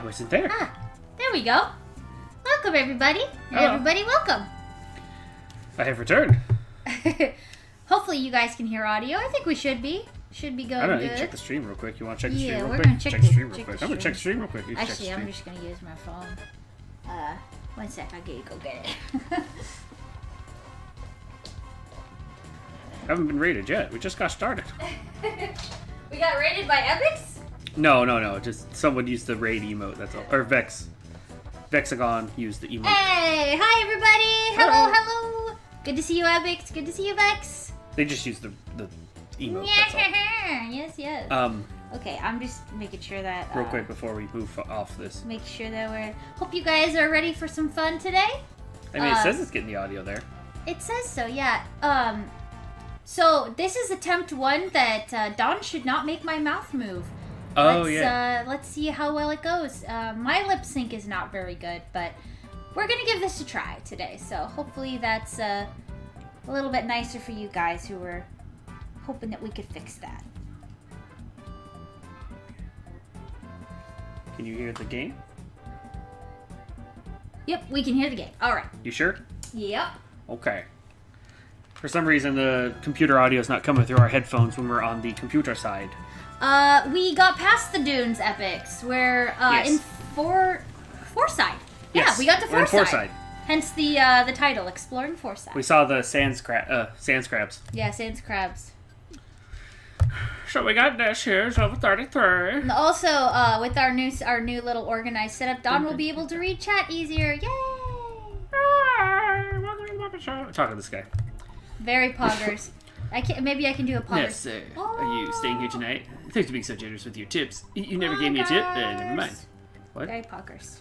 I wasn't there. Ah, there we go. Welcome, everybody. Hello. Everybody, welcome. I have returned. Hopefully you guys can hear audio. I think we should be. Should be going I don't know, good. you can check the stream real quick. You want to check the stream real we're quick? gonna check the stream real check quick. the I'm going to check the stream. stream real quick. You check the Actually, stream. I'm just going to use my phone. One sec. I'll go get it. Haven't been rated yet. We just got started. We got rated by Epics? No. Just someone used the raid emote, that's all. Or Vex. Vexagon used the emote. Hey! Hi, everybody! Hello! Good to see you, Epics. Good to see you, Vex. They just used the emote, that's all. Yes. Okay, I'm just making sure that... Real quick before we move off this. Make sure that we're... Hope you guys are ready for some fun today. I mean, it says it's getting the audio there. It says so, yeah. So this is attempt 1 that Dawn should not make my mouth move. Let's see how well it goes. My lip sync is not very good, but we're gonna give this a try today. So hopefully that's a little bit nicer for you guys who were hoping that we could fix that. Can you hear the game? Yep, we can hear the game. All right. You sure? Yep. Okay. For some reason, the computer audio is not coming through our headphones when we're on the computer side. We got past the dunes, Epics. We're in Fourside. Yeah, Yes, we got to Fourside. we're in Fourside. Hence the title, Exploring Fourside. We saw the sands crabs. Yeah, sans crabs. So we got this here, it's over 33. And also, with our new little organized setup, Dawn will be able to read chat easier. Yay! Talk to this guy. Very poggers. Maybe I can do a pogger. Yes, sir. Are you staying here tonight? Thanks for being so generous with your tips. You never gave me a tip? Never mind. What? Very poggers.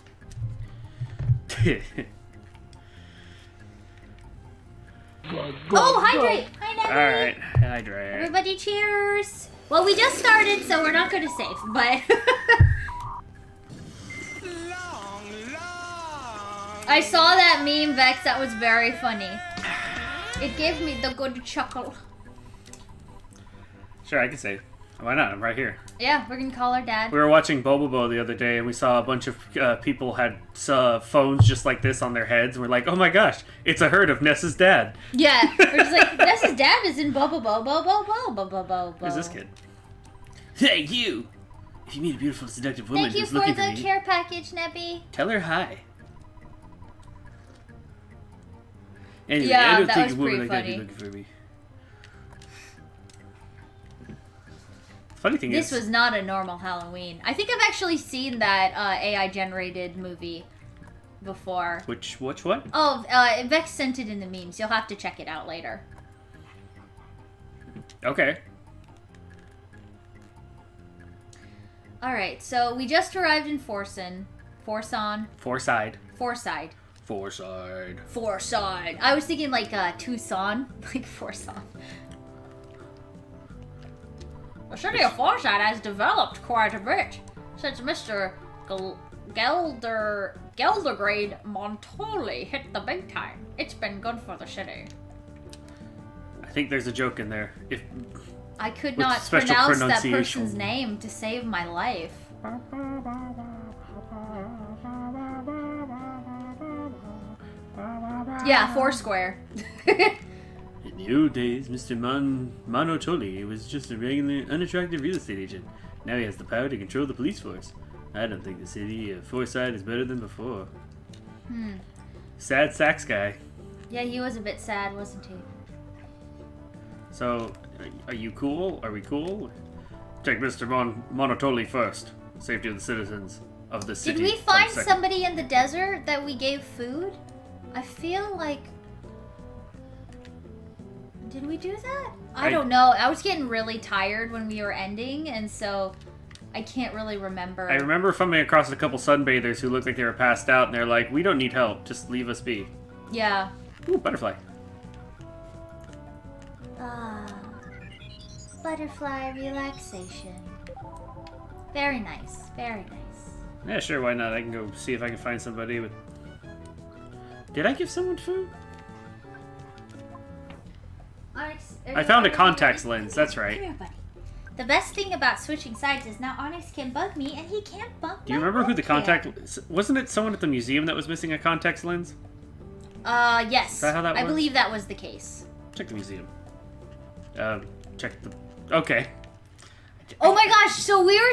Oh, hydrate! Hi, Nebby! Alright, hydrate. Everybody cheers! Well, we just started, so we're not going to save, but... I saw that meme, Vex. That was very funny. It gave me the good chuckle. Sure, I can say. Why not? I'm right here. Yeah, we're gonna call our dad. We were watching Bobobo the other day, and we saw a bunch of people had phones just like this on their heads, and we're like, oh my gosh, it's a herd of Ness's dad. Yeah, we're just like, Ness's dad is in Bo. Who's this kid? Hey, you! If you meet a beautiful, seductive woman Thank you who's for looking the for me, care package, Nebby. tell her hi. Anyway, Yeah, I don't that think was a woman pretty like that funny. be looking for me. Funny thing This is, was not a normal Halloween. I think I've actually seen that AI-generated movie before. which one? Oh, Vex sent it in the memes. You'll have to check it out later. Okay. Alright, so we just arrived in Fourside. Fourside. I was thinking like Tucson. Like Fourside. The city of Fourside has developed quite a bit since Mr. Geldergrade Montoli hit the big time. It's been good for the city. I think there's a joke in there. If I could With not special pronounce that pronunciation. person's name to save my life. Yeah, Foursquare. In the old days, Mr. Monotoli was just a regular, unattractive real estate agent. Now he has the power to control the police force. I don't think the city of Fourside is better than before. Sad sax guy. Yeah, he was a bit sad, wasn't he? So, are you cool? Are we cool? Take Mr. Monotoli first. Safety of the citizens of the city. Did we come find second. somebody in the desert that we gave food? I feel like... Did we do that? I don't know. I was getting really tired when we were ending, and so I can't really remember. I remember coming across a couple sunbathers who looked like they were passed out, and they're like, we don't need help, just leave us be. Yeah. Ooh, butterfly. Butterfly relaxation. Very nice. Very nice. Yeah, sure, why not? I can go see if I can find somebody with... Did I give someone food? I found a contacts lens, that's right. Come here, buddy. The best thing about switching sides is now Onyx can bug me and he can't bug me. Do you remember who the contact... Wasn't it someone at the museum that was missing a contact lens? Yes. Is that how that I was? believe that was the case. Check the museum. Check the... Okay. Oh my gosh, so we were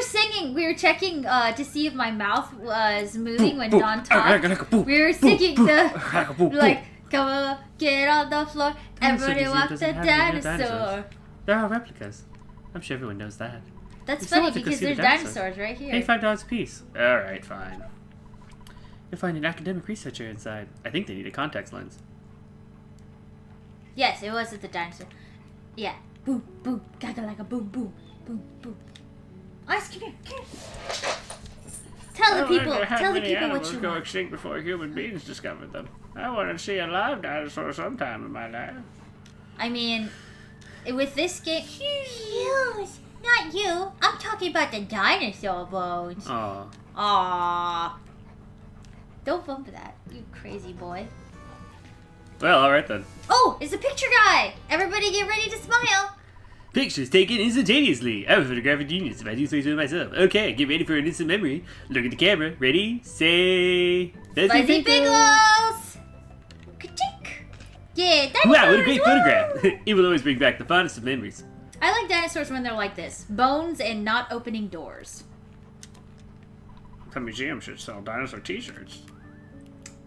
checking to see if my mouth was moving when Dawn talked. We were singing the, like, come on, get on the floor, everybody walk the dinosaur. There are replicas. I'm sure everyone knows that. That's funny because there's dinosaurs right here. $85 a piece. Alright, fine. You'll find an academic researcher inside. I think they need a contact lens. Yes, it was at the dinosaur. Yeah. Boom, boom, gaga like a boom, boom. Boom, boom. Ice, come here, come here. Tell the people what you go want. extinct before human beings discovered them. I want to see a live dinosaur sometime in my life. I mean, with this game, not you. I'm talking about the dinosaur bones. Aw. Aww. Don't bump that, you crazy boy. Well, alright then. Oh, it's a picture guy. Everybody get ready to smile. Pictures taken instantaneously. I'm a photographic genius if I do say so myself. Okay, get ready for an instant memory. Look at the camera. Ready? Say... Fuzzy Pickles! Ka-chink! Yeah, dinosaurs! Wow, what a great photograph. It will always bring back the fondest of memories. I like dinosaurs when they're like this. Bones and not opening doors. The museum should sell dinosaur t-shirts.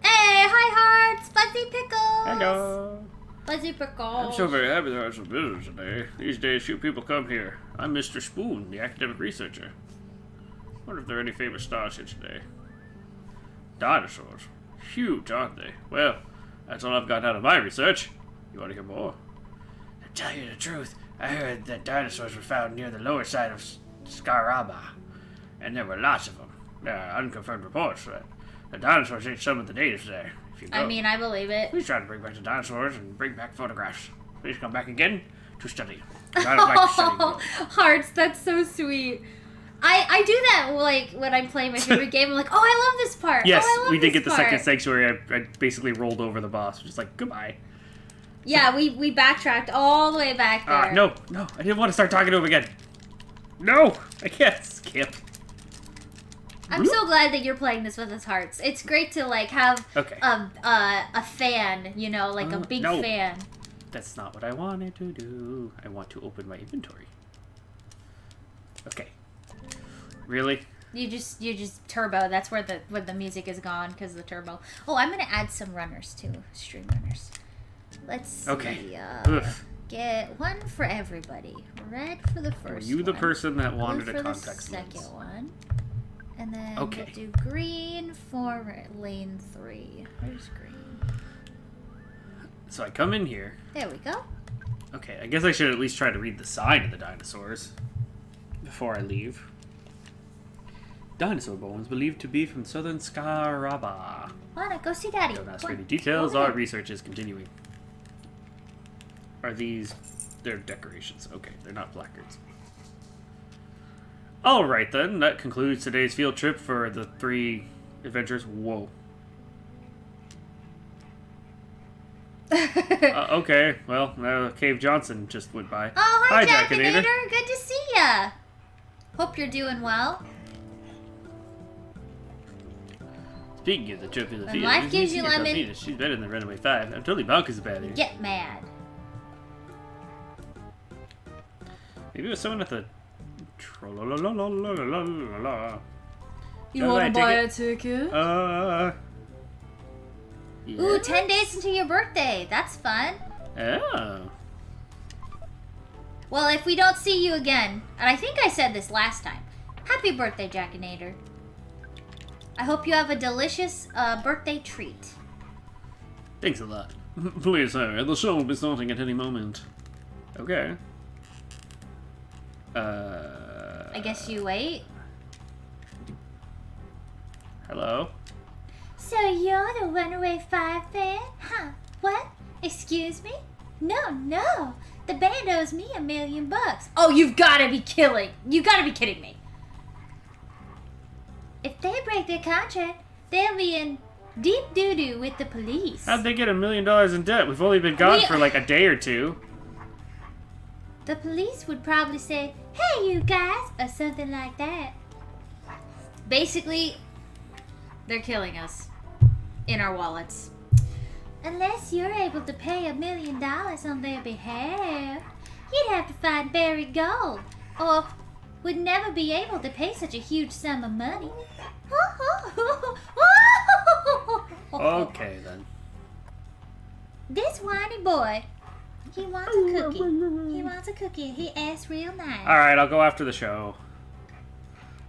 Hey, hi hearts! Fuzzy Pickles! Hello. Fuzzy Pickles. I'm so very happy there are some visitors today. These days, few people come here. I'm Mr. Spoon, the academic researcher. Wonder if there are any famous stars here today. Dinosaurs. Huge, aren't they? Well, that's all I've got out of my research. You want to hear more? To tell you the truth, I heard that dinosaurs were found near the lower side of Scaraba. And there were lots of them. There are unconfirmed reports that the dinosaurs ate some of the natives there. I mean, I believe it. Please try to bring back the dinosaurs and bring back photographs. Please come back again to study. Hearts, that's so sweet. I do that like when I'm playing my favorite game. I'm like, oh, I love this part. Yes, oh, I love we did this get the part. second sanctuary. I basically rolled over the boss, just like goodbye. Yeah, we backtracked all the way back there. No, I didn't want to start talking to him again. No, I can't skip. I'm so glad that you're playing this with us, Hearts. It's great to like have a fan, you know, like a big fan. That's not what I wanted to do. I want to open my inventory. Okay. Really? You just turbo. That's where the music is gone because of the turbo. Oh, I'm gonna add some runners too, stream runners. Let's see. Okay. Get one for everybody. Red for the first. Were you the person that wanted blue a for context the second lens? one. And then we'll do green for lane 3. Where's green? So I come in here. There we go. Okay, I guess I should at least try to read the sign of the dinosaurs before I leave. Dinosaur bones believed to be from southern Scaraba. Wanna go see Daddy? Don't ask for any details. Our research is continuing. Are these... They're decorations. Okay, they're not placards. Alright then, that concludes today's field trip for the 3 adventures. Whoa. Okay, well, Cave Johnson just went by. Oh, hi Jackinator. Good to see ya. Hope you're doing well. Speaking of the trip to the field, life gives you lemon. She's better than Runaway 5. I'm totally bonkers about it. Get mad. Maybe it was someone at the... You wanna buy a ticket? Yeah. Ooh, 10 days into your birthday. That's fun. Oh. Well, if we don't see you again, and I think I said this last time, happy birthday, Jackinator. I hope you have a delicious birthday treat. Thanks a lot. Please, sir. The show will be starting at any moment. Okay. I guess you wait. Hello? So you're the Runaway 5 fan? Huh? What? Excuse me? No. The band owes me $1 million. Oh, you've gotta be kidding. You gotta be kidding me. If they break their contract, they'll be in deep doo-doo with the police. How'd they get $1 million in debt? We've only been gone for like a day or two. The police would probably say, "Hey, you guys," or something like that. Basically, they're killing us in our wallets. Unless you're able to pay $1 million on their behalf, you'd have to find buried gold, or would never be able to pay such a huge sum of money. Okay, then. This whiny boy, he wants a cookie. He wants a cookie. He asks real nice. Alright, I'll go after the show.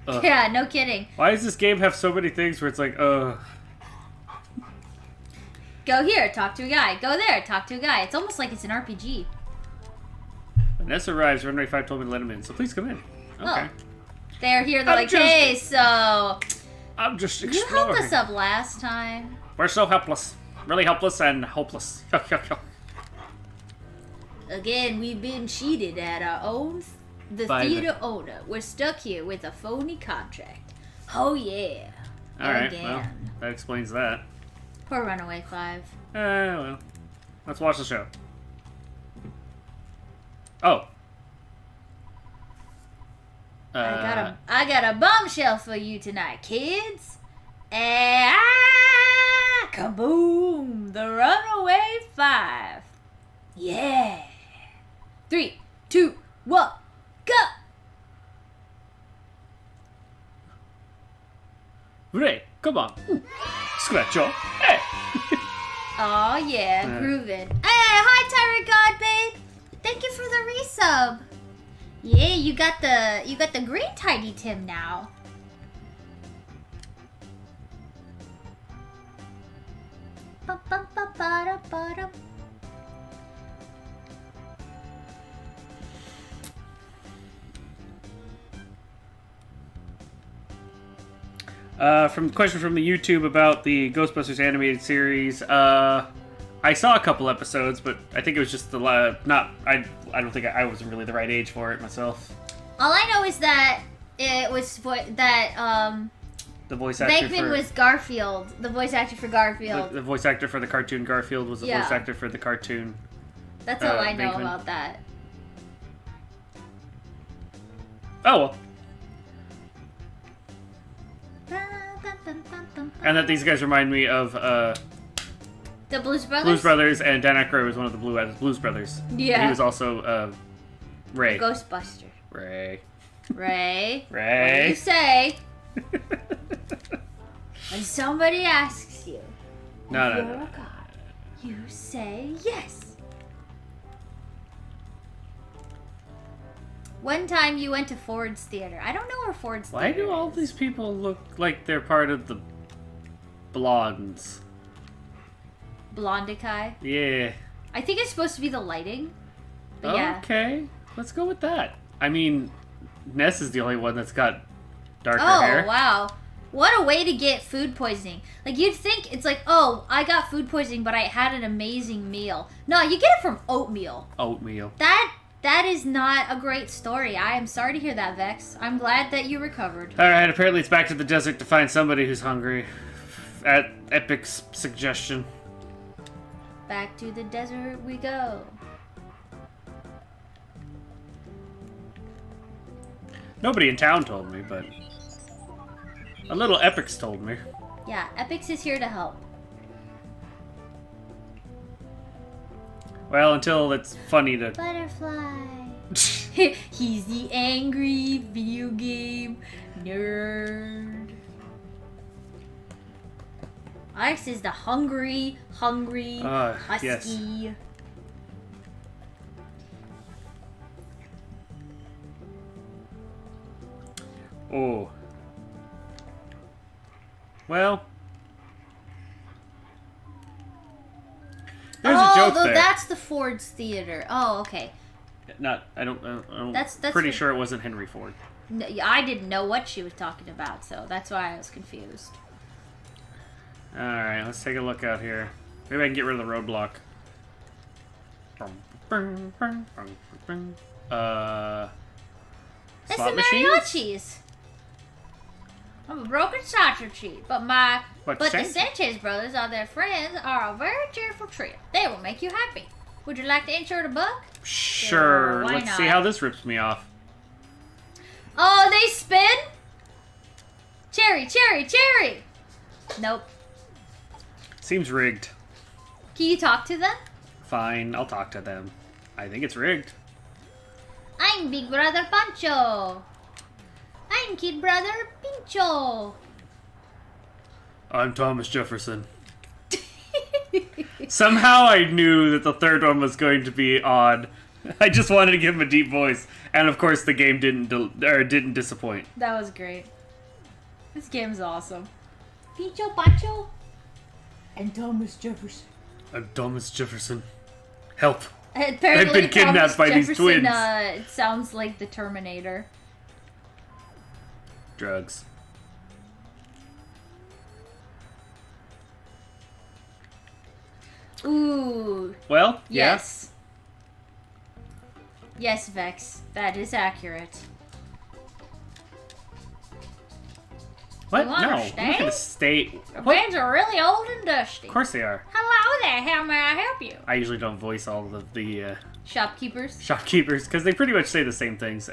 Ugh. Yeah, no kidding. Why does this game have so many things where it's like, Go here, talk to a guy. Go there, talk to a guy. It's almost like it's an RPG. Vanessa arrives, Runway 5 told me to let him in, so please come in. Okay. Oh. They're here, they're hey, so... I'm just exploring. You helped us up last time. We're so helpless. Really helpless and hopeless. Again, we've been cheated at our own... The theater owner. We're stuck here with a phony contract. Oh, yeah. Alright, well, that explains that. Poor Runaway 5. Well. Let's watch the show. Oh. I got a bombshell for you tonight, kids. Kaboom! The Runaway 5. Yeah. 3, 2, 1, go! Ray, come on. Ooh. Scratch off. Hey! Oh yeah, grooving. Hey, hi Tyrant God, babe. Thank you for the resub. Yeah, you got the green Tiny Tim now. Question from the YouTube about the Ghostbusters animated series. I saw a couple episodes, but I think it was just I don't think I wasn't really the right age for it myself. All I know is that it was the voice actor Bankman was Garfield, the voice actor for Garfield. The voice actor for the cartoon Garfield was the voice actor for the cartoon. That's all I know Bankman. about that. Oh well. And that these guys remind me of the Blues Brothers. Blues Brothers, and Dan Aykroyd was one of the Blues Brothers. Yeah. And he was also Ray. The Ghostbuster. Ray. Ray. Ray. What do you say? When somebody asks you, No. a god, you say yes. One time you went to Ford's Theater. I don't know where Ford's Why Theater do all is. these people look like they're part of the Blondes? Blondicai? Yeah. I think it's supposed to be the lighting. But yeah. Okay. Let's go with that. I mean, Ness is the only one that's got darker hair. Oh, wow. What a way to get food poisoning. Like, you'd think it's like, oh, I got food poisoning, but I had an amazing meal. No, you get it from oatmeal. Oatmeal. That is not a great story. I am sorry to hear that, Vex. I'm glad that you recovered. Alright, apparently it's back to the desert to find somebody who's hungry. At Epic's suggestion. Back to the desert we go. Nobody in town told me, but a little Epic's told me. Yeah, Epix is here to help. Well, until it's funny to... Butterfly. He's the angry video game nerd. Alex is the hungry husky. Yes. Oh. Well. There's a joke there. That's the Ford's Theater. Oh, okay. I don't. That's pretty sure it wasn't Henry Ford. No, I didn't know what she was talking about, so that's why I was confused. All right, let's take a look out here. Maybe I can get rid of the roadblock. It's slot the machines? mariachis. I'm a broken soccer cheat, but the Sanchez brothers are their friends are a very cheerful trio. They will make you happy. Would you like to insert a buck? Sure. Why Let's not? see how this rips me off. Oh, they spin? Cherry, cherry, cherry! Nope. Seems rigged. Can you talk to them? Fine, I'll talk to them. I think it's rigged. I'm Big Brother Pancho. I'm Kid Brother Pincho. I'm Thomas Jefferson. Somehow I knew that the third one was going to be odd. I just wanted to give him a deep voice, and of course the game didn't disappoint. That was great. This game's awesome. Pincho Pancho. And Thomas Jefferson. I'm Thomas Jefferson. Help! Apparently, I've been kidnapped by these twins. It sounds like the Terminator. Drugs. Ooh. Well, yes. Yes, Vex. That is accurate. What? You No, wanna I'm not gonna stay. The What? bands are really old and dusty. Of course they are. Hello there, how may I help you? I usually don't voice all of the Shopkeepers. shopkeepers because they pretty much say the same things.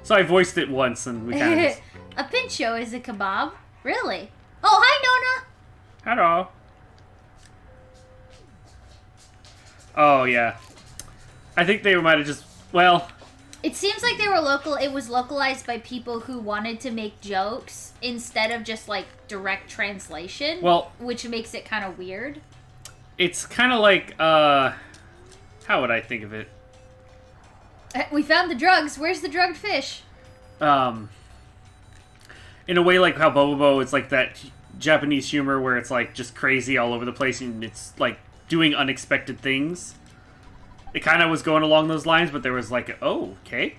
So I voiced it once, and we kind of just... A pincho is a kebab? Really? Oh, hi, Nona! Hello. Oh, yeah. I think they might have just... Well... It seems like they were local. It was localized by people who wanted to make jokes instead of just, like, direct translation. Well... Which makes it kind of weird. It's kind of like, how would I think of it? We found the drugs. Where's the drugged fish? In a way like how Bobobo, it's like that Japanese humor where it's like just crazy all over the place and it's like doing unexpected things. It kind of was going along those lines, but there was like, oh, okay.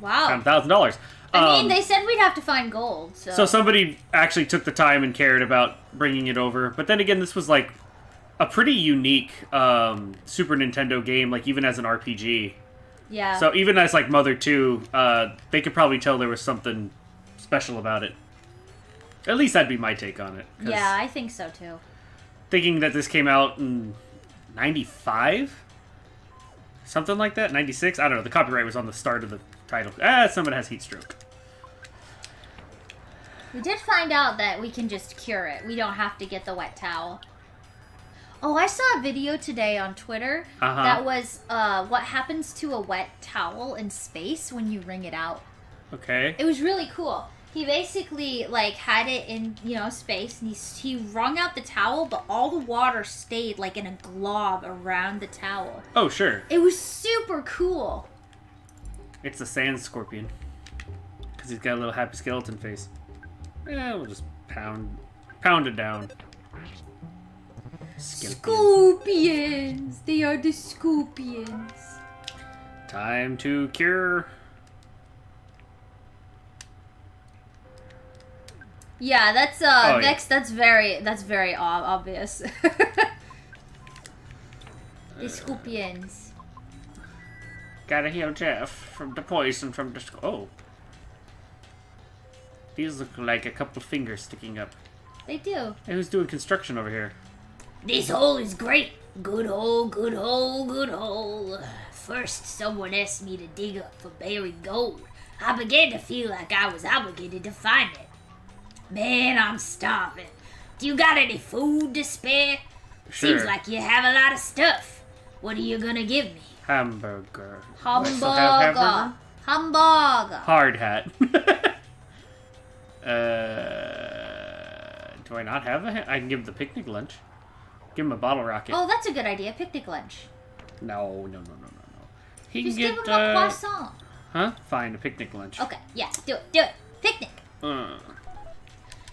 Wow. Found $1,000. I mean, they said we'd have to find gold, so... So somebody actually took the time and cared about bringing it over. But then again, this was like a pretty unique Super Nintendo game, like even as an RPG. Yeah. So even as like Mother 2, they could probably tell there was something special about it. At least that'd be my take on it. Yeah, I think so too. Thinking that this came out in 95? Something like that? 96? I don't know. The copyright was on the start of the title. Someone has heat stroke. We did find out that we can just cure it. We don't have to get the wet towel. Oh, I saw a video today on Twitter that was what happens to a wet towel in space when you wring it out. Okay. It was really cool. He basically, like, had it in, space, and he wrung out the towel, but all the water stayed, like, in a glob around the towel. Oh, sure. It was super cool. It's a sand scorpion. Because he's got a little happy skeleton face. We'll just pound it down. Scorpions! They are the scorpions. Time to cure. Yeah, that's Vex. Yeah. That's very obvious. The scorpions. Gotta heal Jeff from the poison from the... Oh. These look like a couple fingers sticking up. They do. Hey, who's doing construction over here? This hole is great. Good hole, good hole, good hole. First, someone asked me to dig up for buried gold. I began to feel like I was obligated to find it. Man, I'm starving. Do you got any food to spare? Sure. Seems like you have a lot of stuff. What are you gonna give me? Hamburger. Hamburger. Hamburger. Hard hat. Do I not have a... I can give him the picnic lunch. Give him a bottle rocket. Oh, that's a good idea. Picnic lunch. No. He Just can give get, him a croissant. Huh? Fine, a picnic lunch. Okay, yeah, do it. Picnic.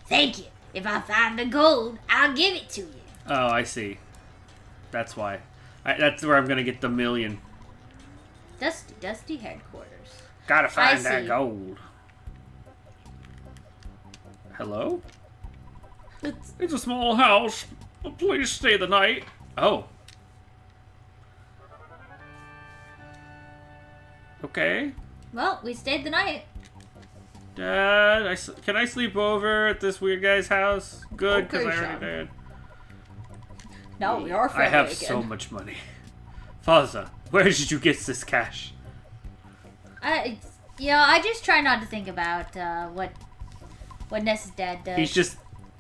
Thank you. If I find the gold, I'll give it to you. Oh, I see. That's why. That's where I'm gonna get the million. Dusty headquarters. Gotta find that gold. Hello? It's a small house. Please stay the night. Oh. Okay. Well, we stayed the night. Dad, can I sleep over at this weird guy's house? Good, because I already did. No, you're I have so much money. Fuzza, Where did you get this cash? I just try not to think about what Ness's dad does. He's just...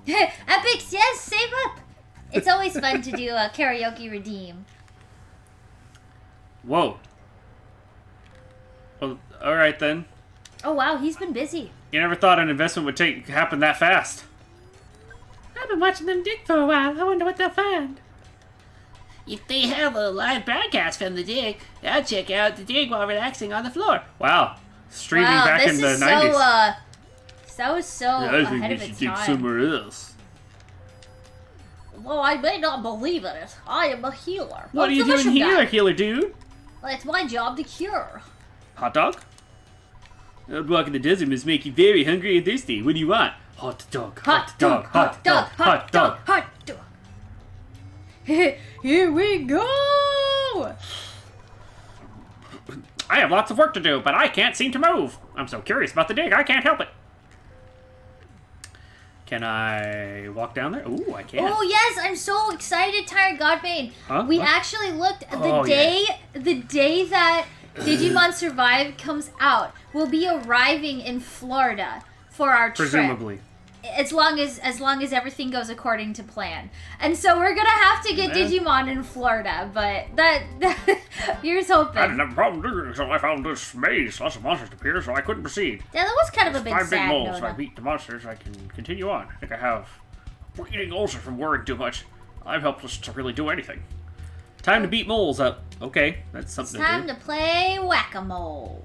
Epics, yes, save up! It's always fun to do a karaoke redeem. Whoa. Well, alright then. Oh wow, he's been busy. You never thought an investment would happen that fast. I've been watching them dig for a while. I wonder what they'll find. If they have a live broadcast from the dig, I'll check out the dig while relaxing on the floor. Wow. Streaming back in the 90s. That was so I think ahead you of should its dig time. somewhere else. Well, I may not believe in it. I am a healer. What are you doing here, healer dude? Well, it's my job to cure. Hot dog? Walking the desert must make you very hungry and thirsty. What do you want? Hot dog, hot dog, hot dog, hot dog. Hot dog. Here we go! I have lots of work to do, but I can't seem to move. I'm so curious about the dig, I can't help it. Can I walk down there? Ooh, I can. Oh yes, I'm so excited, Tired Godbane. Huh? We What? actually looked at Oh, the day that Digimon Survive comes out. We'll be arriving in Florida for our trip. Presumably. As long as everything goes according to plan. And so we're gonna have to get Digimon in Florida, but that here's hoping. I didn't have a problem doing it until I found this maze. Lots of monsters appear, so I couldn't proceed. Yeah, that was kind of a bit 5 big sad, moles. Nona. I beat the monsters. I can continue on. I think I have a bleeding ulcer from worrying too much. I'm helpless to really do anything. Time to beat moles up. Okay, that's It's something time to to play Whack-A-Mole.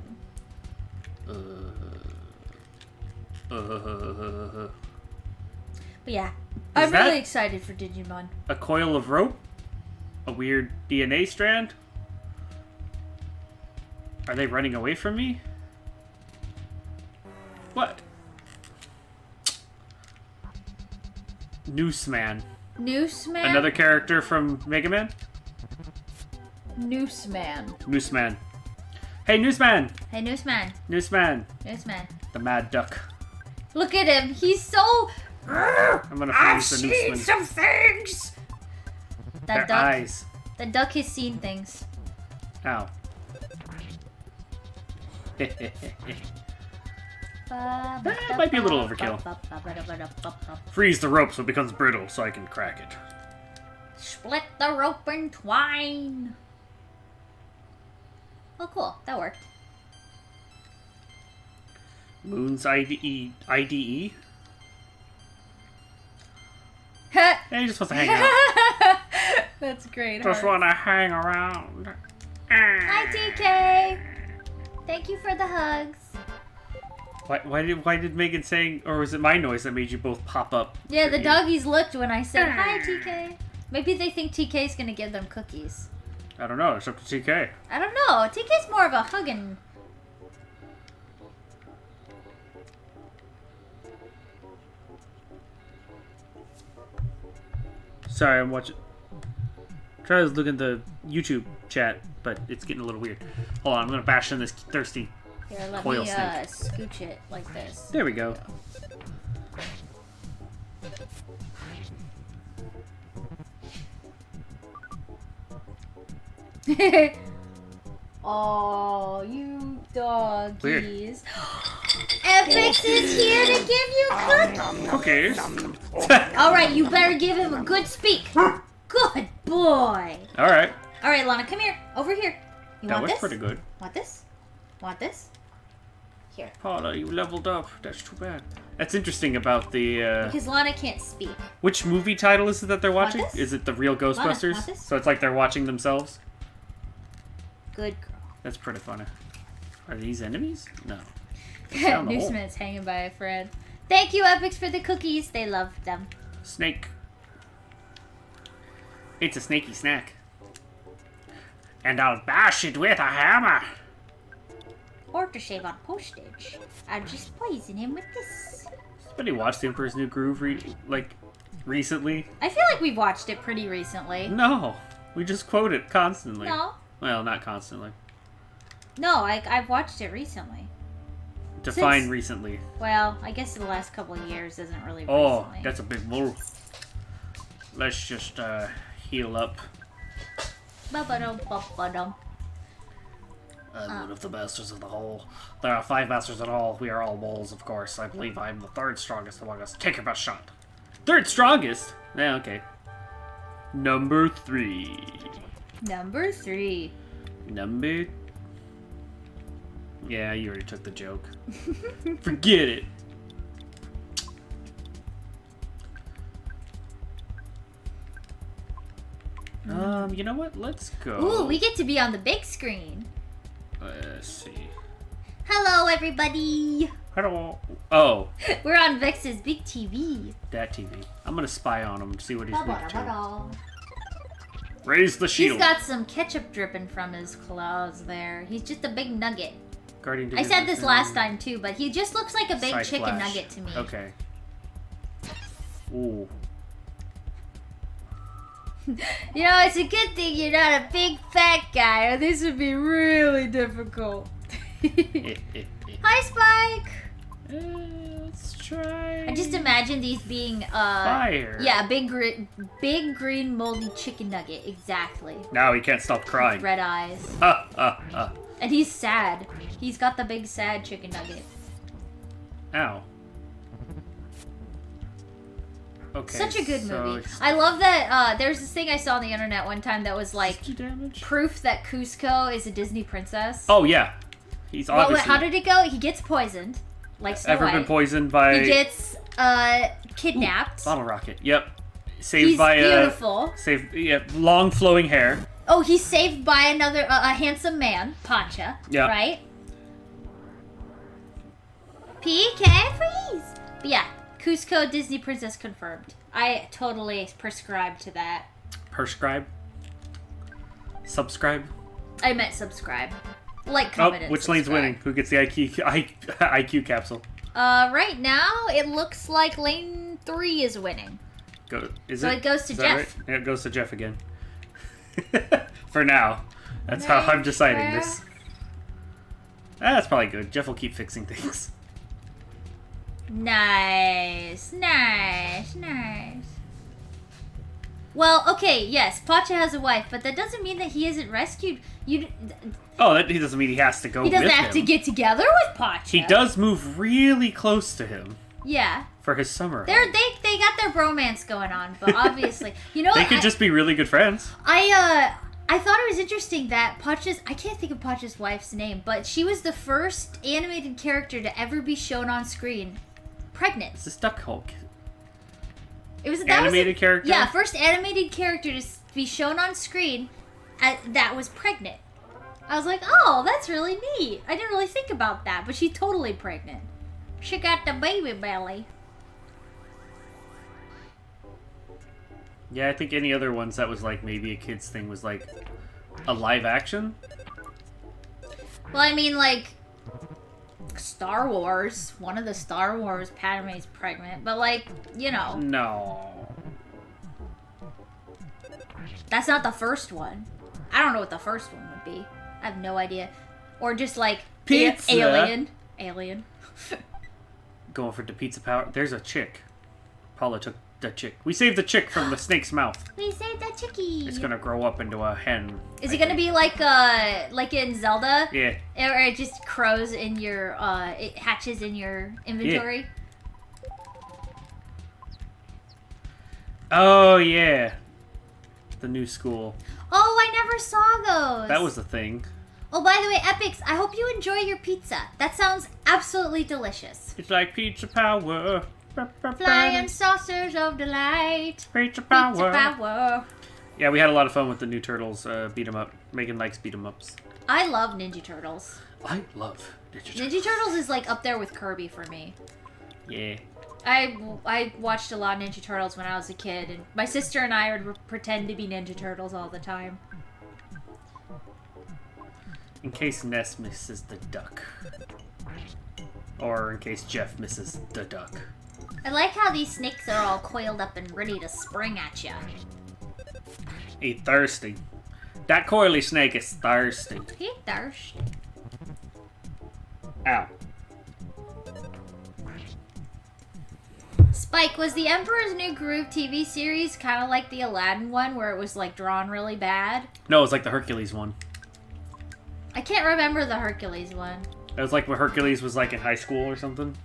do. But yeah, Is I'm that- really excited for Digimon. A coil of rope? A weird DNA strand? Are they running away from me? What? Nooseman. Nooseman? Another character from Mega Man? Nooseman. Nooseman. Hey, Nooseman! Hey, Nooseman. Nooseman. Nooseman. The Mad Duck. Look at him. He's so... I'm gonna freeze the Nooseman. some things! Their That duck. eyes. The duck has seen things. Ow. That might be a little overkill. Freeze the rope so it becomes brittle so I can crack it. Split the rope and twine. Oh, cool. That worked. Moon's IDE? IDE? That's Hey, he just wants to hang out. great. Just Heart. want to hang around. Hi, TK. Thank you for the hugs. Why did Megan saying, or was it my noise that made you both pop up? Yeah, the doggies looked when I said, hi, TK. Maybe they think TK's gonna give them cookies. I don't know, it's up to TK. I don't know. TK's more of a hugging. Sorry, I'm watching. Try to look at the YouTube chat, but it's getting a little weird. Hold on, I'm gonna bash in this thirsty. Here, let Coil me snake. scooch it like this. There we go. Oh, you doggies. Weird. Epix is here to give you cookies. Cookies. Alright, you better give him a good speak. Good boy. Alright, Alright, Lana, come here. Over here. You that want was this? pretty good. Want this? Want this? Here. Paula, you leveled up. That's too bad. That's interesting about the, Because Lana can't speak. Which movie title is it that they're watching? this? Is it the real Ghostbusters? want this? So it's like they're watching themselves? Good girl. That's pretty funny. Are these enemies? No. Down the hole. Nooseman's hanging by a thread. Thank you, Epix, for the cookies. They love them. Snake. It's a snaky snack. And I'll bash it with a hammer. Or to shave on postage. I'll just poison him with this. Somebody watched The Emperor's New Groove recently? I feel like we've watched it pretty recently. No. We just quote it constantly. No. Well, not constantly. No, I've watched it recently. Define Since- recently. Well, I guess in the last couple of years isn't really Oh, recently. that's a big move. Let's just heal up. Ba-ba-dum, ba-ba-dum. I'm one of the masters of the hole. There are 5 masters in all. We are all moles, of course. I believe I'm the 3rd strongest among us. Take your best shot. 3rd strongest? Yeah, okay. Number 3. Number 3. Number... Yeah, you already took the joke. Forget it. You know what? Let's go. Ooh, we get to be on the big screen. Let's see. Hello, everybody. Hello. Oh, We're on Vex's big TV. that TV. I'm gonna spy on him, see what he's weak to. Ba-ba-da-ba-da. Raise the He's shield. got some ketchup dripping from his claws there. He's just a big nugget. Guardian I said this last time too, but he just looks like a big Side chicken flash. nugget to me. Okay. Ooh. You know, it's a good thing you're not a big fat guy, or this would be really difficult. Hi, Spike! Let's try. I just imagine these being, Fire. Yeah, big green moldy chicken nugget, exactly. Now he can't stop crying. Red eyes. Ah. And he's sad. He's got the big sad chicken nugget. Ow. Okay. Such a good so movie. it's I love that, there's this thing I saw on the internet one time that was like, 60 damage. proof that Cusco is a Disney princess. Oh yeah. He's Well, obviously. how did it go? He gets poisoned, like Snow ever been White. poisoned by? He gets kidnapped. Bottle rocket. Yep. Saved He's by beautiful. long flowing hair. Oh, he's saved by another a handsome man, Pacha. Yeah. Right. PK freeze. But yeah, Cusco Disney princess confirmed. I totally prescribe to that. Prescribe. Subscribe. I meant subscribe. Like, comment, and which lane's subscribe. winning? Who gets the IQ capsule? Right now it looks like lane 3 is winning. Is So it? it goes to Is that Jeff. right? Yeah, it goes to Jeff again. For now. That's how I'm deciding this. That's probably good. Jeff will keep fixing things. Nice. Well, okay, yes, Pacha has a wife, but that doesn't mean that he isn't rescued. Oh, that he doesn't mean he has to go He doesn't with have to him. get together with Pacha. He does move really close to him Yeah. for his summer. They got their bromance going on, but obviously, you know, They could just be really good friends. I thought it was interesting that I can't think of Pacha's wife's name, but she was the first animated character to ever be shown on screen pregnant. Is this Duck Hulk? It was Animated character? Yeah, first animated character to be shown on screen that was pregnant. I was like, oh, that's really neat. I didn't really think about that, but she's totally pregnant. She got the baby belly. Yeah, I think any other ones that was like maybe a kid's thing was like a live action. Well, I mean, like, Star Wars. One of the Star Wars Padme's pregnant, but like, you know, No. that's not the first one. I don't know what the first one would be. I have no idea. Or just like Pizza. Alien. Going for the pizza power. There's a chick. Paula took the chick. We saved the chick from the snake's mouth. We saved that chickie. It's gonna grow up into a hen. Is it gonna be like in Zelda? Yeah. Or it just crows in your it hatches in your inventory? Oh yeah. The new school. Oh, I never saw those. That was the thing. Oh, by the way, Epics, I hope you enjoy your pizza. That sounds absolutely delicious. It's like pizza power. Flying saucers of delight. Pizza power. Pizza power. Yeah, we had a lot of fun with the new Turtles beat 'em up. Megan likes beat 'em ups. I love Ninja Turtles. I love Ninja Turtles. Ninja Turtles is like up there with Kirby for me. Yeah. I watched a lot of Ninja Turtles when I was a kid, and my sister and I would pretend to be Ninja Turtles all the time. In case Ness misses the duck. Or in case Jeff misses the duck. I like how these snakes are all coiled up and ready to spring at you. He thirsty. That coily snake is thirsty. He thirsty. Ow. Spike, was the Emperor's New Groove TV series kind of like the Aladdin one, where it was like drawn really bad? No, it's like the Hercules one. I can't remember the Hercules one. It was like when Hercules was like in high school or something.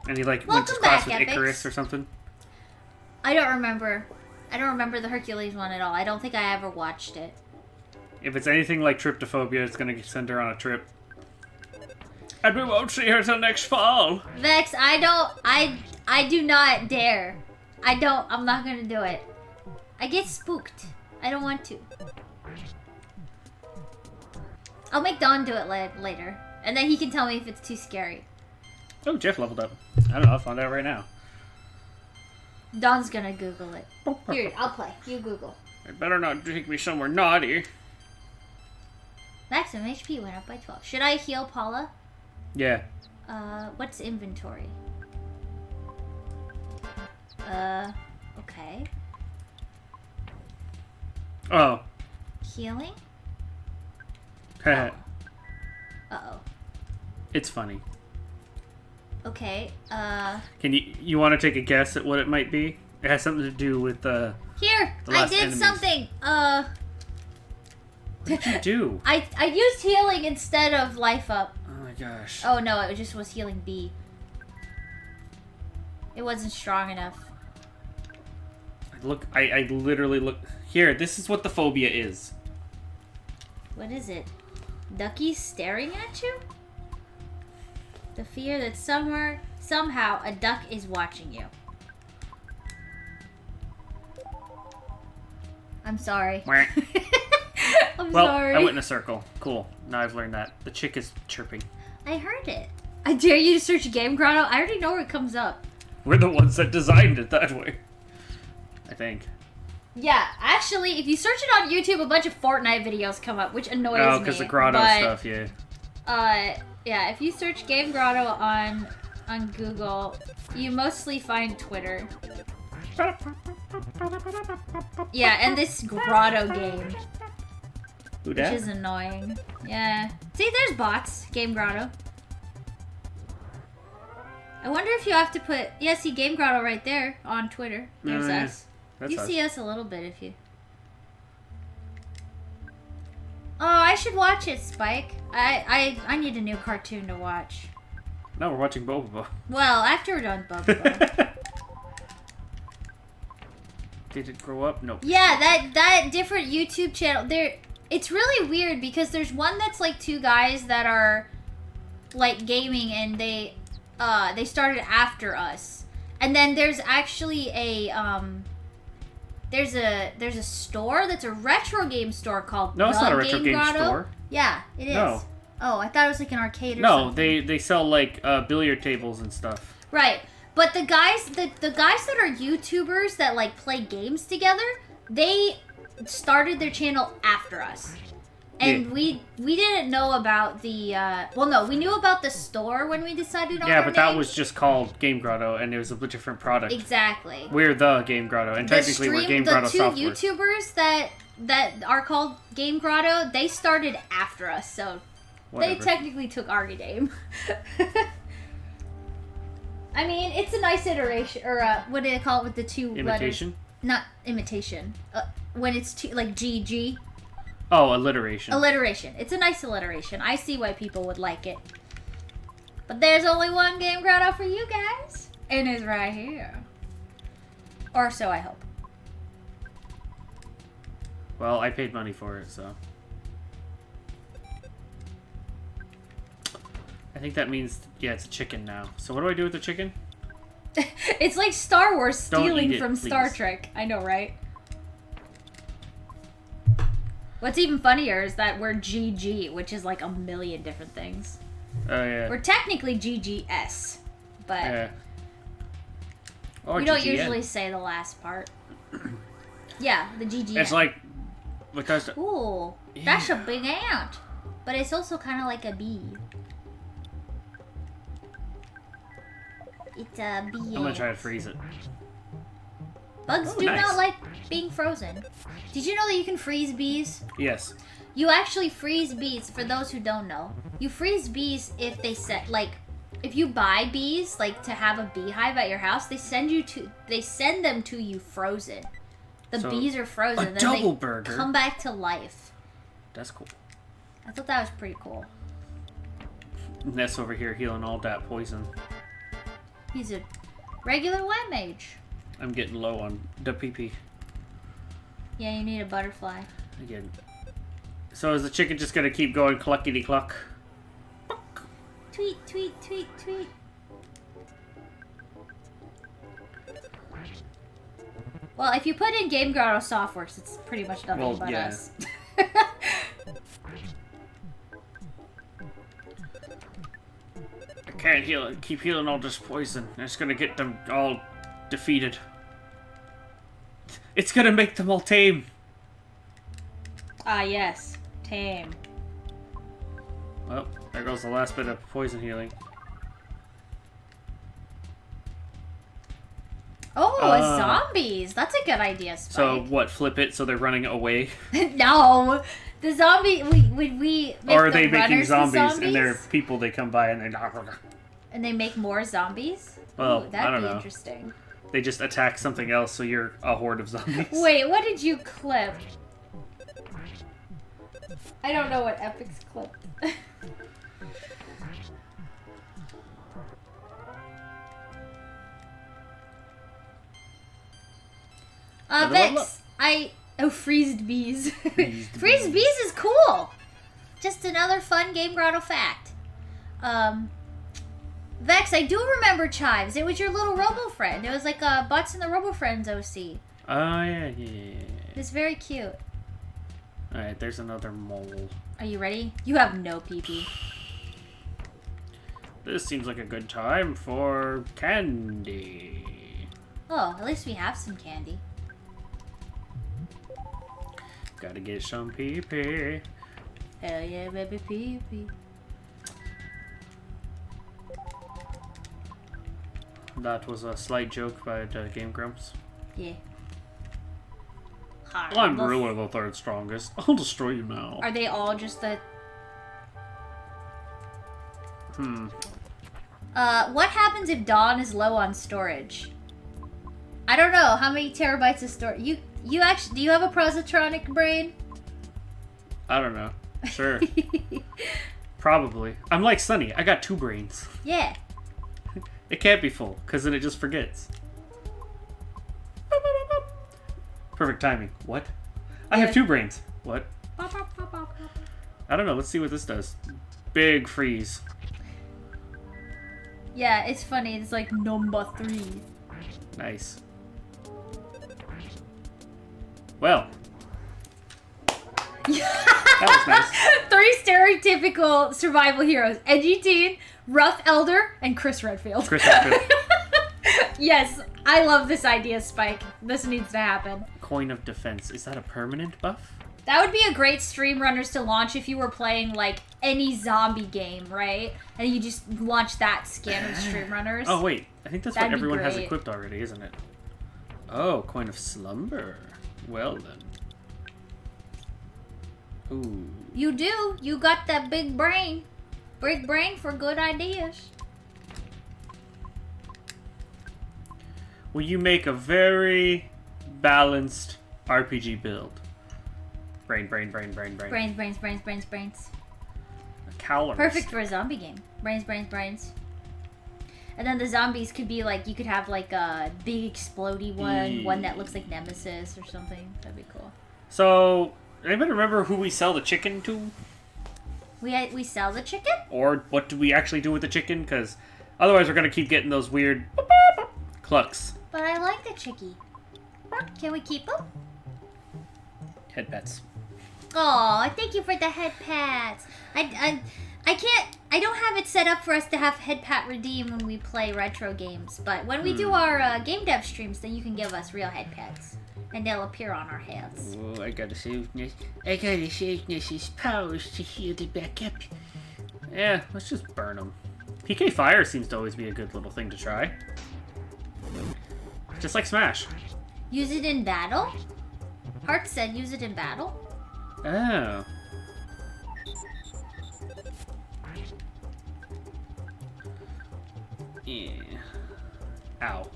And he like went to Welcome class back, with Epics. Icarus or something. I don't remember. I don't remember the Hercules one at all. I don't think I ever watched it. If it's anything like Tryptophobia, it's gonna send her on a trip. And we won't see her till next fall. Vex, I do not dare. I'm not gonna do it. I get spooked. I don't want to. I'll make Don do it later. And then he can tell me if it's too scary. Oh, Jeff leveled up. I don't know, I'll find out right now. Don's gonna Google it. Here, I'll play. You Google. It better not take me somewhere naughty. Maximum HP went up by 12. Should I heal Paula? Yeah. What's inventory? Okay. Oh. Healing? Oh. Uh-oh. It's funny. Okay, Can you want to take a guess at what it might be? It has something to do with Here! The I last did enemies. something! What did you do? I used healing instead of life up. Oh my gosh. Oh no, it just was healing B. It wasn't strong enough. Look, I literally look. Here, this is what the phobia is. What is it? Duckies staring at you? The fear that somehow a duck is watching you. I'm sorry. Well, I'm sorry. I went in a circle. Cool. Now I've learned that. The chick is chirping. I heard it. I dare you to search Game Grotto. I already know where it comes up. We're the ones that designed it that way. I think. Yeah, actually, if you search it on YouTube, a bunch of Fortnite videos come up, which annoys me. Oh, because the grotto but, stuff, yeah. Yeah, if you search Game Grotto on Google, you mostly find Twitter. Yeah, and this Grotto game, Who which dat? is annoying. Yeah. See, there's bots. Game Grotto. I wonder if you have to put... Yeah, see Game Grotto right there on Twitter. There's yeah. us. That's You us. see us a little bit if you... Oh, I should watch it, Spike. I need a new cartoon to watch. No, we're watching Boba. Well, after we're done with Boba. Did it grow up? Nope. Yeah, that different YouTube channel. It's really weird because there's one that's like two guys that are like gaming and they started after us. And then there's actually there's a store that's a retro game store called No, it's The not a retro game Grotto. store. Yeah, it is. No. Oh, I thought it was like an arcade or No, something. they sell like billiard tables and stuff. Right. But the guys that are YouTubers that like play games together, they started their channel after us. And Yeah. we didn't know about the well no, we knew about the store when we decided on Yeah, our but that name. was just called Game Grotto, and it was a different product. Exactly. We're the Game Grotto, and technically we're Game Grotto the two software. YouTubers that are called Game Grotto, they started after us, so Whatever. they technically took our name. I mean, it's a nice iteration, or what do they call it with the two Imitation? letters? Not imitation. When it's two, like GG. Oh, alliteration. Alliteration. It's a nice alliteration. I see why people would like it. But there's only one Game Grotto for you guys. And it's right here. Or so I hope. Well, I paid money for it, so. I think that means, yeah, it's a chicken now. So what do I do with the chicken? It's like Star Wars Don't stealing eat it, from Star please. Trek. I know, right? What's even funnier is that we're GG, which is like a million different things. Oh, yeah. We're technically GGS, but Yeah. Or we don't GGN. usually say the last part. Yeah, the GGN. It's like, because Ooh, that's a big ant. But it's also kind of like a bee. It's a bee. I'm gonna try to freeze it. Bugs Oh, do nice. not like being frozen. Did you know that you can freeze bees? Yes. You actually freeze bees, for those who don't know. You freeze bees if they set, like, if you buy bees, like, to have a beehive at your house, they send them to you frozen. The So, bees are frozen. a then double they burger. come back to life. That's cool. I thought that was pretty cool. Ness over here healing all that poison. He's a regular white mage. I'm getting low on the PP. Yeah, you need a butterfly. Again. So is the chicken just gonna keep going cluckety cluck? Tweet, tweet, tweet, tweet. Well, if you put in Game Grotto Softworks, it's pretty much nothing but us. I can't heal it. Keep healing all this poison. It's gonna get them all defeated. It's gonna make them all tame. Ah, yes. Tame. Well, there goes the last bit of poison healing. Oh, zombies. That's a good idea, Spike. So what? Flip it so they're running away, No. The zombie... Would we make or are the they making runners zombies and they're people they come by and they? And they make more zombies? Well, Ooh, I that'd don't be know. interesting. They just attack something else, so you're a horde of zombies. Wait, what did you clip? I don't know what Epic's clipped. Another one? Look. Oh, freezed bees. Freezed bees is cool. Just another fun Game Grotto fact. Vex, I do remember Chives. It was your little Robo friend. It was like Butts and the Robo Friends OC. Oh yeah. It's very cute. All right, there's another mole. Are you ready? You have no PP. This seems like a good time for candy. Oh, at least we have some candy. Gotta get some PP. Hell yeah, baby, PP. That was a slight joke by Game Grumps. Yeah. I'm really the third strongest. I'll destroy you now. Are they all just the... What happens if Dawn is low on storage? I don't know. How many terabytes of storage? You actually... Do you have a Positronic brain? I don't know. Sure. Probably. I'm like Sunny. I got 2 brains. Yeah. It can't be full, because then it just forgets. Perfect timing. What? I have 2 brains. What? I don't know. Let's see what this does. Big freeze. Yeah, it's funny. It's like number 3. Nice. Well. That was nice. 3 stereotypical survival heroes. Edgy Teen, Rough Elder, and Chris Redfield. Chris Redfield. Yes, I love this idea, Spike. This needs to happen. Coin of Defense. Is that a permanent buff? That would be a great stream runners to launch if you were playing, like, any zombie game, right? And you just launch that skin with stream runners. Oh, wait. I think that's That'd what be everyone has great. equipped already, isn't it? Oh, Coin of Slumber. Well, then. Ooh. You do. You got that big brain. Big brain for good ideas. Will you make a very balanced RPG build? Brain. Brains. Calories. Perfect for a zombie game. Brains. And then the zombies could be like, you could have like a big explodey one that looks like Nemesis or something. That'd be cool. So, anybody remember who we sell the chicken to? We sell the chicken? Or what do we actually do with the chicken? Because otherwise we're going to keep getting those weird clucks. But I like the chickie. Can we keep them? Head pets. Oh, thank you for the head pats. I don't have it set up for us to have head pat redeem when we play retro games. But when we do our game dev streams, then you can give us real head pats. And they'll appear on our heads. Oh, I gotta save Ness's powers to heal it back up. Yeah, let's just burn them. PK Fire seems to always be a good little thing to try. Just like Smash. Use it in battle? Hart said use it in battle. Oh. Yeah. Ow.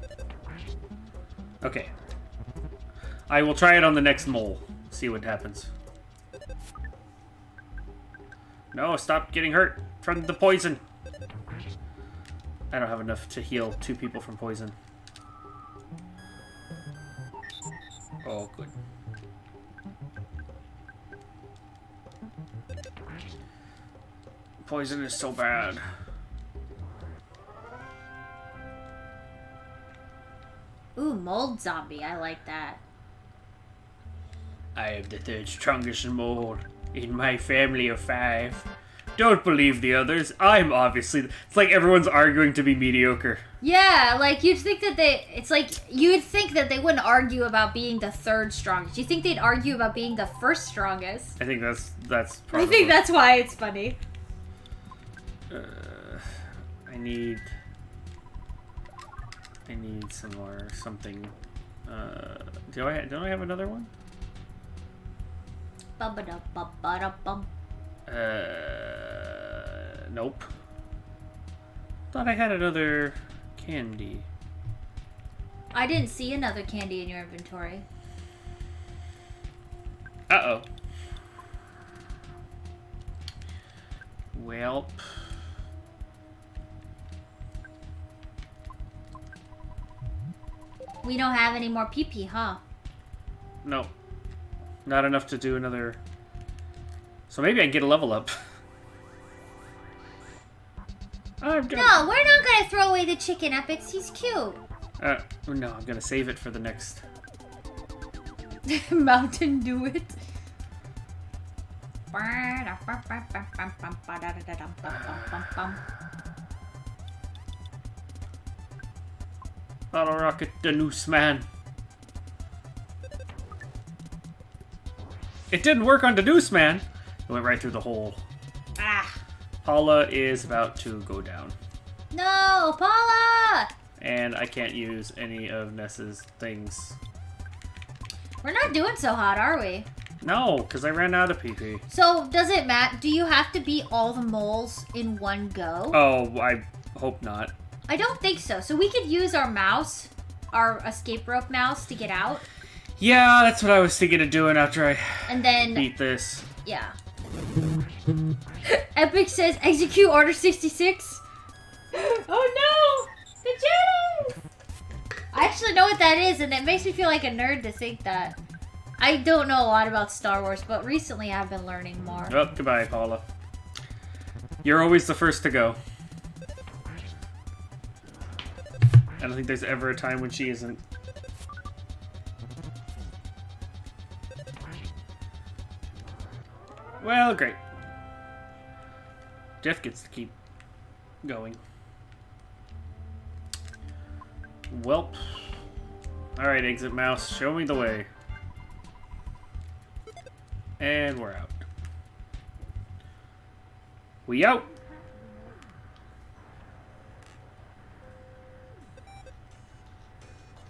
Okay. I will try it on the next mole. See what happens. No, stop getting hurt from the poison. I don't have enough to heal 2 people from poison. Oh, good. Poison is so bad. Ooh, mold zombie. I like that. I am the 3rd strongest mold in my family of 5. Don't believe the others. I'm obviously... It's like everyone's arguing to be mediocre. Yeah, like you'd think that it's like you'd think that they wouldn't argue about being the 3rd strongest. You think they'd argue about being the 1st strongest? I think that's probably... I think that's why it's funny. I need some more something. Don't I have another one? Bum-ba-dum-bum-ba-dum-bum. Nope. Thought I had another candy. I didn't see another candy in your inventory. Uh-oh. Well... We don't have any more PP, huh? No. Not enough to do another... So maybe I can get a level up. I'm done. No, we're not gonna throw away the chicken, Epics. He's cute. No, I'm gonna save it for the next... Mountain Dew it. Bottle rocket, the noose man. It didn't work on the noose man. It went right through the hole. Ah. Paula is about to go down. No, Paula! And I can't use any of Ness's things. We're not doing so hot, are we? No, because I ran out of PP. So, does it matter? Do you have to beat all the moles in one go? Oh, I hope not. I don't think so. So we could use our mouse, our escape rope mouse, to get out. Yeah, that's what I was thinking of doing after I And then... beat this. Yeah. Epic says, execute Order 66. Oh no! The Jedi! I actually know what that is, and it makes me feel like a nerd to think that. I don't know a lot about Star Wars, but recently I've been learning more. Oh, goodbye, Paula. You're always the first to go. I don't think there's ever a time when she isn't. Well, great. Jeff gets to keep going. Welp. Alright, exit mouse, show me the way. And we're out. We out!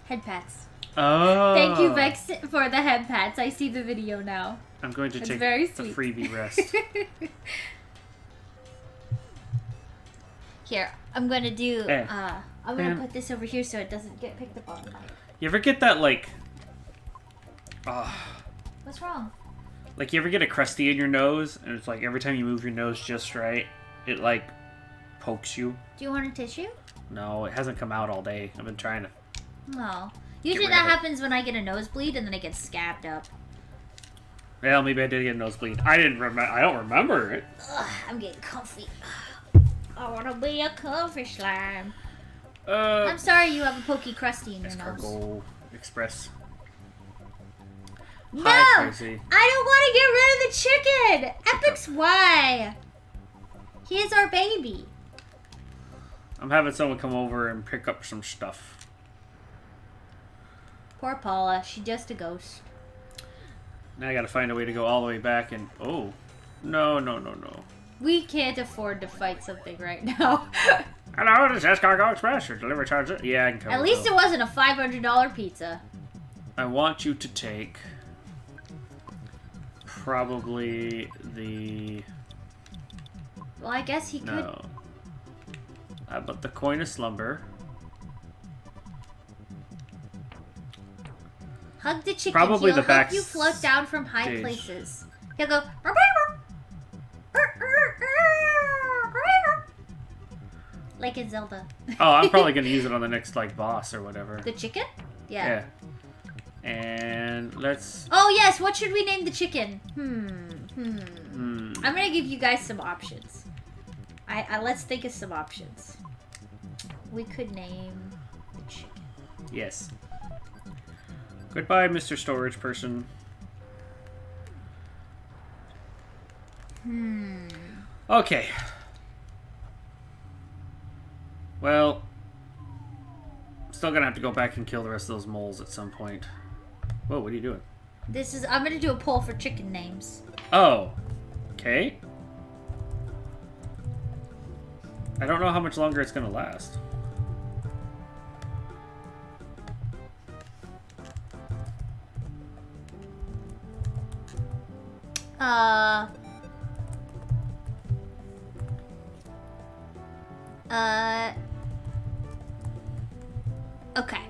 Head pats. Oh. Thank you, Vex, for the head pats. I see the video now. I'm going to It's take very the sweet. freebie rest. Here, I'm gonna do, I'm gonna Man. put this over here so it doesn't get picked up on the mic. You ever get that, like... What's wrong? like, you ever get a crusty in your nose, and it's like, every time you move your nose just right, it, like, pokes you? Do you want a tissue? No, it hasn't come out all day. I've been trying to... No. Usually rid that of it. happens when I get a nosebleed and then it gets scabbed up. Well, maybe I did get a nosebleed. I don't remember it. Ugh, I'm getting comfy. I wanna be a comfy slime. I'm sorry you have a pokey crusty in your nose. Escargot Express. No! Hi, Tracy. I don't want to get rid of the chicken! Epic's why? He is our baby. I'm having someone come over and pick up some stuff. Poor Paula, she's just a ghost. Now I gotta find a way to go all the way back and... Oh. No, no, no, no. We can't afford to fight something right now. Hello, this is Escargot Express. Your delivery charge... Yeah, I can cover At least it it wasn't a $500 pizza. I want you to take... probably the... Well, I guess he could. No. But the coin of slumber. Hug the chicken. Probably He'll the back help you float down from high stage. places. He'll go. like in Zelda. Oh, I'm probably gonna use it on the next like boss or whatever. The chicken? Yeah. And let's. Oh yes, what should we name the chicken? I'm gonna give you guys some options. I let's think of some options. We could name the chicken. Yes. Goodbye, Mr. Storage Person. Okay. Well, still gonna have to go back and kill the rest of those moles at some point. Whoa, what are you doing? I'm gonna do a poll for chicken names. Oh. Okay. I don't know how much longer it's gonna last. Okay.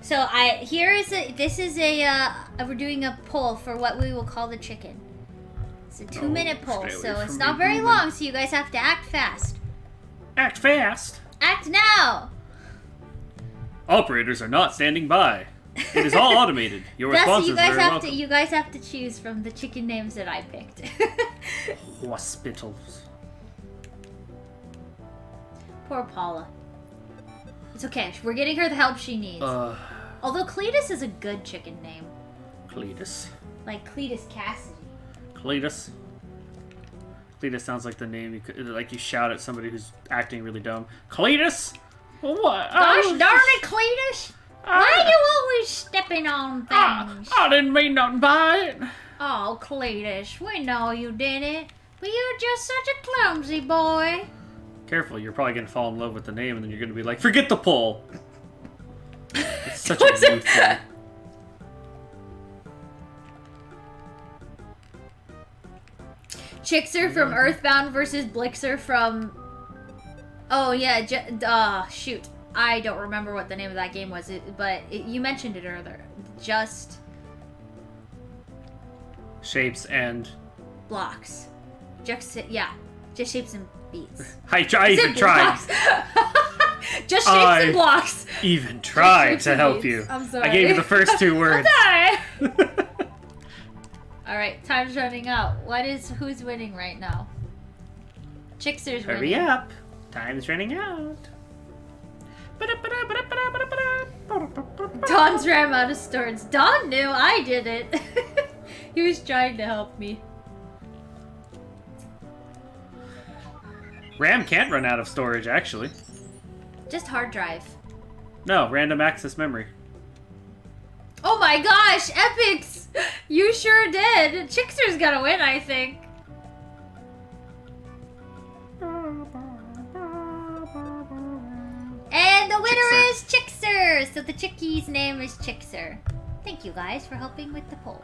So we're doing a poll for what we will call the chicken. It's a 2-minute poll, stay away so it's from not me, very human. long, so you guys have to act fast. Act fast! Act now! Operators are not standing by. It is all automated. Your Thus, responses you are guys very have welcome. to you guys have to choose from the chicken names that I picked. Hospitals. Poor Paula. It's okay. We're getting her the help she needs. Although Cletus is a good chicken name. Cletus. Like Cletus Cassidy. Cletus. Cletus sounds like the name you could, like you shout at somebody who's acting really dumb. Cletus? What? Gosh darn it, Cletus! Why are you always stepping on things? I didn't mean nothing by it. Oh, Cletus, we know you didn't. But you're just such a clumsy boy. Careful, you're probably gonna fall in love with the name and then you're gonna be like, forget the poll. It's such a youth thing. Chixer from Earthbound versus Blixer from... Oh, yeah, shoot. I don't remember what the name of that game was, you mentioned it earlier. Just... Shapes and... blocks. Just shapes and beats. I even tried. Just shapes and blocks. Even tried shapes to and help beats. you. I'm sorry. I gave you the first 2 words. I'm sorry. Alright, time's running out. Who's winning right now? Chixer's Hurry winning. up. Time's running out. Don's ran out of storage. Don knew I did it. He was trying to help me. RAM can't run out of storage, actually. Just hard drive. No, random access memory. Oh my gosh, Epics! You sure did. Chixer's gonna win, I think. And the winner Chixer. is Chixer! So the chickie's name is Chixer. Thank you guys for helping with the poll.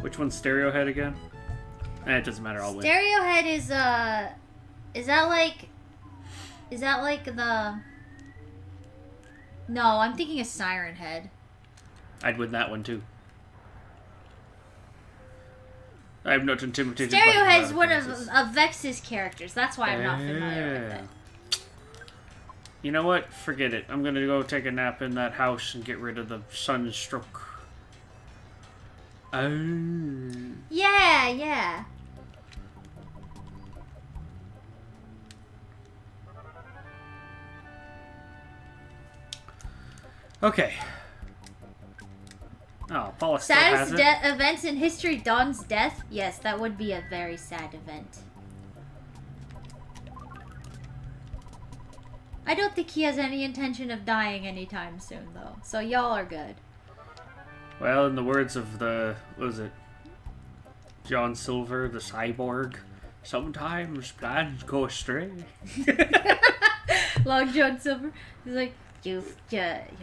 Which one's Stereo Head again? It doesn't matter, I'll win. Stereo Head is that like the... No, I'm thinking of Siren Head. I'd win that one too. I have no intimidated. Stereo Head is one of Vex's characters. That's why I'm not familiar with it. You know what? Forget it. I'm gonna go take a nap in that house and get rid of the sunstroke. Oh. Yeah. Okay. Oh, Paula still has Saddest it. events in history, Dawn's death? Yes, that would be a very sad event. I don't think he has any intention of dying anytime soon, though. So y'all are good. Well, in the words of what was it? John Silver, the cyborg. Sometimes plans go astray. Long John Silver. He's like, you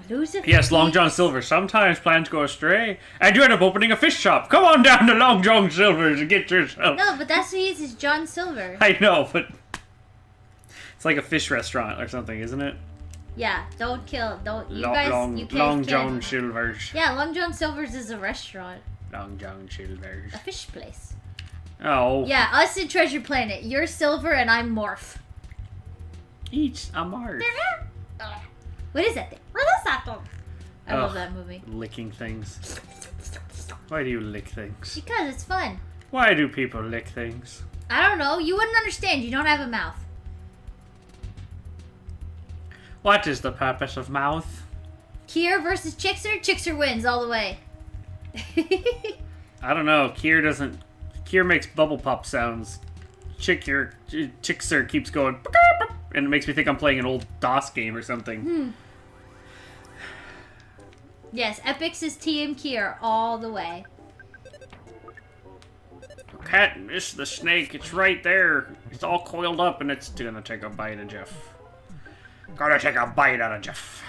lose it. Yes, Long John Silver. Sometimes plans go astray, and you end up opening a fish shop. Come on down to Long John Silver's and get yourself. No, but that's who he is John Silver. I know, but it's like a fish restaurant or something, isn't it? Yeah, don't you Long can't John kill him. Silver's. Yeah, Long John Silver's is a restaurant. Long John Silver's. A fish place. Oh. Yeah, us in Treasure Planet. You're Silver and I'm Morph. Each a mark. What is that thing? What is that thing? I love that movie. Licking things. Why do you lick things? Because it's fun. Why do people lick things? I don't know. You wouldn't understand. You don't have a mouth. What is the purpose of mouth? Kier versus Chixer. Chixer wins all the way. I don't know. Kier makes bubble pop sounds. Chixer keeps going, and it makes me think I'm playing an old DOS game or something. Yes, Epix is Team Kier all the way. Can't miss the snake. It's right there. It's all coiled up, and it's gonna take a bite of Jeff. Gotta take a bite out of Jeff.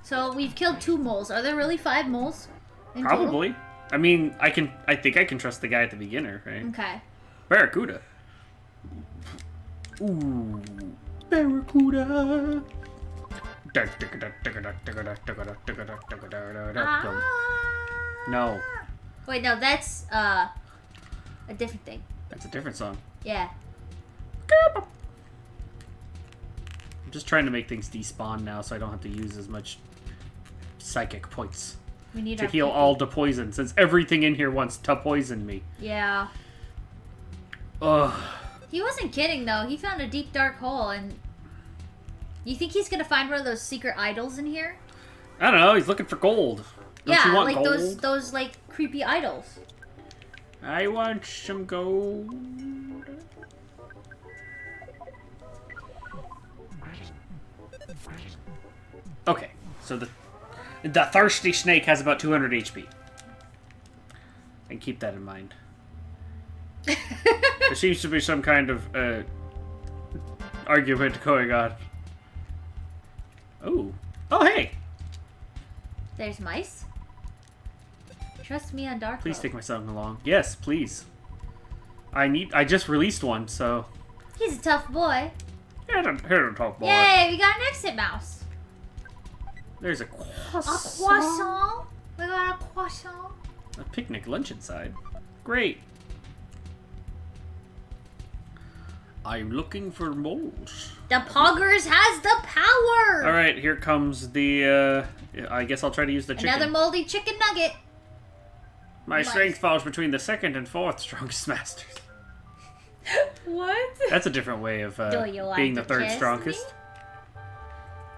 So we've killed 2 moles. Are there really 5 moles? In Probably. I mean, I think I can trust the guy at the beginner, right? Total? Okay. Barracuda. Ooh. Barracuda. No. Wait, no, that's a different thing. That's a different song. Yeah. I'm just trying to make things despawn now so I don't have to use as much psychic points We need to our heal people. all the poison, since everything in here wants to poison me. Yeah. Ugh. He wasn't kidding though. He found a deep dark hole, and you think he's gonna find one of those secret idols in here? I don't know, he's looking for gold. Don't Yeah, you want like gold? those like creepy idols. I want some gold. Okay, so the thirsty snake has about 200 HP. And keep that in mind. There seems to be some kind of argument going on. Oh, hey! There's mice. Trust me on dark. Please Road. take my son along. Yes, please. I just released one, so. He's a tough boy. Here to talk boy. Yay, we got an exit mouse. There's a A croissant. croissant. We got a croissant. A picnic lunch inside. Great. I'm looking for moles. The Poggers has the power. All right, here comes the. I guess I'll try to use the chicken. Another moldy chicken nugget. My Nice. strength falls between the 2nd and 4th strongest masters. What? That's a different way of Do you like being the to 3rd kiss strongest.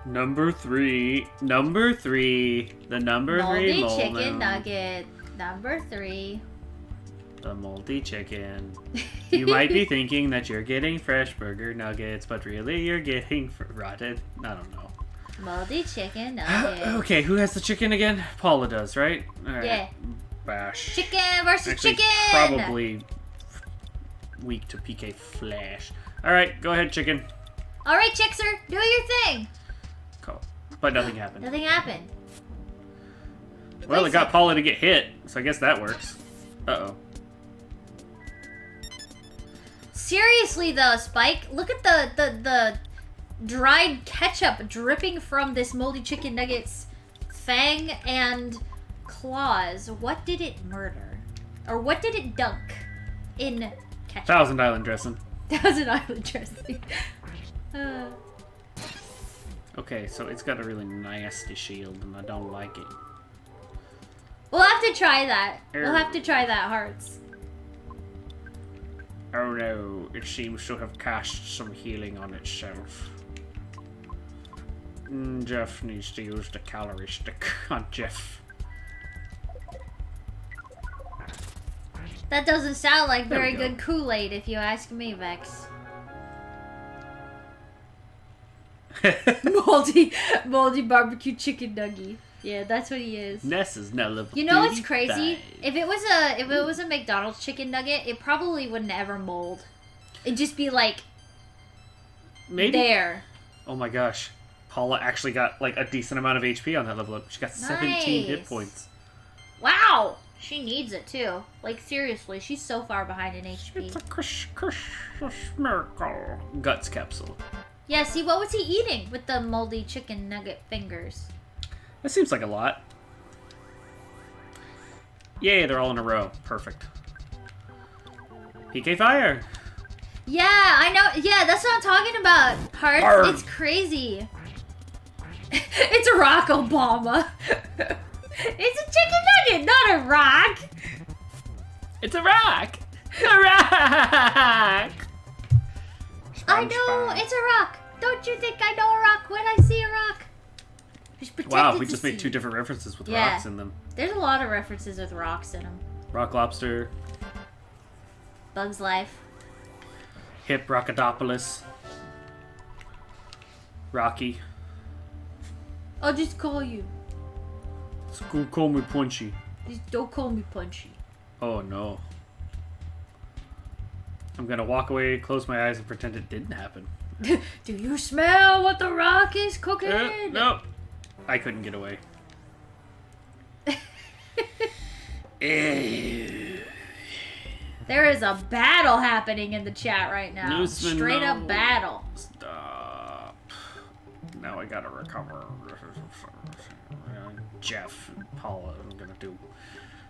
Number 3. Number 3. The number 3 Moldy mole chicken now. nugget. Number 3. The moldy chicken. You might be thinking that you're getting fresh burger nuggets, but really you're getting rotted. I don't know. Moldy chicken nugget. Okay, who has the chicken again? Paula does, right? All right. Yeah. Bash. Chicken versus Actually, chicken. probably weak to PK Flash. All right, go ahead, chicken. All right, Chixer, do your thing. Cool. But nothing happened. Nothing happened. Well, Wait it a got second. Paula to get hit, so I guess that works. Uh-oh. Seriously though, Spike, look at the dried ketchup dripping from this moldy chicken nugget's fang and claws. What did it murder? Or what did it dunk in ketchup? Thousand Island dressing. Thousand Island dressing. Okay, so it's got a really nasty shield, and I don't like it. We'll have to try that. We'll have to try that, Hearts. Oh no, it seems to have cast some healing on itself. Jeff needs to use the calorie stick on Jeff. That doesn't sound like There we very go. good Kool-Aid if you ask me, Vex. moldy barbecue chicken nugget. Yeah, that's what he is. Ness is now level You know what's 35. crazy? If it was a McDonald's chicken nugget, it probably wouldn't ever mold. It'd just be like Maybe. there. Oh my gosh. Paula actually got like a decent amount of HP on that level up. She got 17 hit Nice. points. Wow! She needs it too. Like seriously, she's so far behind in HP. It's a Christmas miracle. Guts capsule. Yeah, see, what was he eating with the moldy chicken nugget fingers? That seems like a lot. Yay, they're all in a row. Perfect. PK fire! Yeah, I know. Yeah, that's what I'm talking about. Hearts, Arr. it's crazy. It's a rock, Obama. It's a chicken nugget, not a rock. It's a rock! A rock! I know, it's a rock. Don't you think I know a rock when I see a rock? Wow, we just made 2 different references with rocks in them. There's a lot of references with rocks in them. Rock Lobster, Bug's Life. Hip Rockadopolis, Rocky. I'll just call you. Call me Punchy. Just don't call me Punchy. Oh no. I'm gonna walk away, close my eyes, and pretend it didn't happen. Do you smell what the rock is cooking? No. I couldn't get away. There is a battle happening in the chat right now. Newsman, Straight up no. battle. Stop. Now I gotta recover. Jeff and Paula I'm gonna do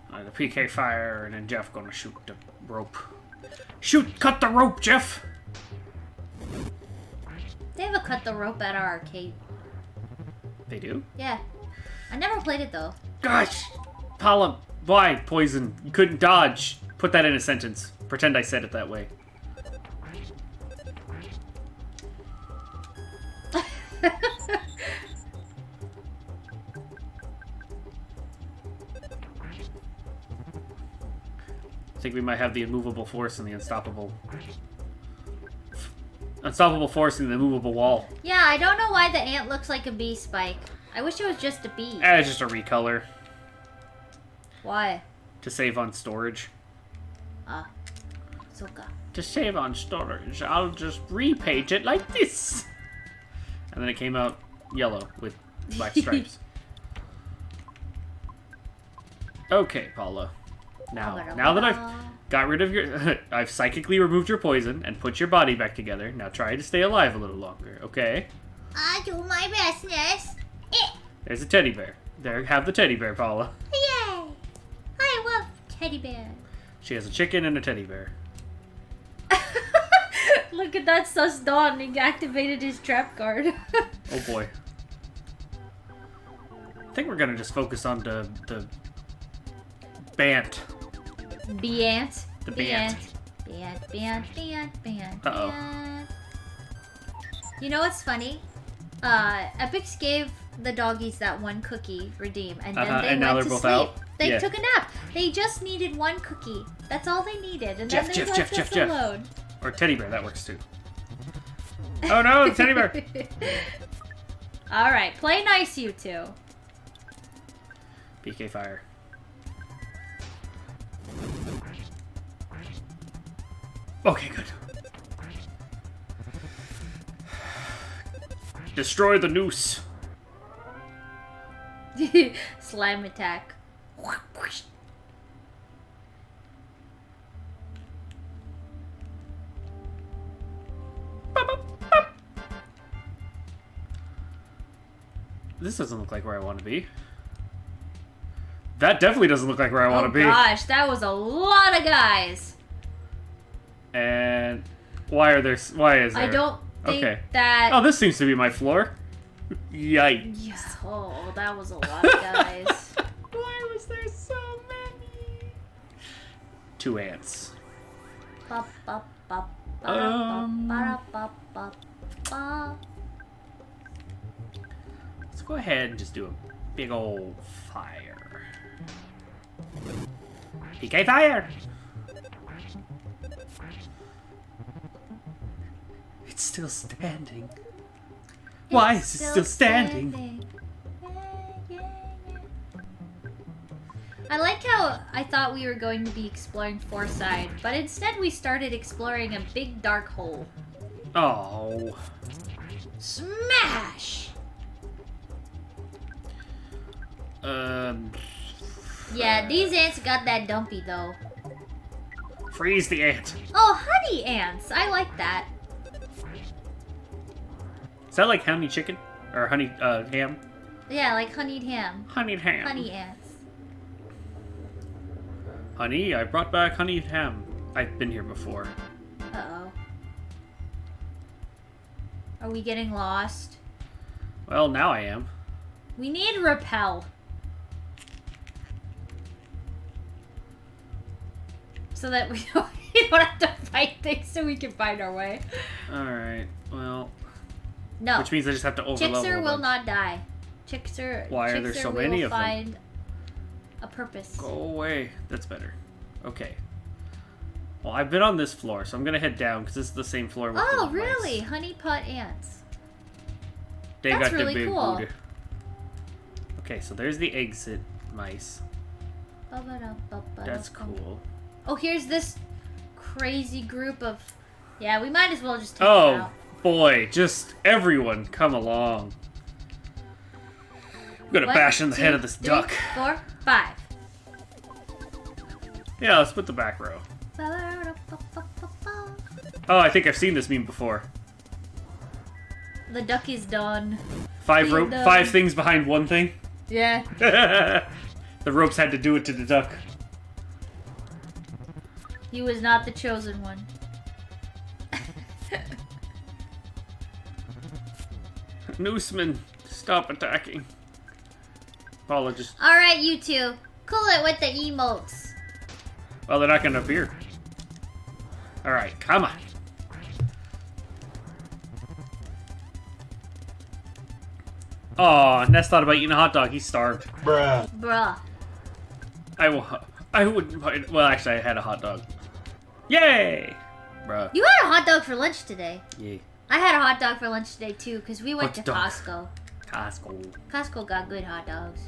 the PK fire, and then Jeff gonna shoot the rope. Shoot! Cut the rope, Jeff! They have a cut the rope at our arcade. They do? Yeah. I never played it though. Gosh! Paula, why? Poison. You couldn't dodge. Put that in a sentence. Pretend I said it that way. I think we might have the immovable force and the unstoppable force and the immovable wall. Yeah, I don't know why the ant looks like a bee spike. I wish it was just a bee. It's just a recolor Why? to save on storage. Ah. Soka. To save on storage, I'll just repaint it like this. And then it came out yellow with black stripes. Okay, Paula. Now that I've got rid of your... I've psychically removed your poison and put your body back together. Now try to stay alive a little longer, okay? I do my bestness. There's a teddy bear. There, have the teddy bear, Paula. Yay! I love teddy bear. She has a chicken and a teddy bear. Look at that sus Dawn. He activated his trap card. Oh boy. I think we're gonna just focus on the Bant. Bant. The Bant. Bant. Uh-oh. You know what's funny? Epix gave the doggies that one cookie redeem, and then they and now went they're to both sleep. out? They Yeah. took a nap. They just needed one cookie. That's all they needed, and then they left us Jeff. alone. Or teddy bear, that works too. Oh no, the teddy bear! All right, play nice, you two. PK fire. Okay, good. Destroy the noose. Slime attack. This doesn't look like where I want to be. That definitely doesn't look like where I want to be. Oh gosh, that was a lot of guys. And why is there? I don't think Okay. that. Oh, this seems to be my floor. Yikes. Yes. Oh, that was a lot of guys. Why was there so many? 2 ants. Bop, bop, bop, Um. bop, bop, bop, bop. Let's go ahead and just do a big old fire. PK fire! It's still standing. Why is it still standing? I like how I thought we were going to be exploring Fourside, but instead we started exploring a big dark hole. Oh. Smash! Yeah, these ants got that dumpy though. Freeze the ant. Oh, honey ants! I like that. Is that like honey chicken? Or honey, ham? Yeah, like honeyed ham. Honeyed ham. Honey ants. Honey, I brought back honeyed ham. I've been here before. Uh-oh. Are we getting lost? Well, now I am. We need repel. So that we don't have to fight things so we can find our way. Alright, well... No. Which means I just have to overlevel. Chickser will not die. Chickser... Why are there so many of them? find a purpose. Go away. That's better. Okay. Well, I've been on this floor, so I'm gonna head down, because this is the same floor with Oh, the really? mice. honeypot ants. They That's got really the big cool. booty. Okay, so there's the exit mice. That's cool. Oh, here's this crazy group of... Yeah, we might as well just take them out. Boy, just everyone come along. I'm gonna bash in the head of this duck. 4, 5. Yeah, let's put the back row. Oh, I think I've seen this meme before. The duck is done. Five things behind one thing. Yeah. The ropes had to do it to the duck. He was not the chosen one. Nooseman, stop attacking. Paula just... Alright, you two. Cool it with the emotes. Well, they're not gonna appear. Alright, come on. Aw, Ness thought about eating a hot dog. He's starved. Bruh. I wouldn't mind. Well, actually, I had a hot dog. Yay! Bruh. You had a hot dog for lunch today. Yeah. I had a hot dog for lunch today, too, because we went Hot to dog. Costco. Costco. Costco got good hot dogs.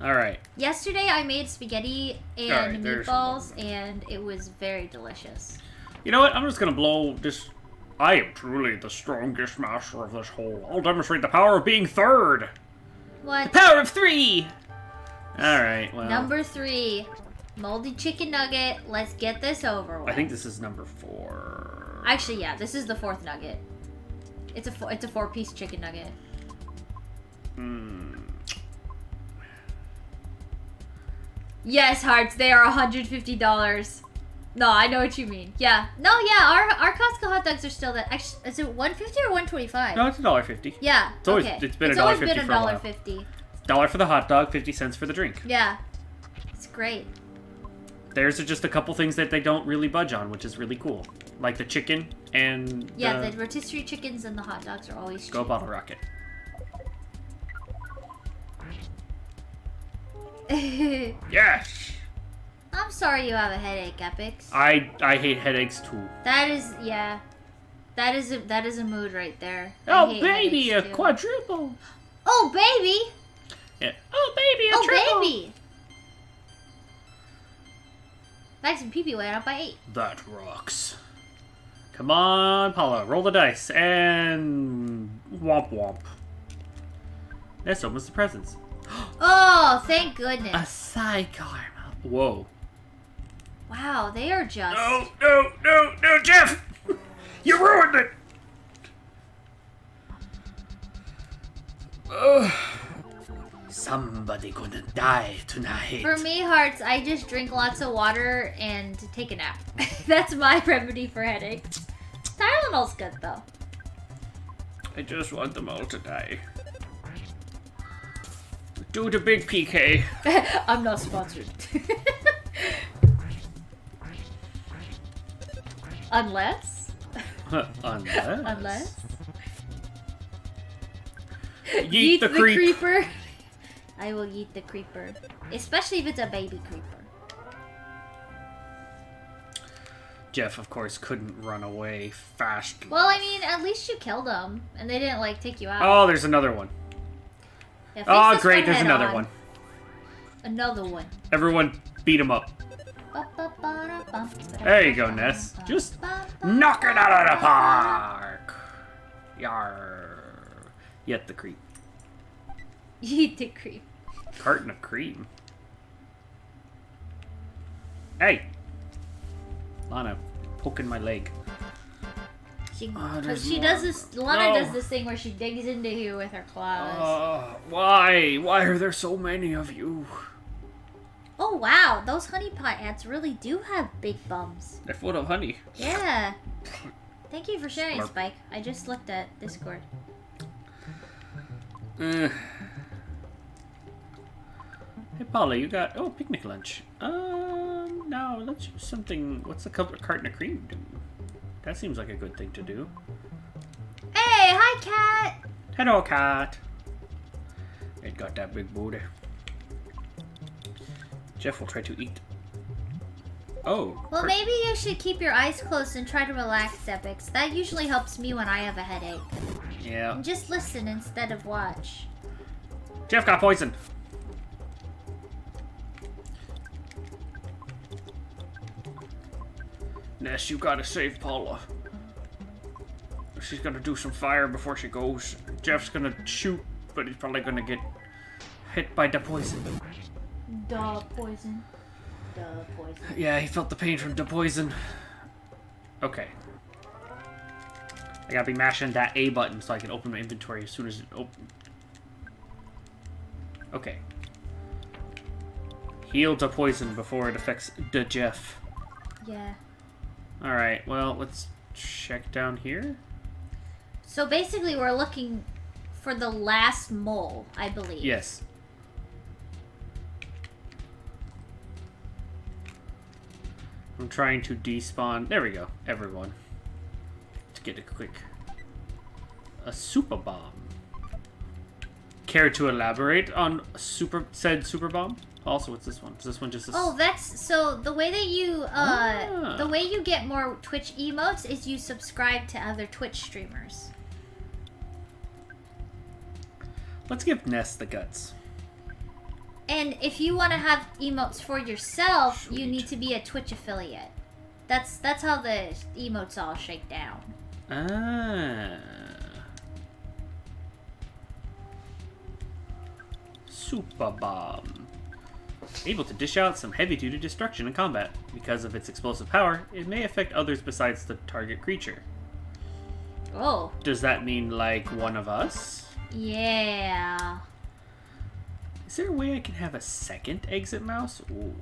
Alright. Yesterday, I made spaghetti and Alright, there's meatballs, and it was very delicious. You know what? I'm just gonna blow this. I am truly the strongest master of this hole. I'll demonstrate the power of being third. What? Power of 3! Alright, well. Number 3. Moldy chicken nugget. Let's get this over with. I think this is number 4. Actually, yeah, this is the 4th nugget. It's a 4-piece chicken nugget. Yes, Hearts, they are $150. No, I know what you mean. Yeah. No, yeah, our Costco hot dogs are still that. Actually, is it $1.50 or $1.25? No, it's $1.50. Yeah. It's always- okay. it's been always $1.50 been for a while. $1.50. $1 for the hot dog, 50 cents for the drink. Yeah. It's great. There's just a couple things that they don't really budge on, which is really cool. Like the chicken and Yeah, the rotisserie chickens and the hot dogs are always cheap. Go Bottle Rocket. Yes! I'm sorry you have a headache, Epix. I hate headaches too. That is, yeah. That is a mood right there. I Oh hate baby, a headaches, too. quadruple! Oh baby! Yeah. Oh baby, a Oh triple! baby! Max and Pee-Pee went up by 8. That rocks. Come on, Paula, roll the dice and womp womp. That's almost the presents. Oh, thank goodness. A sidecar. Whoa. Wow, they are just... No, Jeff! You ruined it! Ugh. Somebody gonna die tonight. For me, Hearts, I just drink lots of water and take a nap. That's my remedy for headaches. Tylenol's good, though. I just want them all to die. Do the big PK. I'm not sponsored. Unless? Unless? Yeet the creeper. I will eat the creeper. Especially if it's a baby creeper. Jeff, of course, couldn't run away fast. Well, I mean, at least you killed them. And they didn't, like, take you out. Oh, there's another one. Yeah, fix Oh, this great, one there's head another on. one. Another one. Everyone beat him up. There you go, Ness. Just knock it out of the park. Yar. Yet the creep. Eat the creep. Carton of cream. Hey. Lana, poking my leg. There's She more. does this. Lana No. does this thing where she digs into you with her claws. Why? Why are there so many of you? Oh wow, those honeypot ants really do have big bums. They're full of honey. Yeah. Thank you for sharing, Smart. Spike. I just looked at Discord. Hey Paula, you got picnic lunch. No, let's use something. What's a carton of cream do? That seems like a good thing to do. Hey, hi, cat. Hello, cat. It got that big booty. Jeff will try to eat. Oh. Well, maybe you should keep your eyes closed and try to relax, Epix. That usually helps me when I have a headache. Yeah. And just listen instead of watch. Jeff got poisoned. Ness, you gotta save Paula. She's gonna do some fire before she goes. Jeff's gonna shoot, but he's probably gonna get hit by the poison. Duh, poison. Duh, poison. Yeah, he felt the pain from the poison. Okay. I gotta be mashing that A button so I can open my inventory as soon as it opens. Okay. Heal the poison before it affects the Jeff. Yeah. Alright, well, let's check down here. So basically, we're looking for the last mole, I believe. Yes. I'm trying to despawn. There we go, everyone. To get a super bomb. Care to elaborate on said super bomb? Also, what's this one? Is this one just a... Oh, that's so the way that you the way you get more Twitch emotes is you subscribe to other Twitch streamers. Let's give Ness the guts. And if you want to have emotes for yourself, you Sweet. need to be a Twitch affiliate. That's how the emotes all shake down. Ah. Super bomb. Able to dish out some heavy-duty destruction in combat. Because of its explosive power, it may affect others besides the target creature. Oh. Does that mean, like, one of us? Yeah. Is there a way I can have a second exit mouse? Ooh.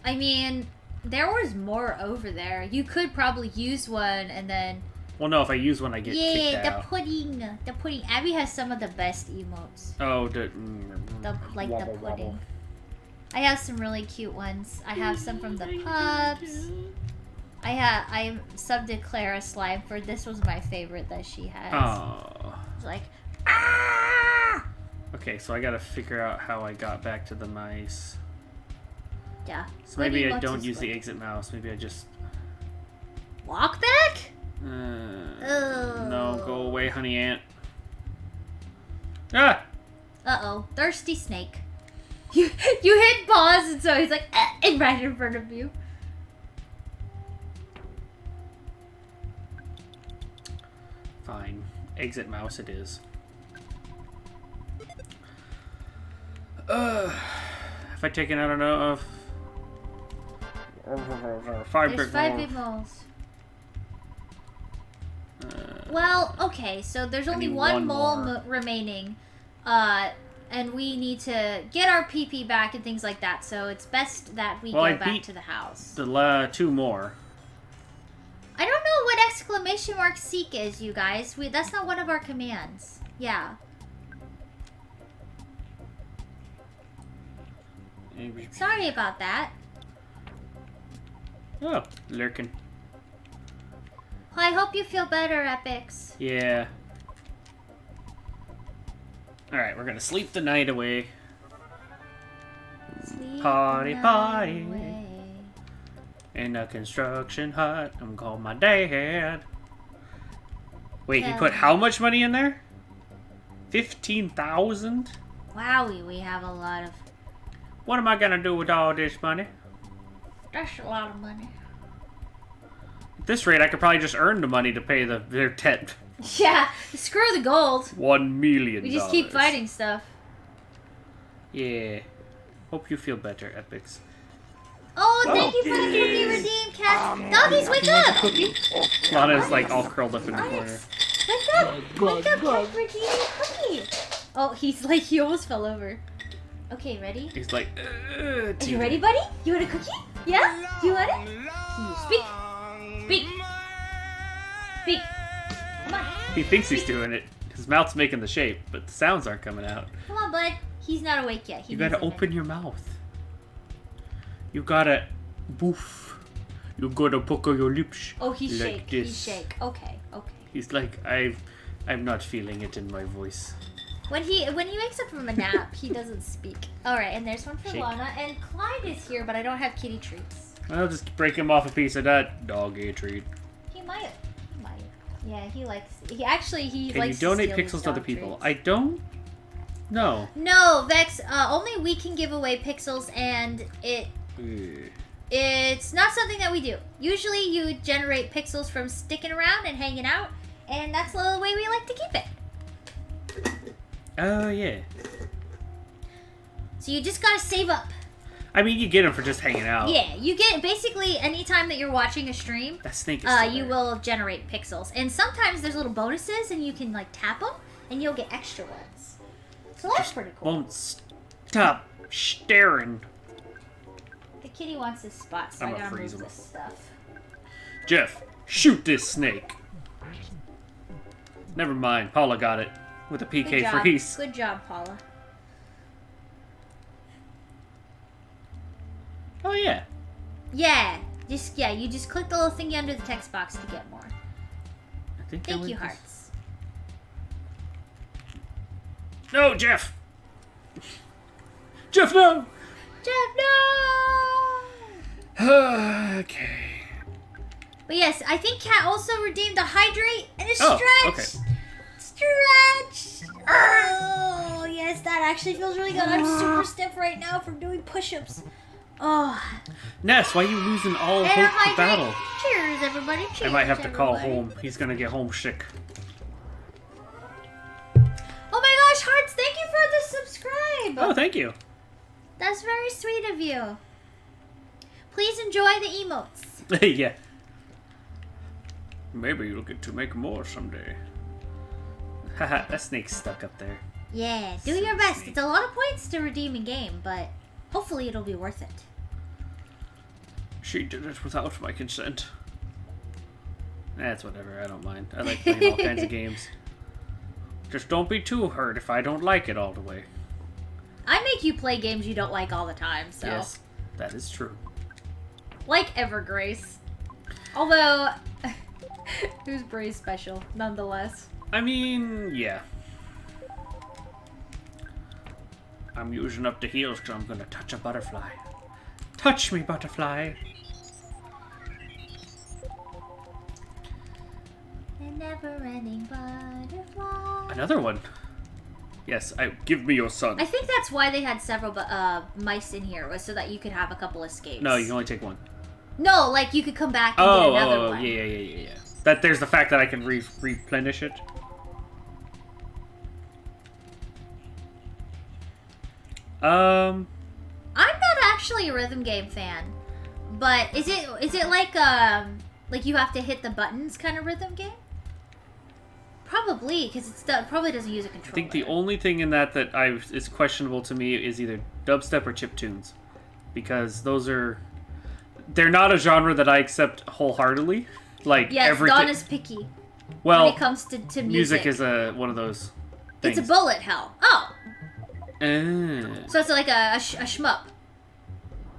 I mean, there was more over there. You could probably use one and then... Well, no, if I use one, I get kicked Yeah, the out. pudding. The pudding. Abby has some of the best emotes. Oh, The pudding. wobble. I have some really cute ones. I have some from the pubs. I subbed to Clara Slime for this was my favorite that she has. Oh. It's like, ah! Okay, so I gotta figure out how I got back to the mice. Yeah. So maybe I Emotes don't is use the good. exit mouse. Maybe I just... Walk back? No, go away, honey ant. Ah! Uh-oh. Thirsty snake. You hit pause and so he's like, and right in front of you. Fine. Exit mouse it is. Have I taken out enough? 5 There's big 5 balls. big moles. Well, okay, so there's only need one one mole more. remaining. And we need to get our PP back and things like that, so it's best that we Well, I go back beat to the house. The 2 more. I don't know what exclamation mark seek is, you guys. That's not one of our commands. Yeah. Sorry about that. Oh, lurking. Well, I hope you feel better, Epix. Yeah. Alright, we're gonna sleep the night away. Sleep Party, the party. night away. In a construction hut, I'm calling my dad. Wait, he Tell put me. how much money in there? 15,000? Wowie, we have a lot of... What am I gonna do with all this money? That's a lot of money. At this rate, I could probably just earn the money to pay their debt. Yeah, screw the gold. $1 million. We just keep fighting stuff. Yeah. Hope you feel better, Epics. Oh, thank you for the cookie redeem, cat. Doggies, wake up! Lana's like all curled up in the corner. Onyx, wake up! Wake up, cat, we're eating a cookie. Oh, he's like, he almost fell over. Okay, ready? He's like, Are you ready, buddy? You want a cookie? Yeah? You want it? Speak. Speak. Speak. Come on. He thinks he's doing it. His mouth's making the shape, but the sounds aren't coming out. Come on, bud. He's not awake yet. You gotta open your mouth. You gotta boof. You gotta pucker your lips. Oh, he's like shake. this. He's shake. Okay, okay. He's like, I'm not feeling it in my voice. When he wakes up from a nap, he doesn't speak. All right, and there's one for Shake. Lana, and Clyde is here, but I don't have kitty treats. I'll just break him off a piece of that doggy treat. He might. He might. Yeah, he likes. He Can likes. you donate to steal pixels these to other dog people? treats. I don't. No. No, Vex. Only we can give away pixels, and it's not something that we do. Usually, you generate pixels from sticking around and hanging out, and that's the way we like to keep it. Oh yeah. So you just gotta save up. I mean, you get them for just hanging out. Yeah, you get basically anytime that you're watching a stream. That snake is still You there. will generate pixels, and sometimes there's little bonuses, and you can like tap them, and you'll get extra ones. So that's pretty cool. Won't stop staring. The kitty wants his spot, so I'm I gonna gotta freeze move him. this stuff. Jeff, shoot this snake. Never mind, Paula got it with a Good PK job. freeze. Good job, Paula. Oh yeah. Yeah, you just click the little thingy under the text box to get more. I think that Thank was you, this- hearts. No, Jeff. Jeff, no. Jeff, no! Okay. But yes, I think Kat also redeemed a hydrate and a Oh, stretch. okay. Stretch. Oh, yes, that actually feels really good. I'm super stiff right now from doing push-ups. Oh. Ness, why are you losing all And a hope to hydrate. battle? Cheers, everybody. I Cheers, might have to call everybody. home. He's gonna get homesick. Oh my gosh, hearts! Thank you for the subscribe. Oh, thank you. That's very sweet of you. Please enjoy the emotes. Yeah. Maybe you'll get to make more someday. Haha, that snake's stuck up there. Yeah, do your best. It's a lot of points to redeem in game, but hopefully it'll be worth it. She did it without my consent. That's whatever, I don't mind. I like playing all kinds of games. Just don't be too hurt if I don't like it all the way. I make you play games you don't like all the time, so. Yes, that is true. Like Evergrace. Although, who's Bray's special, nonetheless. I mean, yeah. I'm using up the heals because I'm going to touch a butterfly. Touch me, butterfly. A never-ending butterfly. Another one. Yes, give me your son. I think that's why they had several mice in here, was so that you could have a couple escapes. No, you can only take one. No, like you could come back and get another one. Yeah. That there's the fact that I can replenish it. I'm not actually a rhythm game fan, but is it like you have to hit the buttons kind of rhythm game? Probably, because it probably doesn't use a controller. I think the only thing in that is questionable to me is either dubstep or chiptunes, because they're not a genre that I accept wholeheartedly. Like yes, everything. Dawn is picky Well, when it comes to music. music is one of those things. It's a bullet hell. Oh, Ah, so it's like a shmup.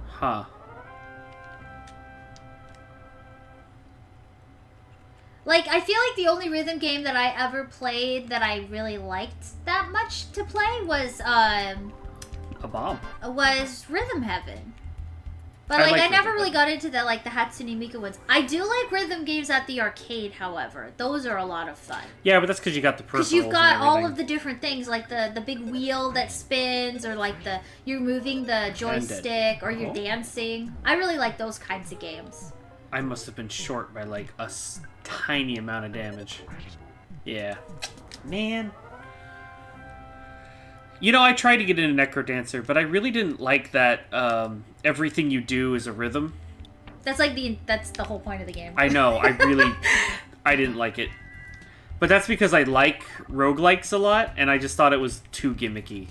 huh. Like, I feel like the only rhythm game that I ever played that I really liked that much to play was A bomb. Rhythm Heaven. But I like like I never Rhythm really got into the Hatsune Miku ones. I do like rhythm games at the arcade, however. Those are a lot of fun. Yeah, but that's because you got the peripherals. Because you've got and all everything. of the different things, like the big wheel that spins, or like you're moving the joystick, or you're Oh. dancing. I really like those kinds of games. I must have been short by like a tiny amount of damage. Yeah. Man. You know, I tried to get into Necro Dancer, but I really didn't like that everything you do is a rhythm. That's the whole point of the game. I know, I didn't like it. But that's because I like roguelikes a lot, and I just thought it was too gimmicky.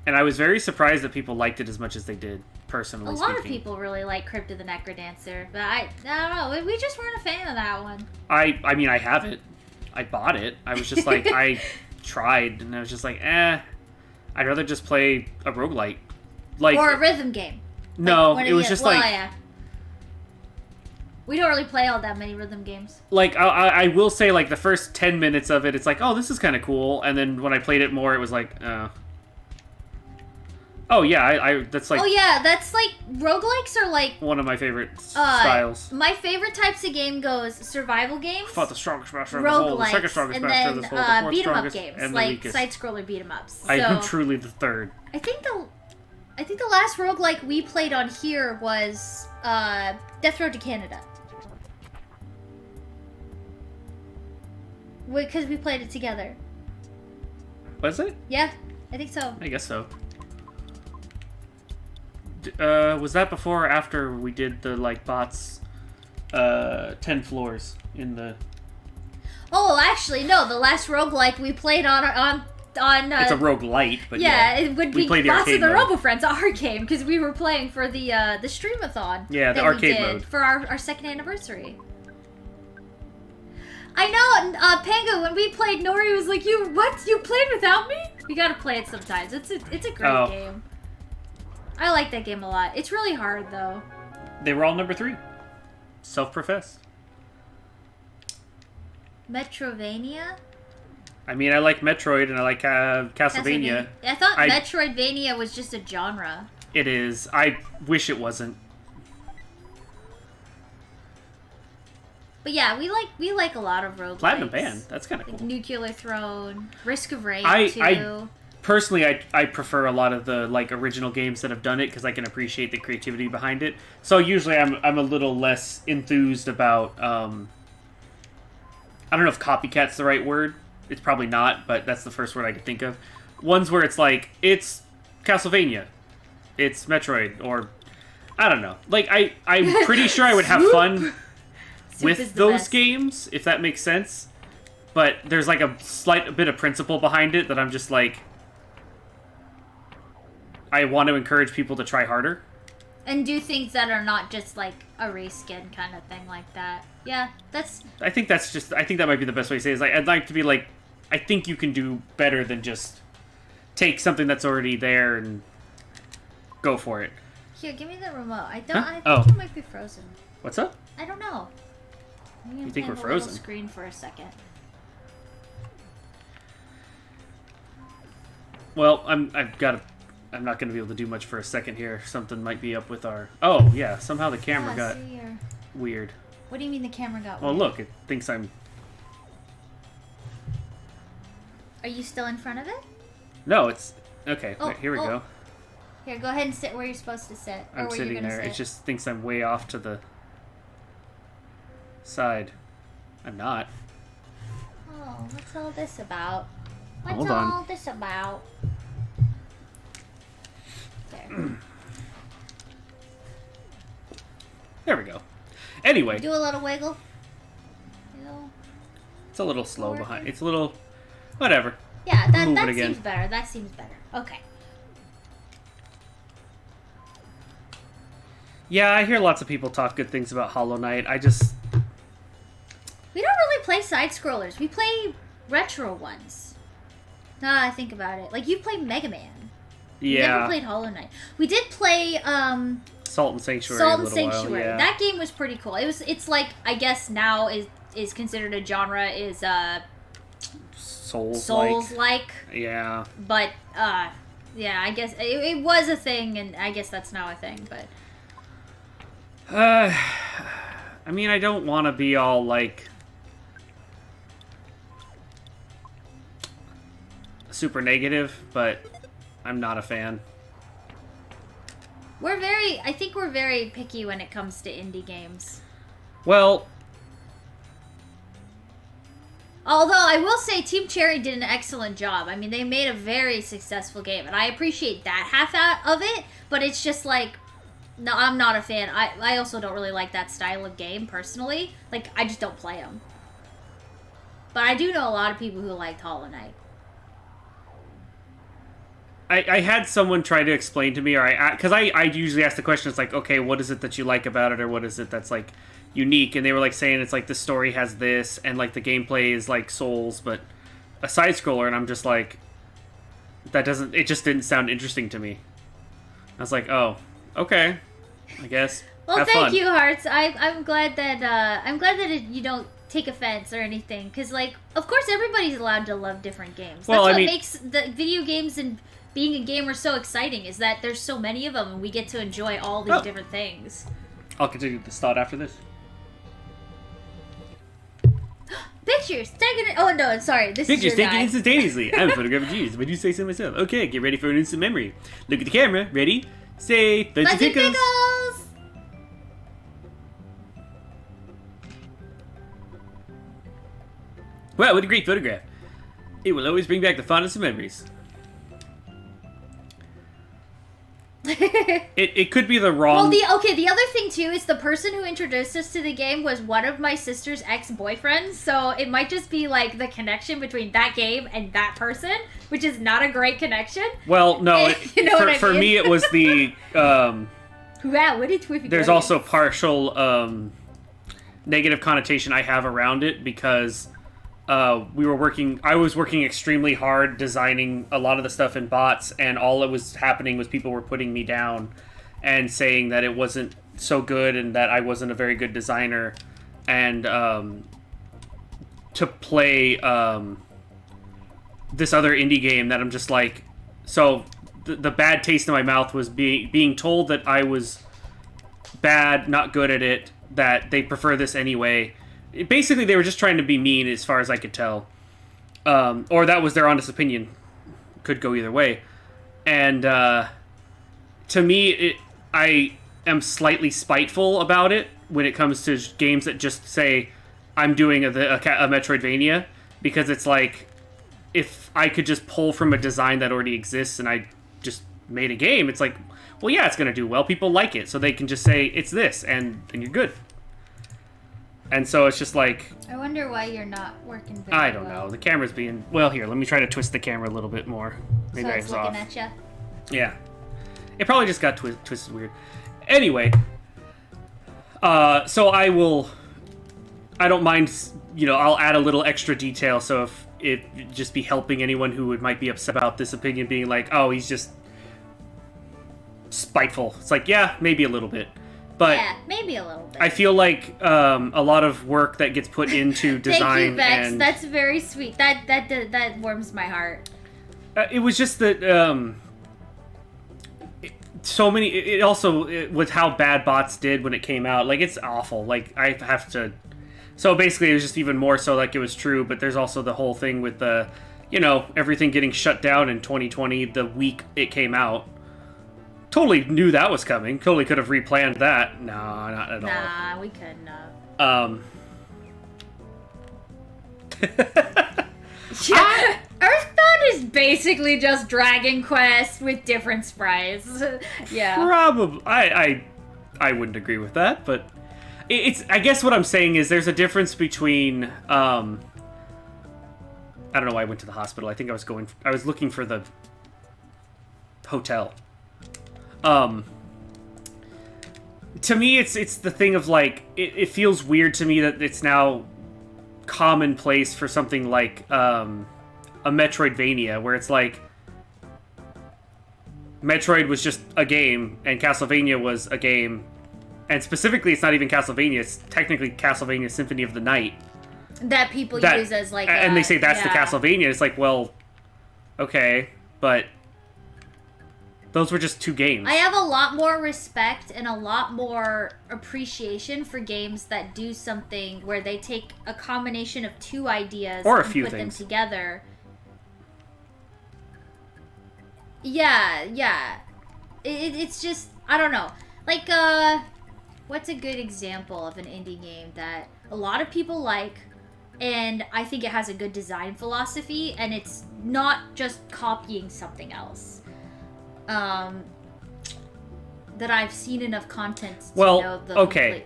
And I was very surprised that people liked it as much as they did, personally A speaking. lot of people really like Crypt of the Necrodancer, but I don't know. We just weren't a fan of that one. I mean, I have it. I bought it. I was just like, I tried, and I was just like, I'd rather just play a roguelike. Like, or a rhythm game. No, Like, it was just like... Yeah. We don't really play all that many rhythm games. Like, I will say, like, the first 10 minutes of it, it's like, oh, this is kind of cool. And then when I played it more, it was like, oh, yeah, that's like... Oh, yeah, that's like... Roguelikes are like... one of my favorite styles. My favorite types of game goes survival games. Fought the strongest master of the whole, the second strongest and master of then this whole, the fourth beat 'em up strongest, games, and the like weakest. side-scroller beat 'em ups. I am So, truly the third. I think the last roguelike we played on here was Death Road to Canada. Because we played it together. Was it? Yeah, I think so. I guess so. Was that before or after we did the, like, bots, 10 floors in the... Oh, actually, no. The last roguelike we played on it's a roguelite, but yeah, it would be played the Bots of arcade the mode. Robo-Friends, our game, because we were playing for the Streamathon. Yeah, the that arcade we did mode. for our second anniversary. I know, Pango, when we played, Nori was like, what? You played without me? We gotta play it sometimes. It's a great game. I like that game a lot. It's really hard, though. They were all number 3. Self-professed. Metrovania? I mean, I like Metroid and I like Castlevania. I thought Metroidvania was just a genre. It is. I wish it wasn't. But yeah, we like a lot of roguelikes. Platinum Band. That's kind of cool. Nuclear Throne, Risk of Rain I personally, I prefer a lot of the like original games that have done it because I can appreciate the creativity behind it. So usually I'm a little less enthused about. I don't know if copycat's the right word. It's probably not, but that's the first word I could think of. Ones where it's like it's Castlevania, it's Metroid, or I don't know. Like I'm pretty sure I would have fun with those games if that makes sense. But there's like a slight bit of principle behind it that I'm just like. I want to encourage people to try harder. And do things that are not just like a reskin kind of thing like that. Yeah, that's... I think that might be the best way to say it. Is like, I'd like to be like, I think you can do better than just take something that's already there and go for it. Here, give me the remote. I Huh? think it might be frozen. What's up? I don't know. You think we're frozen? Screen for a second. Well, I'm not going to be able to do much for a second here. Something might be up with our... Oh, yeah. Somehow the camera got weird. What do you mean the camera got Well, weird? look. It thinks I'm... Are you still in front of it? No, it's... Okay, Oh, here we oh. go. Here, go ahead and sit where you're supposed to sit. Or I'm where sitting you're gonna there. sit. It just thinks I'm way off to the side. I'm not. Oh, what's all this about? What's Hold on. all this about? There. There we go. Anyway, Do a little wiggle. Wiggle. it's a little slow Forward. behind. It's a little... Whatever. Yeah, Move that it again. seems better. That seems better. Okay. Yeah, I hear lots of people talk good things about Hollow Knight. I just... We don't really play side scrollers. We play retro ones. Now that I think about it. Like, you played Mega Man. We never Yeah. played Hollow Knight. We did play Salt and Sanctuary Salt a and little Sanctuary. while, yeah. That game was pretty cool. It's like, I guess now is considered a genre, is Souls-like. Yeah. But, yeah, I guess it was a thing, and I guess that's now a thing, but... I mean, I don't want to be all, like... super negative, but I'm not a fan. I think we're very picky when it comes to indie games. Well... Although, I will say Team Cherry did an excellent job. I mean, they made a very successful game, and I appreciate that half of it, but it's just like, no, I'm not a fan. I also don't really like that style of game, personally. Like, I just don't play them. But I do know a lot of people who liked Hollow Knight. I had someone try to explain to me, or because I usually ask the question, it's like, okay, what is it that you like about it, or what is it that's like unique? And they were like saying it's like the story has this, and like the gameplay is like Souls, but a side scroller, and I'm just like, it just didn't sound interesting to me. I was like, oh, okay, I guess. Well, thank you, Hearts. I'm glad that you don't take offense or anything, because like, of course, everybody's allowed to love different games. That's what makes the video games and being a gamer so exciting, is that there's so many of them, and we get to enjoy all these different things. I'll continue this thought after this. Pictures taken. Oh no, sorry. This Pictures is your taken guy. instantaneously. I'm a photographic genius. But you say so myself. Okay, get ready for an instant memory. Look at the camera. Ready? Say Fuzzy Pickles. Wow, what a great photograph. It will always bring back the fondest of memories. It could be the wrong... Well, the other thing, too, is the person who introduced us to the game was one of my sister's ex-boyfriends, so it might just be, like, the connection between that game and that person, which is not a great connection. Well, no, you know what I for mean? me it was the... Wow, what did Twiffy There's also partial negative connotation I have around it, because... I was working extremely hard designing a lot of the stuff in bots, and all that was happening was people were putting me down and saying that it wasn't so good and that I wasn't a very good designer, and to play this other indie game that I'm just like, so the bad taste in my mouth was being told that I was bad, not good at it, that they prefer this anyway. Basically, they were just trying to be mean, as far as I could tell. Or that was their honest opinion. Could go either way. And to me, I am slightly spiteful about it when it comes to games that just say, I'm doing a Metroidvania. Because it's like, if I could just pull from a design that already exists and I just made a game, it's like, well, yeah, it's going to do well. People like it. So they can just say, it's this, and you're good. And so it's just like... I wonder why you're not working very I don't know. The camera's being... Well, here, let me try to twist the camera a little bit more. Maybe so I it's was looking off. at you? Yeah. It probably just got twisted weird. Anyway. So I will... I don't mind... I'll add a little extra detail, so if it just be helping anyone who might be upset about this opinion being like, oh, he's just... spiteful. It's like, yeah, maybe a little bit. But yeah, maybe a little bit. I feel like a lot of work that gets put into design. Thank you, Vex. And that's very sweet. That warms my heart. It was just that so many. It also with how bad bots did when it came out. Like, it's awful. Like, I have to. So basically, it was just even more so like it was true. But there's also the whole thing with the, everything getting shut down in 2020 the week it came out. Totally knew that was coming. Totally could have replanned that. No, not at all. Nah, we couldn't have. Yeah, Earthbound is basically just Dragon Quest with different sprites. Yeah. Probably. I wouldn't agree with that, but it's. I guess what I'm saying is there's a difference between. I don't know why I went to the hospital. I think I was looking for the hotel. To me, it's the thing of like, it feels weird to me that it's now commonplace for something like, a Metroidvania, where it's like, Metroid was just a game, and Castlevania was a game, and specifically, it's not even Castlevania, it's technically Castlevania Symphony of the Night. That people use as like and they say that's the Castlevania, it's like, well, okay, but... Those were just two games. I have a lot more respect and a lot more appreciation for games that do something where they take a combination of two ideas or a and few put things them together. Yeah. It's just, I don't know. Like, what's a good example of an indie game that a lot of people like, and I think it has a good design philosophy, and it's not just copying something else? That I've seen enough content to know the okay.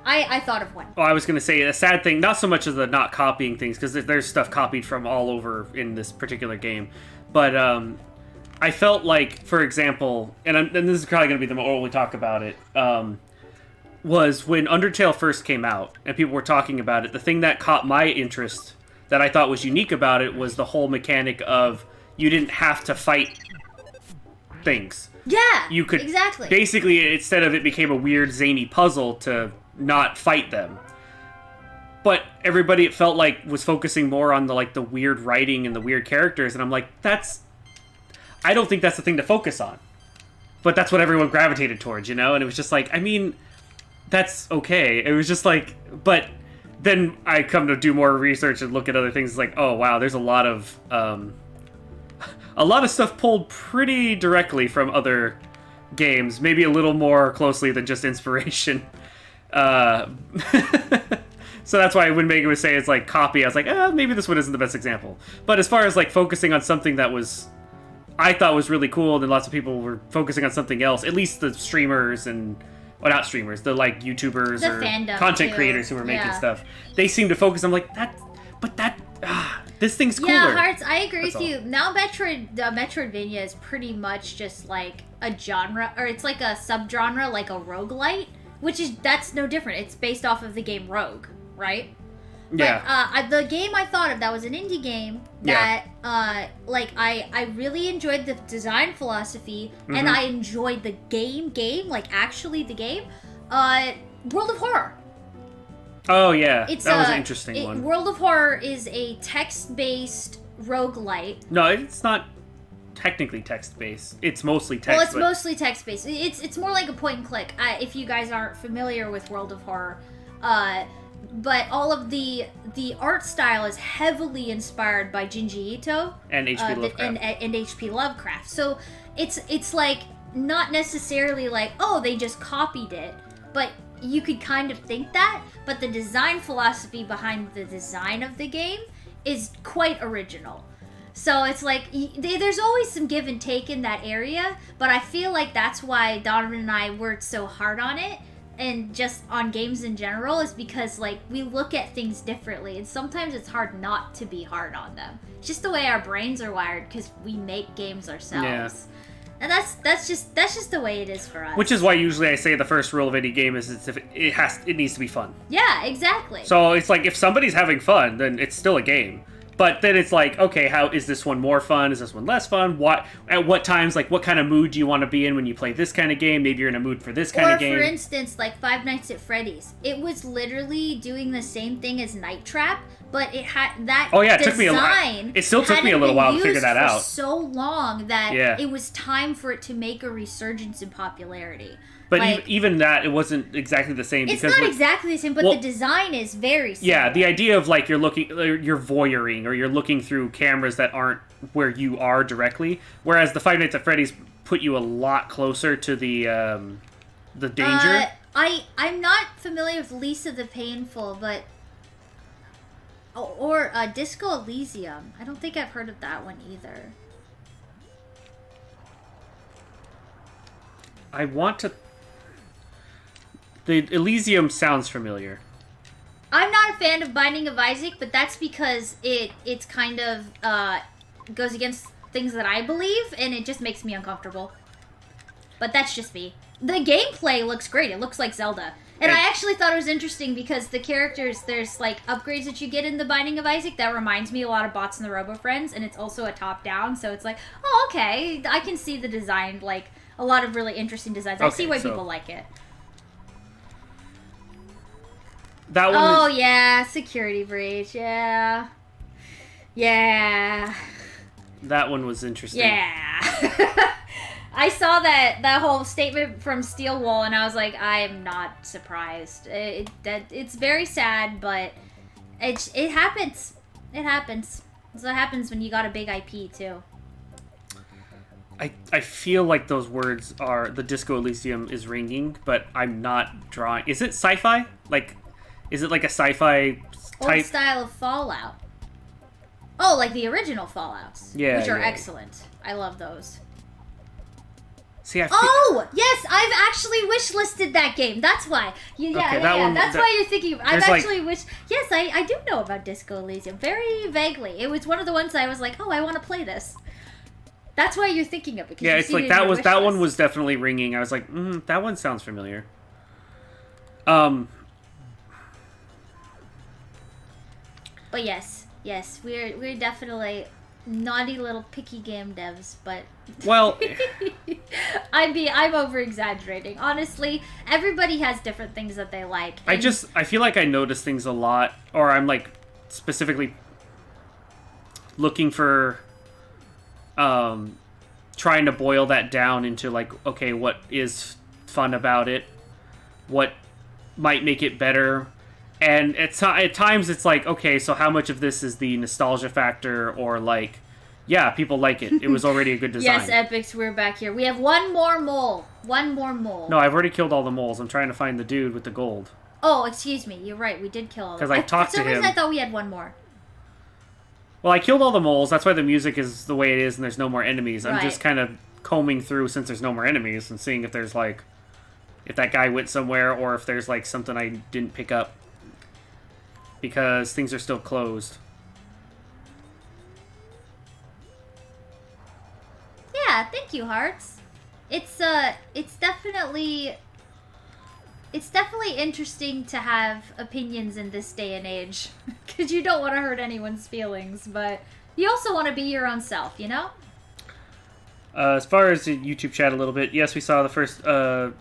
I thought of one. Well, I was going to say, a sad thing, not so much as the not copying things, because there's stuff copied from all over in this particular game, but I felt like, for example, and this is probably going to be the more we talk about it, was when Undertale first came out and people were talking about it, the thing that caught my interest that I thought was unique about it was the whole mechanic of you didn't have to fight things. Yeah, You could exactly. basically, instead of it became a weird zany puzzle to not fight them. But everybody, it felt like, was focusing more on the weird writing and the weird characters, and I'm like, I don't think that's the thing to focus on. But that's what everyone gravitated towards, And it was just like, I mean, that's okay. It was just like, but then I come to do more research and look at other things, like, oh wow, there's a lot of stuff pulled pretty directly from other games, maybe a little more closely than just inspiration. So that's why when Megan was saying it's like copy, I was like, maybe this one isn't the best example. But as far as like focusing on something that I thought was really cool, and then lots of people were focusing on something else, at least the streamers and, well, not streamers, the like YouTubers The or fandom, content too. creators who were making Yeah. stuff. They seem to focus. I'm like, this thing's cooler. Yeah, Hearts, I agree That's with you. Now Metroidvania is pretty much just like a genre, or it's like a subgenre, like a roguelite, that's no different. It's based off of the game Rogue, right? Yeah. But the game I thought of that was an indie game that I really enjoyed the design philosophy and I enjoyed the game like actually the game. World of Horror. Oh yeah, It's that was an interesting one. World of Horror is a text-based roguelite. No, it's not technically text-based. It's mostly text. Well, it's mostly text-based. It's more like a point and click. If you guys aren't familiar with World of Horror, but all of the art style is heavily inspired by Junji Ito and H.P. Lovecraft. and H.P. Lovecraft. So it's like not necessarily like, oh, they just copied it, but you could kind of think that. But the design philosophy behind the design of the game is quite original. So it's like, there's always some give and take in that area, but I feel like that's why Donovan and I worked so hard on it, and just on games in general, is because like we look at things differently, and sometimes it's hard not to be hard on them. It's just the way our brains are wired, because we make games ourselves. Yeah. And that's just the way it is for us. Which is why usually I say the first rule of any game is it needs to be fun. Yeah, exactly. So it's like if somebody's having fun, then it's still a game. But then it's like, okay, how is this one more fun? Is this one less fun? At what times, like, what kind of mood do you want to be in when you play this kind of game? Maybe you're in a mood for this kind of game. Or, for instance, like Five Nights at Freddy's. It was literally doing the same thing as Night Trap, but it had that it design. took me it still took me a little while to figure that out. So long that it was time for it to make a resurgence in popularity. But like, even that, it wasn't exactly the same. It's because not exactly the same, but the design is very similar. Yeah, the idea of like you're voyeuring, or you're looking through cameras that aren't where you are directly, whereas the Five Nights at Freddy's put you a lot closer to the danger. I'm not familiar with Lisa the Painful, but or Disco Elysium. I don't think I've heard of that one either. I want to. The Elysium sounds familiar. I'm not a fan of Binding of Isaac, but that's because it's kind of goes against things that I believe, and it just makes me uncomfortable. But that's just me. The gameplay looks great. It looks like Zelda. And I actually thought it was interesting because the characters, there's like upgrades that you get in the Binding of Isaac that reminds me a lot of Bots and the Robo Friends, and it's also a top-down, so it's like, oh, okay, I can see the design, like a lot of really interesting designs. I see why people like it. That one. Oh yeah, security breach. Yeah. That one was interesting. Yeah. I saw that whole statement from Steel Wool, and I was like, I am not surprised. It's very sad, but it happens. It happens. That's what happens when you got a big IP too. I feel like those words are the Disco Elysium is ringing, but I'm not drawing. Is it sci-fi? Like, is it like a sci-fi type? Old style of Fallout. Oh, like the original Fallouts. Yeah, which are yeah. excellent. I love those. See, Oh, yes, I've actually wish-listed that game. That's why. That's why you're thinking. I've actually Yes, I do know about Disco Elysium. Very vaguely. It was one of the ones I was like, oh, I want to play this. That's why you're thinking of it. Yeah, it's like that one was definitely ringing. I was like, that one sounds familiar. But yes, we're definitely naughty little picky game devs, but well, I'm over exaggerating. Honestly, everybody has different things that they like. I feel like I notice things a lot, or I'm like specifically looking for trying to boil that down into like, okay, what is fun about it? What might make it better? And at times it's like, okay, so how much of this is the nostalgia factor, or like, yeah, people like it. It was already a good design. Yes, Epics, we're back here. We have one more mole. One more mole. No, I've already killed all the moles. I'm trying to find the dude with the gold. Oh, excuse me. You're right. We did kill all of them. Because I talked to him. For some reason, I thought we had one more. Well, I killed all the moles. That's why the music is the way it is and there's no more enemies. I'm just kind of combing through since there's no more enemies and seeing if there's like, if that guy went somewhere or if there's like something I didn't pick up. Because things are still closed. Yeah, thank you, Hearts. It's definitely interesting to have opinions in this day and age, because you don't want to hurt anyone's feelings, but you also want to be your own self, you know? As far as the YouTube chat a little bit, yes, we saw the first cut.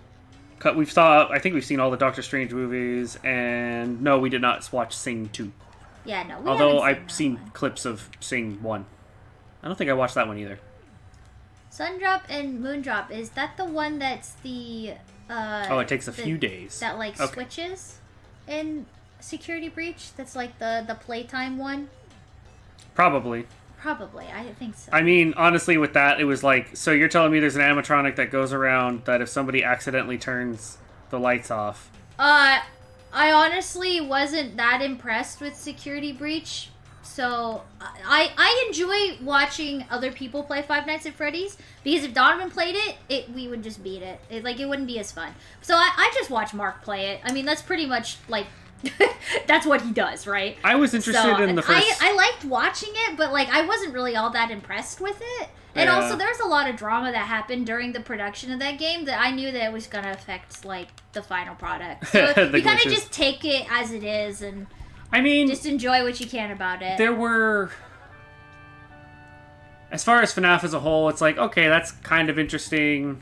I think we've seen all the Doctor Strange movies, and no, we did not watch Sing 2. Yeah, no. Although I've seen clips of Sing 1. I don't think I watched that one either. Sundrop and Moondrop, is that the one that's the it takes a few days. That like switches in Security Breach? That's like the playtime one? Probably, I think so. I mean, honestly, with that, it was like, so you're telling me there's an animatronic that goes around that if somebody accidentally turns the lights off... I honestly wasn't that impressed with Security Breach, so I enjoy watching other people play Five Nights at Freddy's, because if Donovan played it, we would just beat it. It wouldn't be as fun. So I just watch Mark play it. I mean, that's pretty much, like, that's what he does, right? I was interested in the first... I liked watching it, but, like, I wasn't really all that impressed with it. And also, there's a lot of drama that happened during the production of that game that I knew that it was going to affect, like, the final product. So you kind of just take it as it is and just enjoy what you can about it. There were... As far as FNAF as a whole, it's like, okay, that's kind of interesting.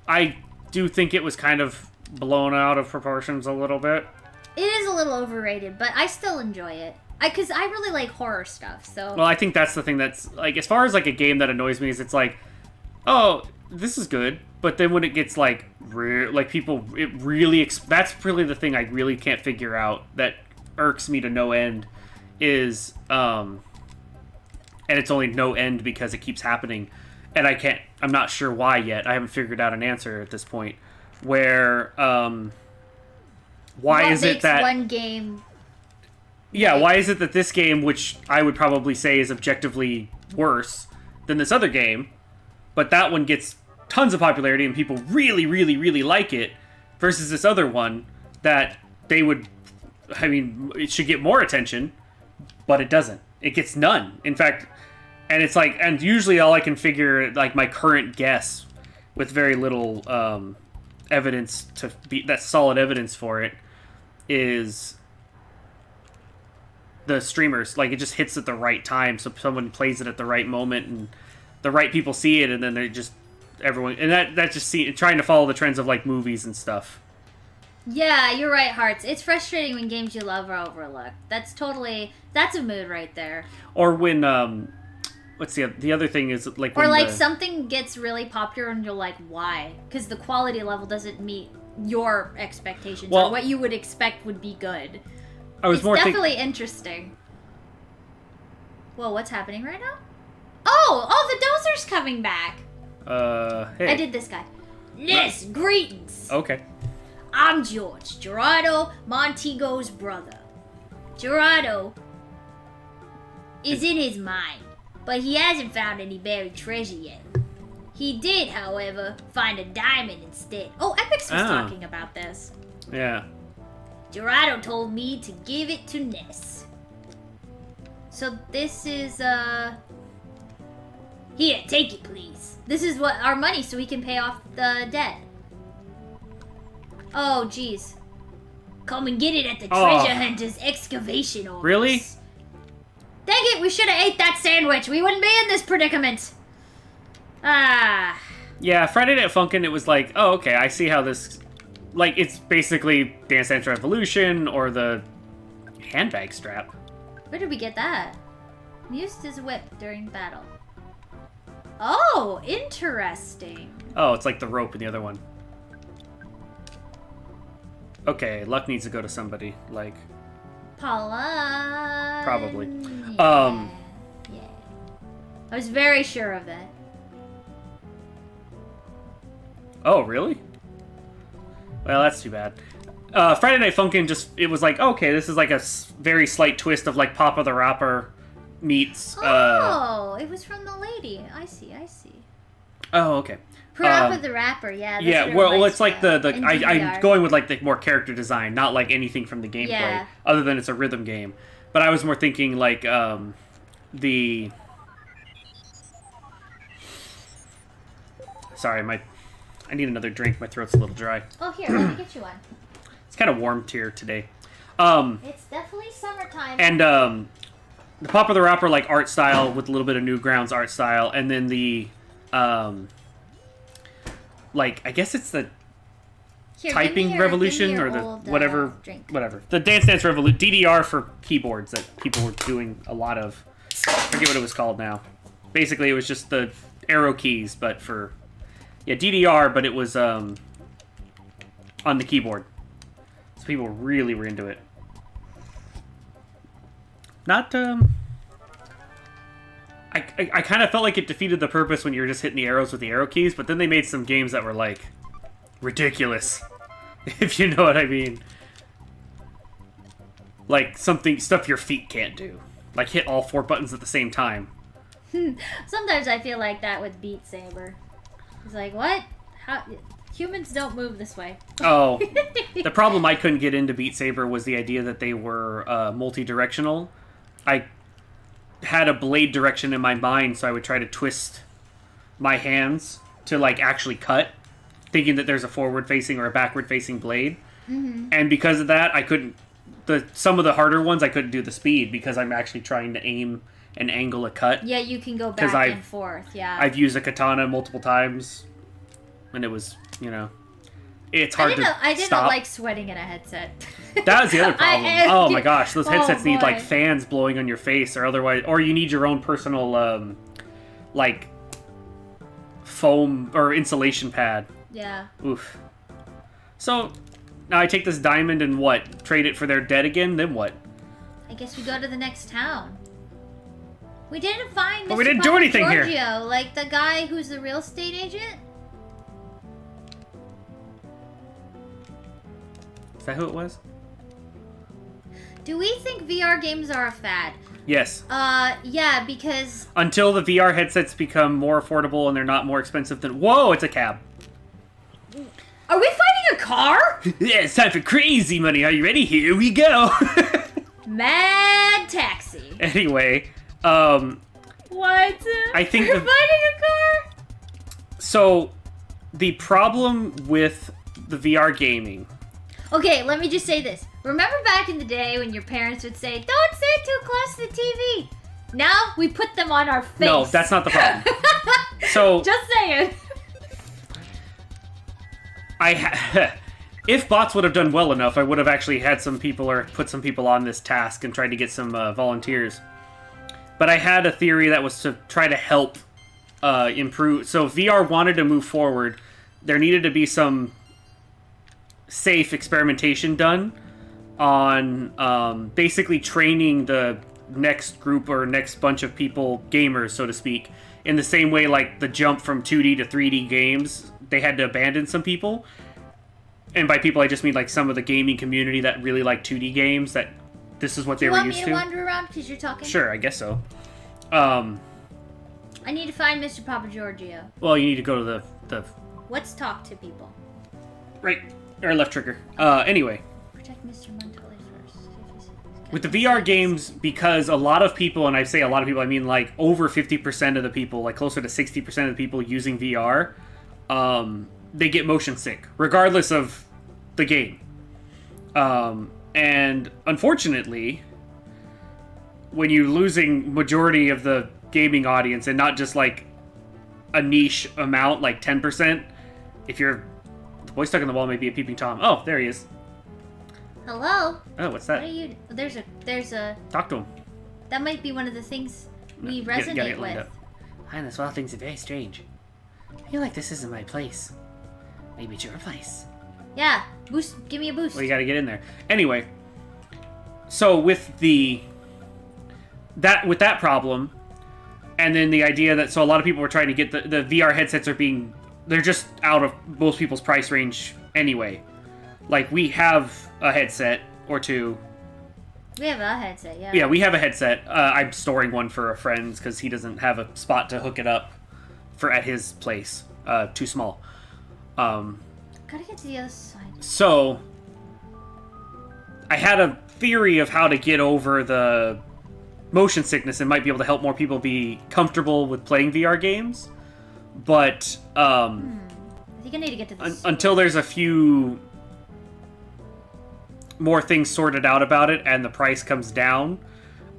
I do think it was kind of blown out of proportions a little bit. It is a little overrated, but I still enjoy it. Because I really like horror stuff, so... Well, I think that's the thing that's... Like, as far as, like, a game that annoys me is it's like, oh, this is good. But then when it gets, like, people... It really... That's really the thing I really can't figure out that irks me to no end is... And it's only no end because it keeps happening. And I can't... I'm not sure why yet. I haven't figured out an answer at this point. Where, why is it that... one game... Yeah, why is it that this game, which I would probably say is objectively worse than this other game, but that one gets tons of popularity and people really, really, really like it, versus this other one that they would... I mean, it should get more attention, but it doesn't. It gets none. In fact, and it's like... And usually all I can figure, like, my current guess, with very little evidence to be... That's solid evidence for it, is... the streamers, like, it just hits at the right time, so someone plays it at the right moment and the right people see it, and then they just everyone, and that just trying to follow the trends of like movies and stuff. Yeah, you're right, Hearts. It's frustrating when games you love are overlooked. That's a mood right there. Or when what's the other thing is like, or like something gets really popular and you're like, why? Because the quality level doesn't meet your expectations, or what you would expect would be good. It's definitely interesting. Whoa, what's happening right now? Oh, the dozer's coming back. Hey. I did this guy. Yes, greetings. Okay. I'm George, Gerardo Montego's brother. Gerardo is in his mind, but he hasn't found any buried treasure yet. He did, however, find a diamond instead. Oh, Epix was talking about this. Yeah. Gerardo told me to give it to Ness. So this is, Here, take it, please. This is what our money, so we can pay off the debt. Oh, jeez. Come and get it at the treasure hunter's excavation office. Really? Dang it, we should have ate that sandwich. We wouldn't be in this predicament. Ah. Yeah, Friday Night Funkin', it was like, oh, okay, I see how this... Like, it's basically Dance Dance Revolution or the handbag strap. Where did we get that? Used as a whip during battle. Oh, interesting. Oh, it's like the rope in the other one. Okay, luck needs to go to somebody, like... Paula. Probably. Yeah. I was very sure of that. Oh, really? Well, that's too bad. Friday Night Funkin' just, it was like, okay, this is like a very slight twist of like Papa the Rapper meets... Oh, it was from the lady. I see. Oh, okay. Papa the Rapper, yeah. Yeah, well, it's like I'm DDR. going with like the more character design, not like anything from the gameplay, Yeah. other than it's a rhythm game. But I was more thinking like the... Sorry, I need another drink. My throat's a little dry. Oh, here, let me get you one. It's kind of warm here today. It's definitely summertime. And the Papa the Rapper like art style with a little bit of Newgrounds art style, and then the like I guess it's the Here, typing give revolution me your or the old, whatever drink. the Dance Dance Revolution DDR for keyboards that people were doing a lot of. I forget what it was called now. Basically, it was just the arrow keys, but for DDR, but it was on the keyboard. So people really were into it. Not I kind of felt like it defeated the purpose when you were just hitting the arrows with the arrow keys, but then they made some games that were like ridiculous, if you know what I mean. Like stuff your feet can't do, like hit all 4 buttons at the same time. Sometimes I feel like that with Beat Saber. It's like, what? How? Humans don't move this way. Oh, the problem I couldn't get into Beat Saber was the idea that they were multi-directional. I had a blade direction in my mind, so I would try to twist my hands to like actually cut, thinking that there's a forward-facing or a backward-facing blade. Mm-hmm. And because of that, I couldn't... Some of the harder ones, I couldn't do the speed because I'm actually trying to aim and angle a cut. Yeah, you can go back and forth, yeah. I've used a katana multiple times, and it was, it's hard I didn't stop. like sweating in a headset. That was the other problem. Oh my gosh, those headsets need like boy. fans blowing on your face, or you need your own personal like foam or insulation pad. Yeah. Oof. So now I take this diamond and what? Trade it for their dead again? Then what? I guess we go to the next town. We didn't find Mr. But we didn't do anything here. Giorgio, like the guy who's the real estate agent. Is that who it was? Do we think VR games are a fad? Yes. Yeah, because... Until the VR headsets become more affordable and they're not more expensive than... Whoa, it's a cab. Are we fighting a car? Yeah, it's time for crazy money. Are you ready? Here we go. Mad taxi. Anyway, What? I think we're the- fighting a car? So, the problem with the VR gaming... Okay, let me just say this. Remember back in the day when your parents would say, "Don't sit too close to the TV"? Now we put them on our face. No, that's not the problem. So, Just saying. if bots would have done well enough, I would have actually had some people or put some people on this task and tried to get some volunteers. But I had a theory that was to try to help improve. So if VR wanted to move forward, there needed to be some safe experimentation done on basically training the next group or next bunch of people, gamers, so to speak, in the same way like the jump from 2D to 3D games, they had to abandon some people. And by people, I just mean like some of the gaming community that really like 2D games, that this is what they were used to. Do you want me to wander around because you're talking? Sure, I guess so. I need to find Mr. Papa Giorgio. Well, you need to go to the Let's talk to people. right or left trigger. Anyway. Protect Mr. Montoli first. With the VR games, because a lot of people, and I say a lot of people, I mean like over 50% of the people, like closer to 60% of the people using VR, they get motion sick, regardless of the game. And unfortunately, when you're losing majority of the gaming audience and not just like a niche amount, like 10%, if you're... The boy stuck in the wall may be a peeping Tom. Oh, there he is. Hello? Oh, what's that? What are you... There's a... Talk to him. That might be one of the things we Get resonate it lined with. up. Highness, well, things are very strange. I feel like this isn't my place. Maybe it's your place. Yeah, boost. Give me a boost. Well, you gotta get in there. Anyway, so with that problem, and then the idea that a lot of people were trying to get the VR headsets they're just out of most people's price range anyway. Like, we have a headset or two. We have a headset, yeah. Yeah, we have a headset. I'm storing one for a friend because he doesn't have a spot to hook it up at his place. Too small. Gotta get to the other side. So, I had a theory of how to get over the motion sickness and might be able to help more people be comfortable with playing VR games. But, I think I need to get to this. until there's a few more things sorted out about it and the price comes down,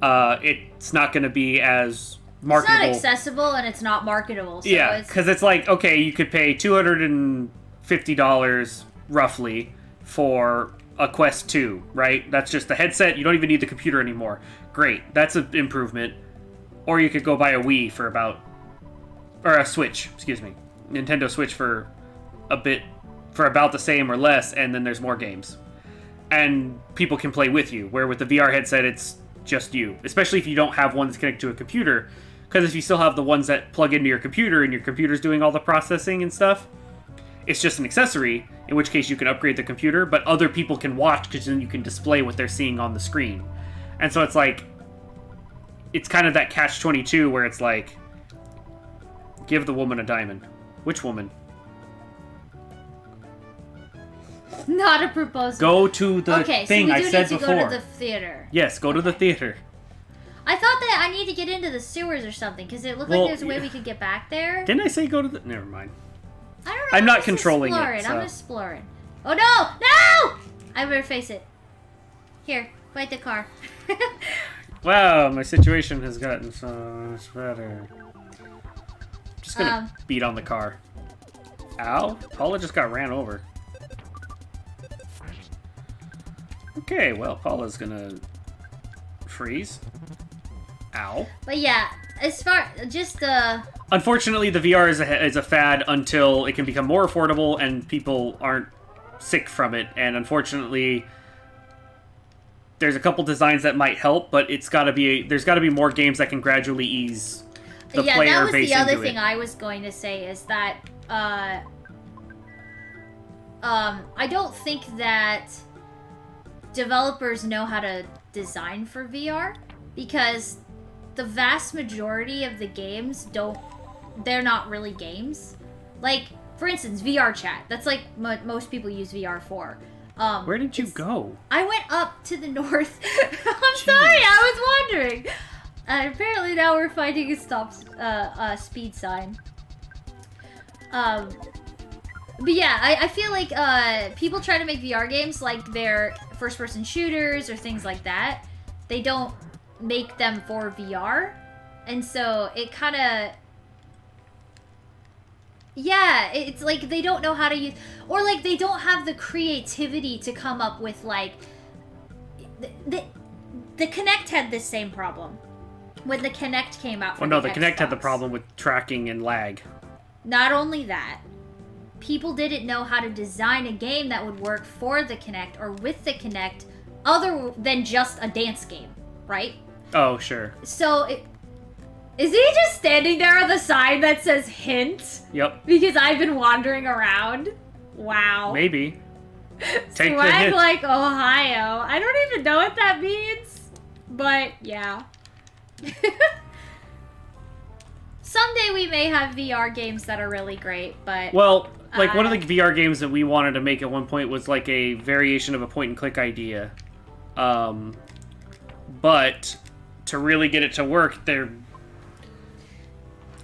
it's not going to be as marketable. It's not accessible and it's not marketable. So Yeah, because it's like, okay, you could pay $250 roughly for a Quest 2, right? That's just the headset. You don't even need the computer anymore. Great, that's an improvement. Or you could go buy a Wii for a Switch, excuse me. Nintendo Switch for about the same or less, and then there's more games. And people can play with you, where with the VR headset, it's just you. Especially if you don't have one that's connected to a computer. Because if you still have the ones that plug into your computer, and your computer's doing all the processing and stuff, it's just an accessory, in which case you can upgrade the computer, but other people can watch, because then you can display what they're seeing on the screen. And so it's like, it's kind of that catch-22, where it's like, give the woman a diamond. Which woman? Not a proposal. Go to the thing so I said need to before. Go to the theater. Yes, go to the theater. I thought that I need to get into the sewers or something, because it looked like there's a way we could get back there. Didn't I say go to the... Never mind. I don't know. I'm not just controlling it, exploring. so. I'm exploring. Oh, no! No! I better face it. Here, fight the car. Wow, my situation has gotten so much better. Just gonna beat on the car. Ow. Paula just got ran over. Okay, well, Paula's gonna freeze. Ow. But yeah, as far just Unfortunately, the VR is a fad until it can become more affordable and people aren't sick from it. And unfortunately, there's a couple designs that might help, but there's got to be more games that can gradually ease the player base into it. Yeah, that was the other thing I was going to say is that I don't think that developers know how to design for VR, because the vast majority of the games they're not really games. Like, for instance, VR chat. That's like most people use VR for. Where did you go? I went up to the north. I'm sorry, I was wandering. Apparently now we're finding a speed sign. But yeah, I feel like people try to make VR games like they're first-person shooters or things like that. They don't make them for VR. And so it kind of... Yeah, it's like they don't know how to use... Or like they don't have the creativity to come up with like... The Kinect had this same problem. When the Kinect came out for the Kinect had the problem with tracking and lag. Not only that, people didn't know how to design a game that would work for the Kinect or with the Kinect other than just a dance game, right? Oh, sure. So, is he just standing there on the sign that says hint? Yep. Because I've been wandering around? Wow. Maybe. Take the Swag hint. like Ohio. I don't even know what that means. But, yeah. Someday we may have VR games that are really great, but... Well, like one of the VR games that we wanted to make at one point was like a variation of a point-and-click idea. but to really get it to work, there's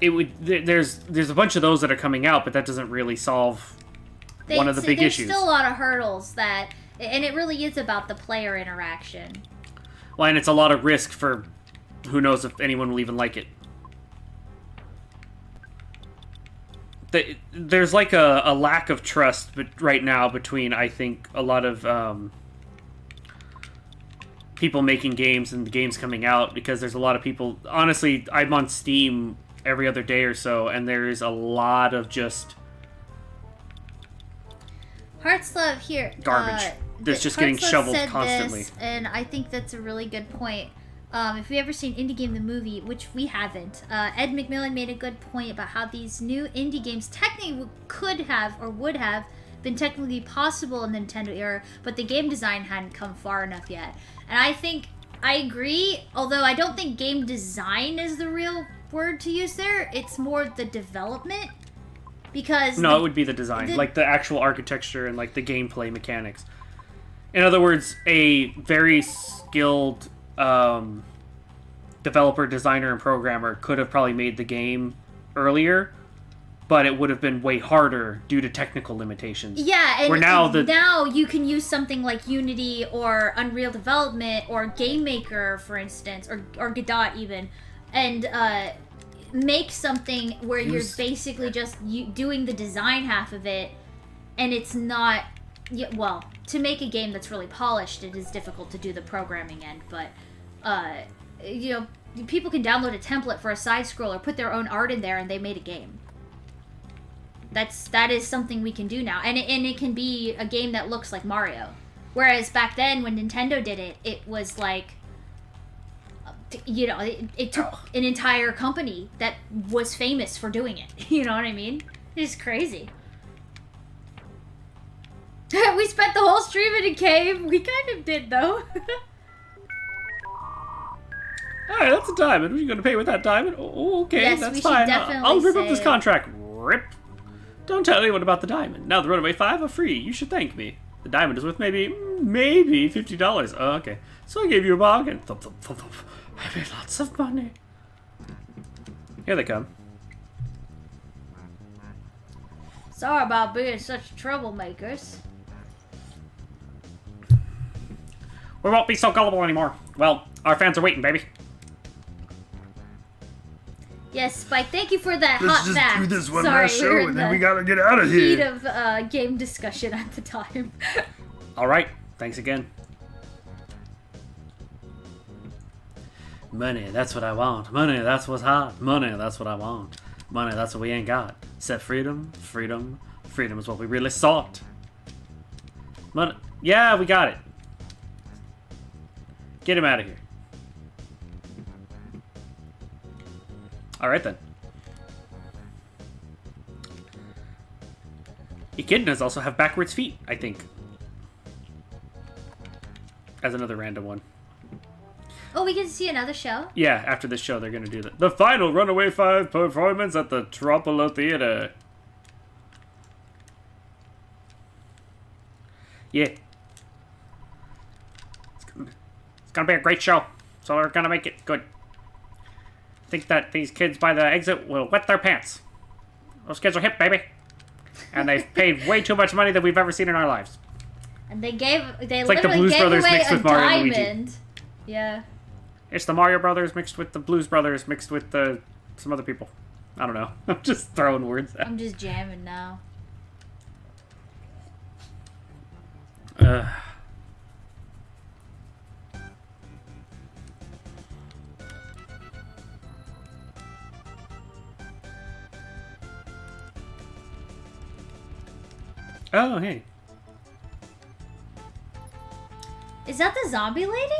a bunch of those that are coming out, but that doesn't really solve one of the big issues. There's still a lot of hurdles and it really is about the player interaction. Well, and it's a lot of risk for who knows if anyone will even like it. There's like a lack of trust right now between, I think, a lot of people making games and the games coming out, because there's a lot of people. Honestly, I'm on Steam every other day or so, and there's a lot of just Heartslove here. Garbage that's just getting shoveled constantly. And I think that's a really good point. If we ever seen Indie Game the movie, which we haven't, Ed McMillan made a good point about how these new indie games technically could have or would have been technically possible in the Nintendo era, but the game design hadn't come far enough yet. And I agree, although I don't think game design is the real word to use there. It's more the development. Because it would be the design, like the actual architecture and like the gameplay mechanics. In other words, a very skilled developer, designer, and programmer could have probably made the game earlier, but it would have been way harder due to technical limitations. Yeah, and now you can use something like Unity or Unreal Development or GameMaker, for instance, or Godot even, and make something where you're basically just doing the design half of it, and it's not... Well, to make a game that's really polished, it is difficult to do the programming end, but, people can download a template for a side-scroller, put their own art in there, and they made a game. That is something we can do now, and it can be a game that looks like Mario. Whereas back then, when Nintendo did it, it was like... it took an entire company that was famous for doing it. You know what I mean? It's crazy. We spent the whole stream in a cave. We kind of did, though. Alright, that's a diamond. Are you going to pay with that diamond? Oh, okay, yes, that's we fine. Should definitely I'll rip up this contract. Rip. Don't tell anyone about the diamond. Now the Runaway 5 are free. You should thank me. The diamond is worth maybe $50. Oh, okay. So I gave you a bargain. Thump, thump, thump, thump. I made lots of money. Here they come. Sorry about being such troublemakers. We won't be so gullible anymore. Well, our fans are waiting, baby. Yes, Spike, thank you for that Let's hot just fact. do this one Sorry, last show, and then we gotta get out of heat here. of game discussion at the time. Alright, thanks again. Money, that's what I want. Money, that's what's hot. Money, that's what I want. Money, that's what we ain't got. Except freedom, freedom, freedom is what we really sought. Money, yeah, we got it. Get him out of here. Alright then. Echidnas also have backwards feet, I think. As another random one. Oh, we get to see another show? Yeah, after this show, they're going to do the final Runaway 5 performance at the Tropolo Theater. Yeah. It's gonna be a great show, so we're gonna make it good. I think that these kids by the exit will wet their pants. Those kids are hip, baby. And they've paid way too much money than we've ever seen in our lives. And they like the Blues Brothers mixed with Mario and Luigi. Yeah. It's the Mario Brothers mixed with the Blues Brothers mixed with some other people. I don't know. I'm just throwing words out. I'm just jamming now. Oh, hey. Is that the zombie lady?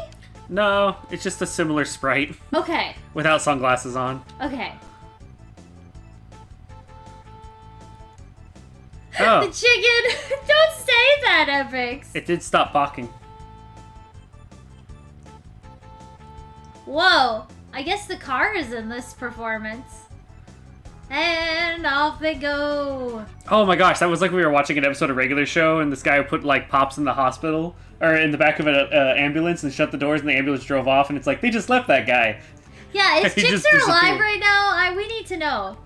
No, it's just a similar sprite. Okay. Without sunglasses on. Okay. Oh. The chicken! Don't say that, Epix! It did stop balking. Whoa. I guess the car is in this performance. And off they go. Oh my gosh, that was like we were watching an episode of Regular Show, and this guy put like Pops in the hospital or in the back of an ambulance and shut the doors, and the ambulance drove off, and it's like they just left that guy. Yeah, is He just Jixer alive disappeared. right now? We need to know.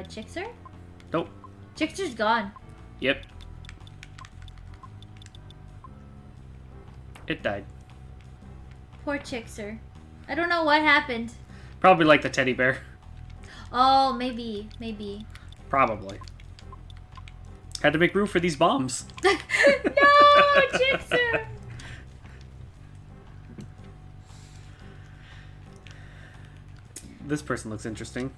Jixer? Nope. Jixer's gone. Yep. It died. Poor Jixer. I don't know what happened. Probably like the teddy bear. Oh, maybe. Probably. Had to make room for these bombs. No, Jixer! This person looks interesting.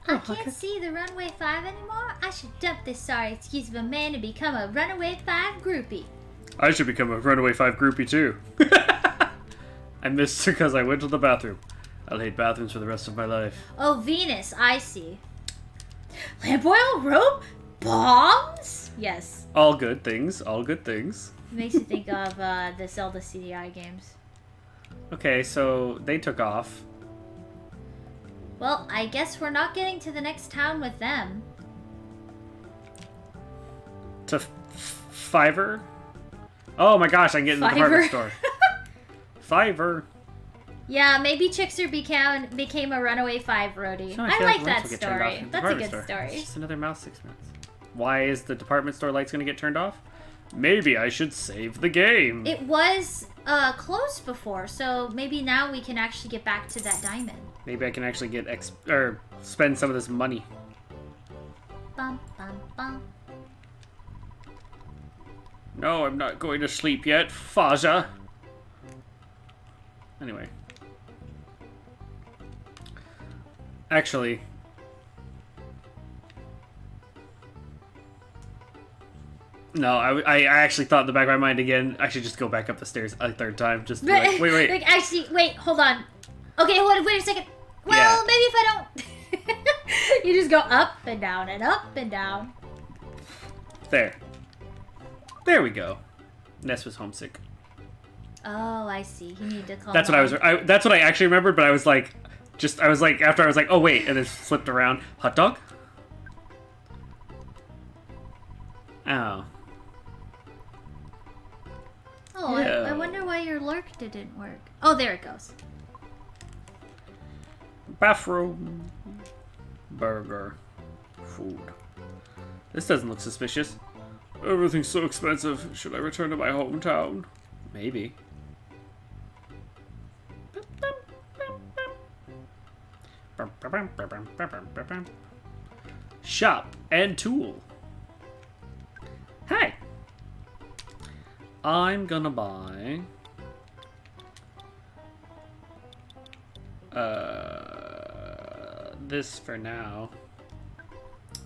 I can't see the Runaway 5 anymore. I should dump this sorry excuse of a man and become a Runaway 5 groupie. I should become a Runaway 5 groupie too. I missed because I went to the bathroom. I'll hate bathrooms for the rest of my life. Oh, Venus, I see. Lamp oil, rope, bombs? Yes. All good things, all good things. It makes you think of the Zelda CDI games. Okay, so they took off. Well, I guess we're not getting to the next town with them. To Fiverr? Oh my gosh, I can get in the department store. Fiverr. Yeah, maybe Jixer became a Runaway 5 roadie. I like that story. That's a good story. It's just another mouse 6 minutes. Why is the department store lights going to get turned off? Maybe I should save the game. It was closed before, so maybe now we can actually get back to that diamond. Maybe I can actually get spend some of this money. Bum, bum, bum. No, I'm not going to sleep yet, Faja. Anyway. Actually. No, I actually thought in the back of my mind again, I should just go back up the stairs a third time. Just be like, wait. Like, actually, wait, hold on. Okay, wait a second. Well, Yeah. maybe if I don't... You just go up and down and up and down. There. There we go. Ness was homesick. Oh, I see. You need to call That's what that's what I actually remembered, but I was like, oh wait, and then flipped around. Hot dog? Oh. Oh, Yeah. I wonder why your lurk didn't work. Oh, there it goes. Bathroom. Burger. Food. This doesn't look suspicious. Everything's so expensive. Should I return to my hometown? Maybe. Shop and tool. Hey! I'm gonna buy... this for now.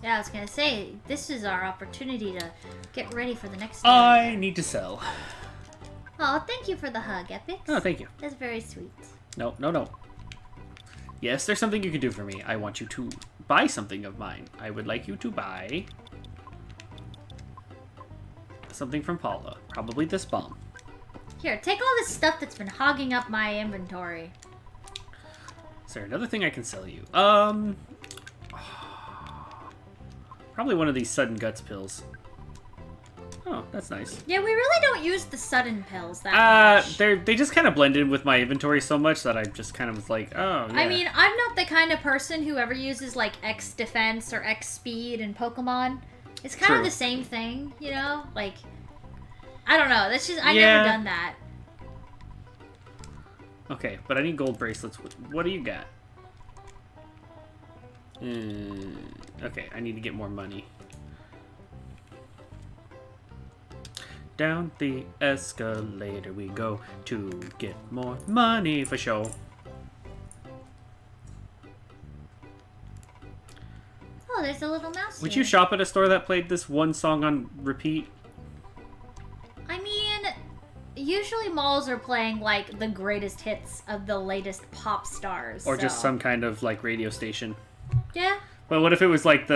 Yeah, I was gonna say, this is our opportunity to get ready for the next I need to sell. Oh, thank you for the hug, Epic. Oh, thank you. That's very sweet. No. Yes, there's something you can do for me. I want you to buy something of mine. I would like you to buy something from Paula. Probably this bomb. Here, take all this stuff that's been hogging up my inventory. Is there another thing I can sell you? Probably one of these sudden guts pills. Oh, that's nice. Yeah, we really don't use the sudden pills that much. They just kind of blend in with my inventory so much that I just kind of was like, oh, yeah. I mean, I'm not the kind of person who ever uses, like, X defense or X speed in Pokemon. It's kind of True. the same thing, you know? Like, I don't know. That's just, I've Yeah. never done that. Okay, but I need gold bracelets. What do you got? Okay, I need to get more money. Down the escalator we go to get more money for show. Oh, there's a little mouse Would here. you shop at a store that played this one song on repeat? I mean, usually malls are playing, like, the greatest hits of the latest pop stars. Or just so- some kind of, like, radio station? Yeah. But what if it was like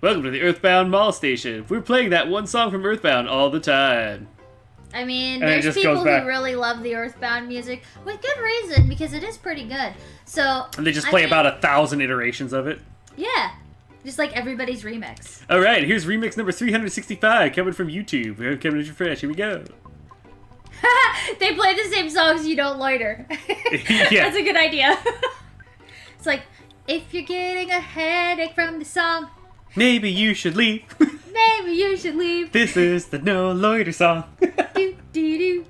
welcome to the Earthbound mall station. We're playing that one song from Earthbound all the time. I mean, And it there's just people goes back. who really love the Earthbound music with good reason because it is pretty good. So And they just play about 1,000 iterations of it. Yeah, just like everybody's remix. All right, here's remix number 365 coming from YouTube. We're coming to fresh. Here we go. They play the same songs. You don't loiter. Yeah. That's a good idea. It's like if you're getting a headache from the song, Maybe you should leave. maybe you should leave. This is the No Loiter song. Do, do, do.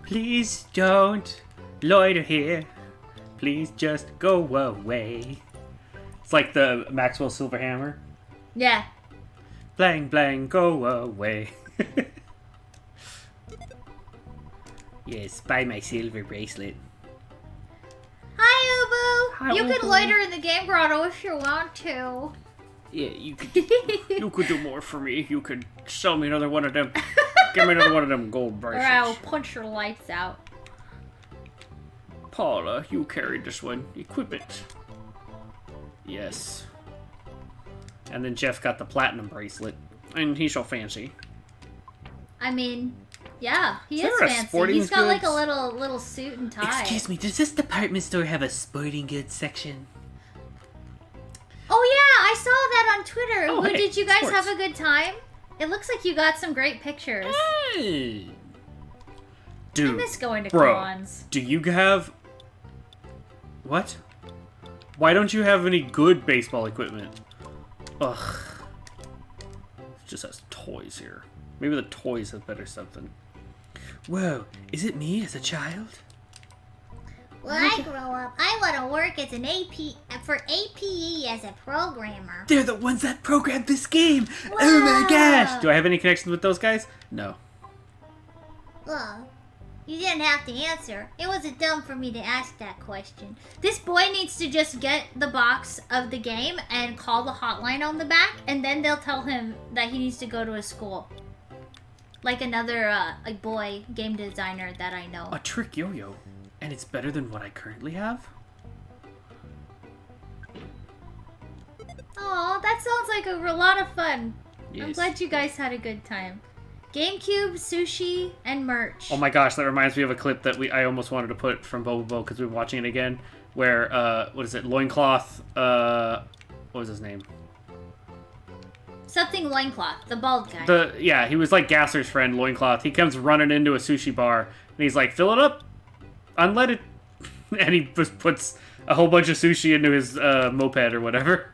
Please don't loiter here. Please just go away. It's like the Maxwell Silverhammer. Yeah. Blang, blang, go away. Yes, buy my silver bracelet. Hi, Ubu. Hi, You can Ubu. loiter in the game grotto if you want to. Yeah, you could do more for me. You could sell me another one of them. Give me another one of them gold Or I will bracelets. punch your lights out. Paula, you carried this one. Equip it. Yes. And then Jeff got the platinum bracelet. And he's so fancy. I mean, yeah, he Is is there a fancy. sporting He's got like a goods? little suit and tie. Excuse me, does this department store have a sporting goods section? Oh yeah, I saw that on Twitter. Oh, Ubu, hey, did you guys sports. have a good time? It looks like you got some great pictures. Hey. I Dude, miss going to bro. cons. do you have... What? Why don't you have any good baseball equipment? Ugh. It just has toys here. Maybe the toys have better something. Whoa, is it me as a child? When I grow up, I want to work as an APE as a programmer. They're the ones that programmed this game! Oh my gosh! Do I have any connections with those guys? No. Well, you didn't have to answer. It wasn't dumb for me to ask that question. This boy needs to just get the box of the game and call the hotline on the back, and then they'll tell him that he needs to go to a school. Like another a boy game designer that I know. A trick yo-yo. And it's better than what I currently have? Oh, that sounds like a lot of fun. I'm Yes. glad you guys had a good time. GameCube, sushi, and merch. Oh my gosh, that reminds me of a clip that I almost wanted to put from Bobo because we were watching it again. Where, what is it? Loincloth, what was his name? Something loincloth, the bald guy. Yeah, he was like Gasser's friend, Loincloth. He comes running into a sushi bar and he's like, fill it up, unlead it. And he just puts a whole bunch of sushi into his moped or whatever.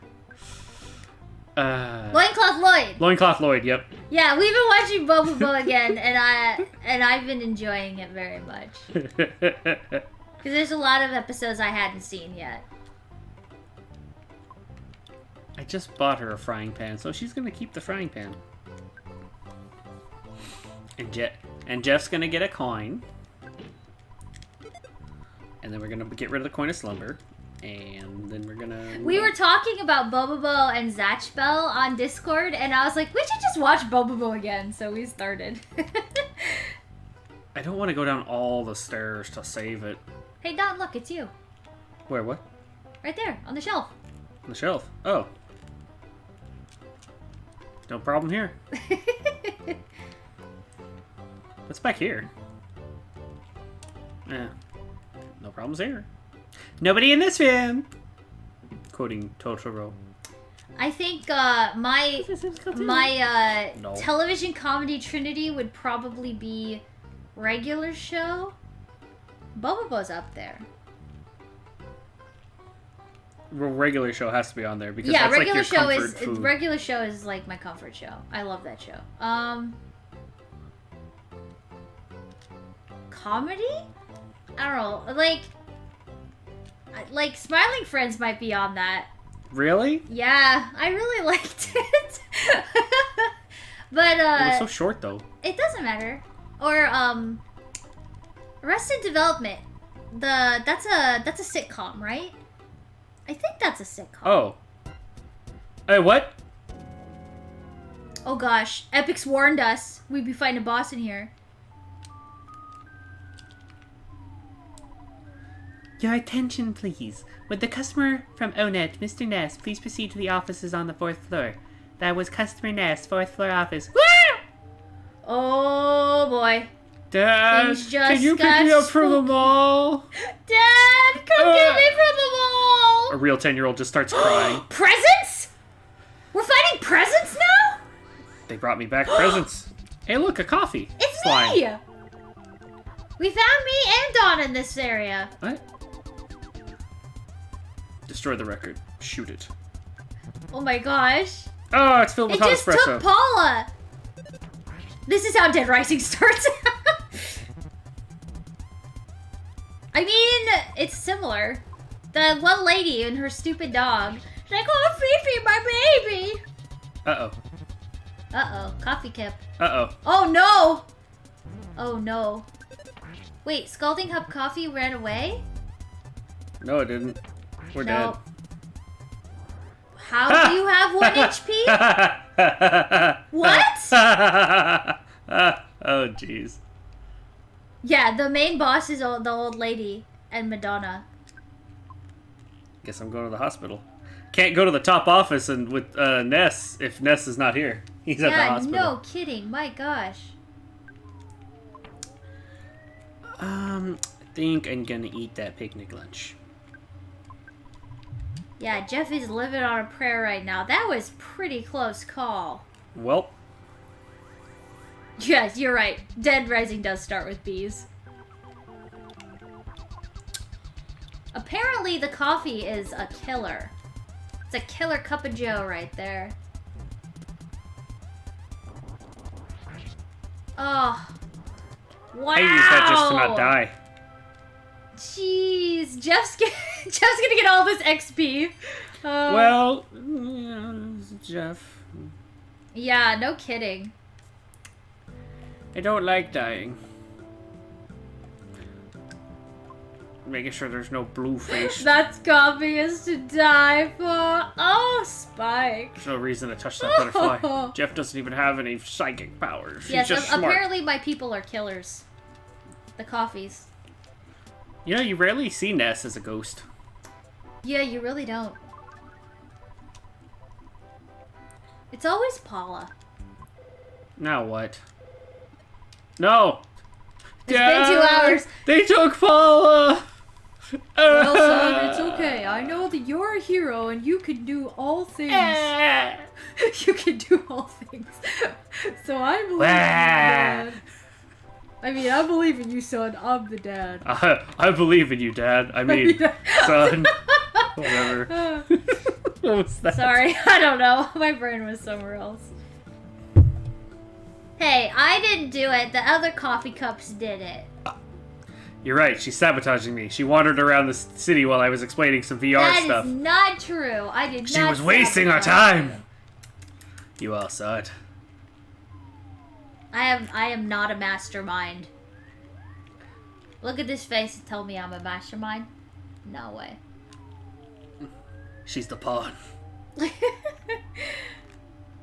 Loincloth Lloyd. Loincloth Lloyd, yep. Yeah, we've been watching Bobo again, and I've been enjoying it very much. Because there's a lot of episodes I hadn't seen yet. I just bought her a frying pan, so she's gonna keep the frying pan. And Jeff's gonna get a coin. And then we're gonna get rid of the coin of slumber. And then we're gonna... We were talking about Bobobo and Zatchbell on Discord, and I was like, we should just watch Bobobo again, so we started. I don't want to go down all the stairs to save it. Hey Don, look, it's you. Where, what? Right there, on the shelf. On the shelf. Oh. No problem here. What's back here? Yeah. No problems here. Nobody in this room! Quoting Totoro. I think my No. television comedy trinity would probably be regular show. Bobobo's up there. Regular show has to be on there because Yeah, that's regular like your show comfort is food. regular show is like my comfort show. I love that show. Comedy? I don't know. Like Smiling Friends might be on that. Really? Yeah, I really liked it. But It was so short though. it doesn't matter. Or Arrested Development. That's a sitcom, right? I think that's a sitcom. Oh. Hey, what? Oh gosh, Epix warned us we'd be fighting a boss in here. Your attention, please. Would the customer from ONET, Mr. Ness, please proceed to the offices on the 4th floor? That was customer Ness, 4th floor office. Woo! Oh boy. Dad, Things just can you pick got me up from the spooky. mall? Dad, come get me from the mall. A real 10-year-old just starts crying. Presents? We're finding presents now? They brought me back presents. Hey, look, a coffee. It's Slime. me! We found me and Dawn in this area. What? Destroy the record. Shoot it. Oh my gosh. Oh, it's filled with It hot just espresso. took Paula. This is how Dead Rising starts. I mean, it's similar. The one lady and her stupid dog. She's like, oh, Fifi, my baby. Uh-oh. Uh-oh, coffee kip. Uh-oh. Oh no! Oh no. Wait, Scalding Hub Coffee ran away? No, it didn't. We're No. How do you have 1 HP? dead. What? Oh, jeez. Yeah, the main boss is the old lady and Madonna. Guess I'm going to the hospital. Can't go to the top office and with Ness if Ness is not here. He's at the Yeah, hospital. no kidding. My gosh. I think I'm gonna eat that picnic lunch. Yeah, Jeff is living on a prayer right now. That was pretty close call. Well, Yes, you're right. Dead Rising does start with bees. Apparently the coffee is a killer. It's a killer cup of joe right there. Oh. Wow. I use that just to not die. Jeez. Jeff's gonna get all this XP. Well, Jeff. Yeah, no kidding. I don't like dying. Making sure there's no blue face. That's coffee is to die for. Oh, Spike. There's no reason to touch that butterfly. Jeff doesn't even have any psychic powers. Yes, He's just smart. apparently my people are killers. The coffees. You know, you rarely see Ness as a ghost. Yeah, you really don't. It's always Paula. Now what? No! It's been 2 hours. They took Paula! Well, son, it's okay. I know that you're a hero and you can do all things. You can do all things. So I believe in you, Dad. I mean, I believe in you, son. I'm the dad. I believe in you, Dad. I mean, son. Whatever. What was that? Sorry, I don't know. My brain was somewhere else. Hey, I didn't do it. The other coffee cups did it. You're right. She's sabotaging me. She wandered around the city while I was explaining some VR That stuff. is not true. I did not. She was wasting our sabotage. time. You all saw it. I am not a mastermind. Look at this face and tell me I'm a mastermind. No way. She's the pawn.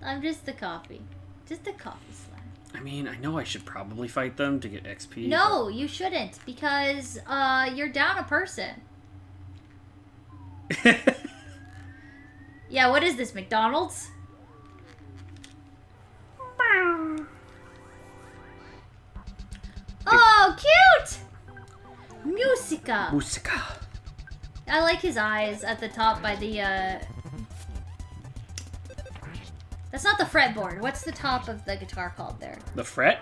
I'm just the coffee. Just a coffee slab. I mean, I know I should probably fight them to get XP. No, you shouldn't, because you're down a person. Yeah, what is this, McDonald's? Oh, cute! Musica. Musica. I like his eyes at the top by the, That's not the fretboard. What's the top of the guitar called there? The fret?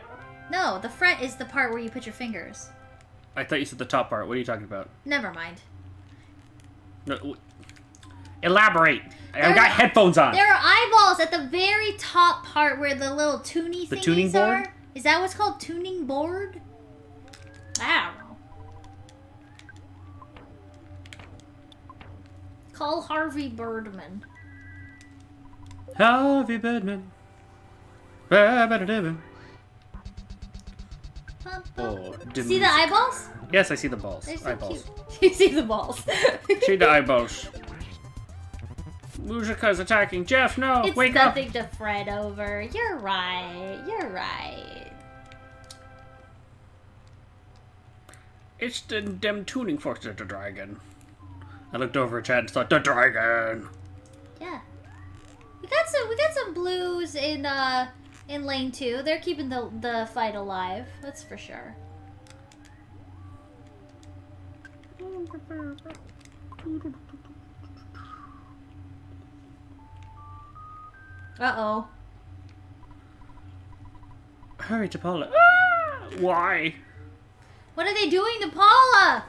No, the fret is the part where you put your fingers. I thought you said the top part. What are you talking about? Never mind. No, elaborate. I've got headphones on. There are eyeballs at the very top part where the little tuning The thingies tuning board? are. Is that what's called tuning board? I don't know. Call Harvey Birdman. Harvey Birdman. Oh, See the eyeballs? Yes, I see the balls. They're so Eyeballs. cute. You see the balls. See the eyeballs. Musica's attacking Jeff. No, It's wake up. nothing to fret over. You're right. You're right. It's them tuning forks of the dragon. I looked over at Chad and thought, the dragon. Yeah. We got some blues in in lane 2. They're keeping the fight alive. That's for sure. Uh-oh. Hurry to Paula. Ah! Why? What are they doing to Paula?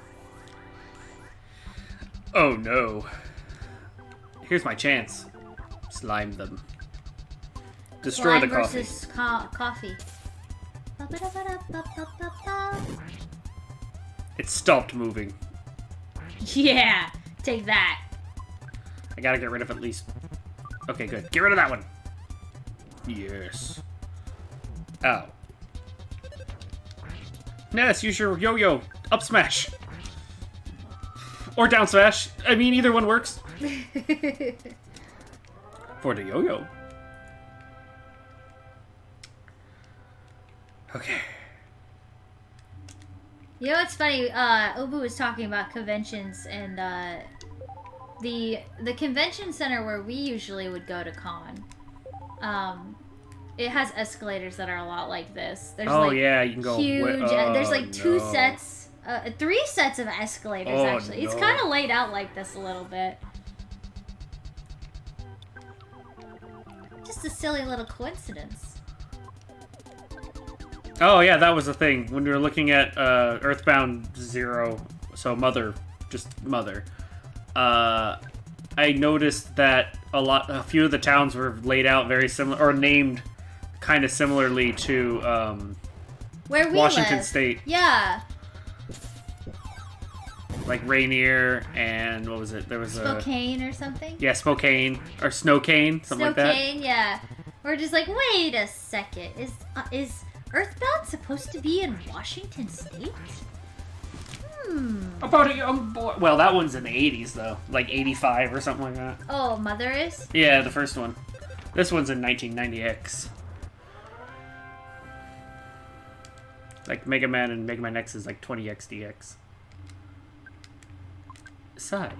Oh no. Here's my chance. Slime them. Destroy the coffee. Versus coffee. It stopped moving. Yeah, take that. I gotta get rid of at least... Okay, good. Get rid of that one. Yes. Ow. Ness, use your yo-yo. Up smash. Or down smash. I mean, either one works. For the yo-yo. Okay. You know what's funny? Obu was talking about conventions, and the convention center where we usually would go to con, it has escalators that are a lot like this. There's yeah, you can go huge. There's like no. 3 sets of escalators actually. It's no. kind of laid out like this a little bit. Just a silly little coincidence. Oh yeah, that was the thing when we were looking at Earthbound 0. So just Mother. I noticed that a few of the towns were laid out very similar, or named kind of similarly to Where we Washington live. State. Yeah. Like Rainier and what was it? There was Spokane or something. Yeah, Spokane or Snowcane, something like that. Snowcane, yeah. We're just like, wait a second, is Earthbound supposed to be in Washington State? About a young boy. Well, that one's in the 80s though, like 85 or something like that. Oh, Mother is? Yeah, the first one. This one's in 1990X. Like Mega Man and Mega Man X is like 20X DX. Sigh.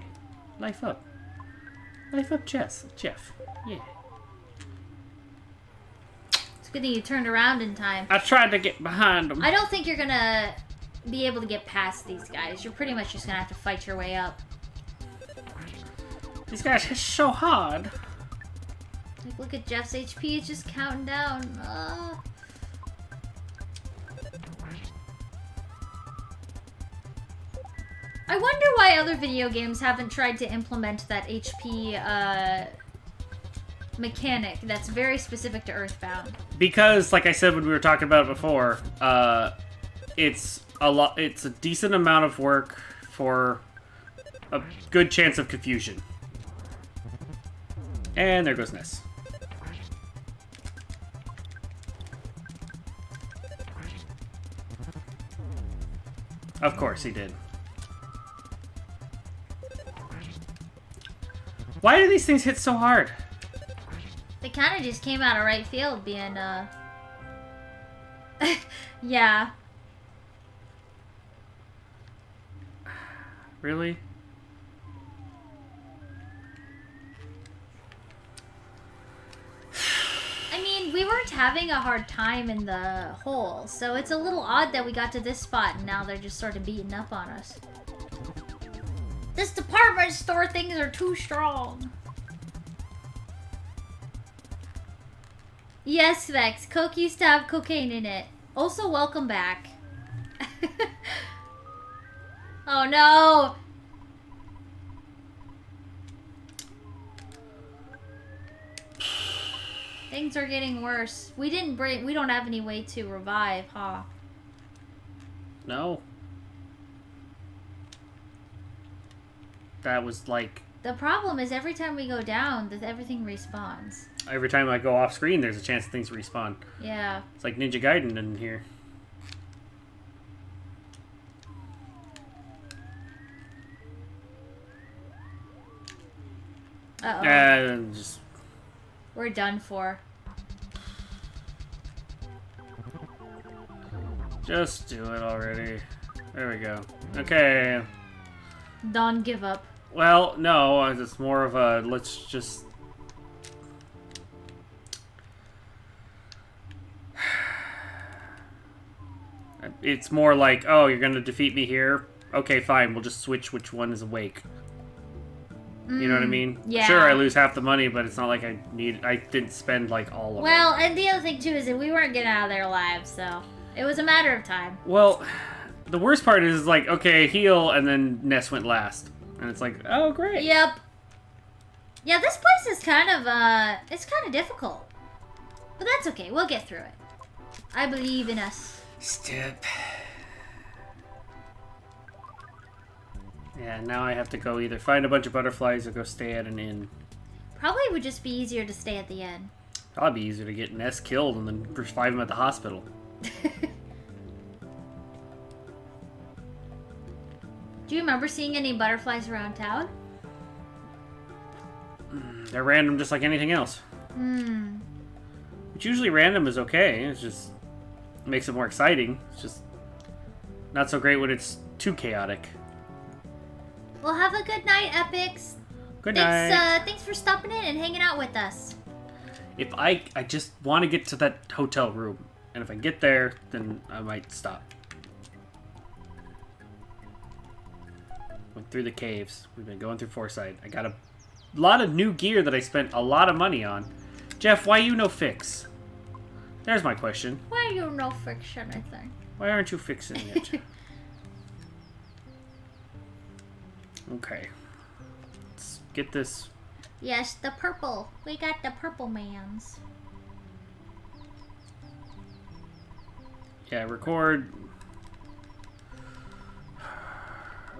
Life up. Life up, Jeff. Yeah. It's good that you turned around in time. I tried to get behind them. I don't think you're gonna be able to get past these guys. You're pretty much just gonna have to fight your way up. These guys hit so hard. Like, look at Jeff's HP, it's just counting down. I wonder why other video games haven't tried to implement that HP mechanic that's very specific to Earthbound. Because, like I said when we were talking about it before, it's a decent amount of work for a good chance of confusion. And there goes Ness. Of course he did. Why do these things hit so hard? They kind of just came out of right field being, yeah. Really? I mean, we weren't having a hard time in the hole, so it's a little odd that we got to this spot and now they're just sort of beating up on us. This department store things are too strong. Yes, Vex. Coke used to have cocaine in it. Also, welcome back. Oh no! Things are getting worse. We don't have any way to revive, huh? No. That was like... The problem is every time we go down, everything respawns. Every time I go off screen, there's a chance things respawn. Yeah. It's like Ninja Gaiden in here. Uh-oh. Just... We're done for. Just do it already. There we go. Okay. Don't give up. Well, no, it's more of a let's just... It's more like, oh, you're gonna defeat me here? Okay, fine. We'll just switch which one is awake. You know what I mean? Yeah. Sure, I lose half the money, but it's not like I didn't spend like all of it. Well, and the other thing too is that we weren't getting out of there alive, so it was a matter of time. Well, the worst part is like, okay, heal, and then Ness went last, and it's like, oh great. Yep. Yeah, this place is kind of it's kind of difficult, but that's okay. We'll get through it. I believe in us. Step. Yeah, now I have to go either find a bunch of butterflies or go stay at an inn. Probably would just be easier to stay at the end. Probably be easier to get Ness killed and then revive him at the hospital. Do you remember seeing any butterflies around town? They're random just like anything else. Which usually random is okay. It's just makes it more exciting. It's just not so great when it's too chaotic. Well, have a good night, Epics. Good night. Thanks for stopping in and hanging out with us. If I just want to get to that hotel room, and if I get there, then I might stop. Went through the caves. We've been going through Fourside. I got a lot of new gear that I spent a lot of money on. Jeff, why you no fix? There's my question. Why you no fix anything? Why aren't you fixing it? Okay. Let's get this. Yes, the purple. We got the purple mans. Yeah, record.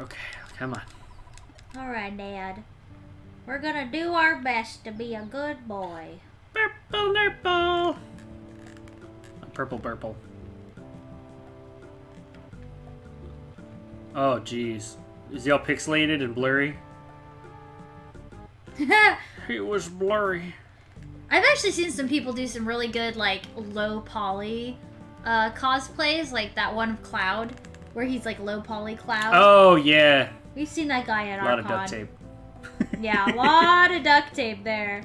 Okay, come on. Alright, Dad. We're gonna do our best to be a good boy. Purple nurple. Purple burple. Oh, jeez. Is he all pixelated and blurry? It was blurry. I've actually seen some people do some really good, like, low poly cosplays, like that one of Cloud, where he's like low poly Cloud. Oh, yeah. We've seen that guy at A lot our of con. duct tape. Yeah, a lot of duct tape there.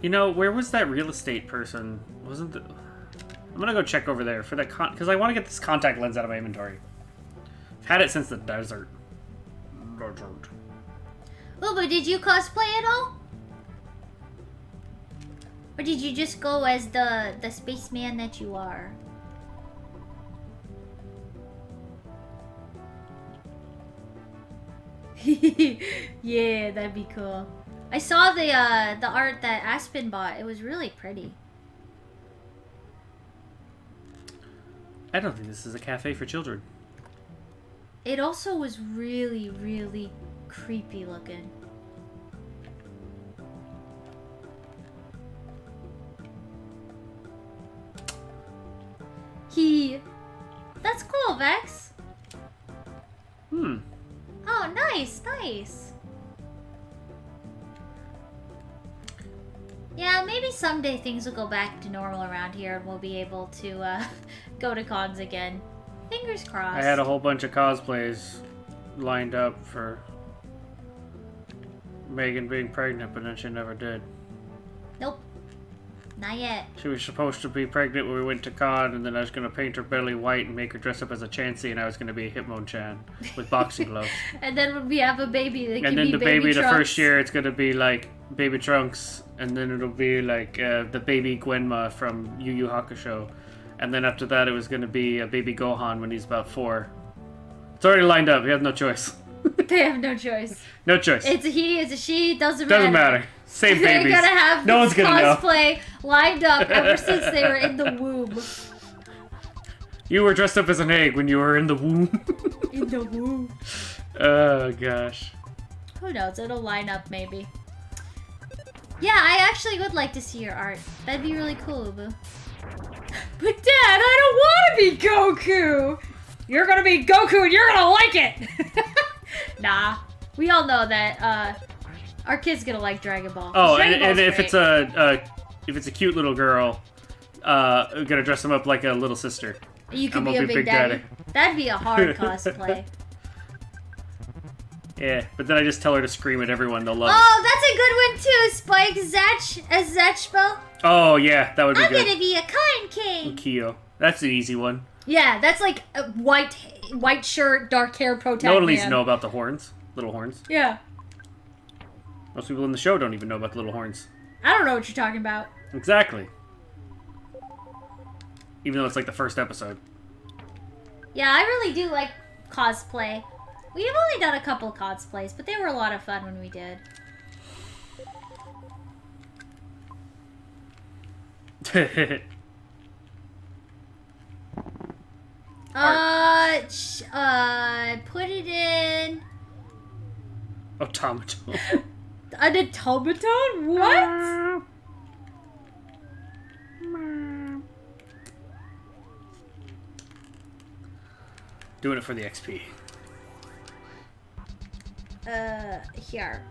You know, where was that real estate person? Wasn't the... I'm gonna go check over there for that because I want to get this contact lens out of my inventory. I've had it since the desert. Oh, but did you cosplay at all? Or did you just go as the spaceman that you are? Yeah, that'd be cool. I saw the art that Aspen bought. It was really pretty. I don't think this is a cafe for children. It also was really, really creepy looking. That's cool, Vex. Oh, nice, nice. Yeah, maybe someday things will go back to normal around here and we'll be able to go to cons again. Fingers crossed. I had a whole bunch of cosplays lined up for Megan being pregnant, but then she never did. Nope. Not yet. She was supposed to be pregnant when we went to con, and then I was going to paint her belly white and make her dress up as a Chansey, and I was going to be a Hitmonchan with boxing gloves. And then when we have a baby, they can and then be the baby the Trunks. first year, it's going to be like Baby Trunks, and then it'll be like the baby Gwenma from Yu Yu Hakusho. And then after that, it was going to be a baby Gohan when he's about 4. It's already lined up. We have no choice. They have no choice. No choice. It's a he, it's a she, doesn't Doesn't matter. Same They're babies. gonna have No this one's gonna know. cosplay lined up ever since they were in the womb. You were dressed up as an egg when you were in the womb. In the womb. Oh, gosh. Who knows? It'll line up maybe. Yeah, I actually would like to see your art. That'd be really cool, Ubu. But Dad, I don't want to be Goku! You're gonna be Goku and you're gonna like it! Nah. We all know that, our kid's gonna like Dragon Ball. Oh, Dragon and Ball's if great. it's a cute little girl, gonna dress him up like a little sister. You could I'm be gonna a be Big Big Daddy. Daddy. That'd be a hard cosplay. Yeah, but then I just tell her to scream at everyone. They'll love it. Oh, that's a good one too, Spike Zatch as Zatchbo. Oh, yeah, that would be I'm good. gonna be a kind king. Kyo. That's an easy one. Yeah, that's like a white shirt, dark hair pro tag No one needs man. to know about the horns. Little horns. Yeah. Most people in the show don't even know about the little horns. I don't know what you're talking about. Exactly. Even though it's like the first episode. Yeah, I really do like cosplay. We've only done a couple of cosplays, but they were a lot of fun when we did. Put it in Automaton. an automaton? What? Doing it for the XP. Here.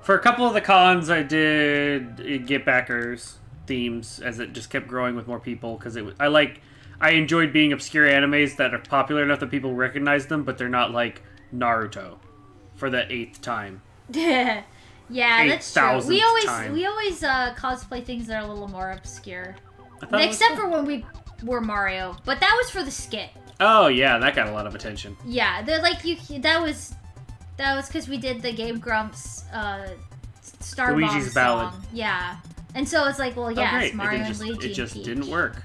For a couple of the cons, I did get backers themes as it just kept growing with more people because I enjoyed being obscure animes that are popular enough that people recognize them, but they're not like Naruto for the 8th time. Yeah, that's true. 8,000th We always time. cosplay things that are a little more obscure. I thought it was Except cool. for when we were Mario, but that was for the skit. Oh yeah, that got a lot of attention. Yeah, they're like that was because we did the Game Grumps Star Bomb Luigi's Ballad. song. Yeah, and so it's like, well, yeah, Oh, great. it's Mario and Luigi. It and just Peach. didn't work.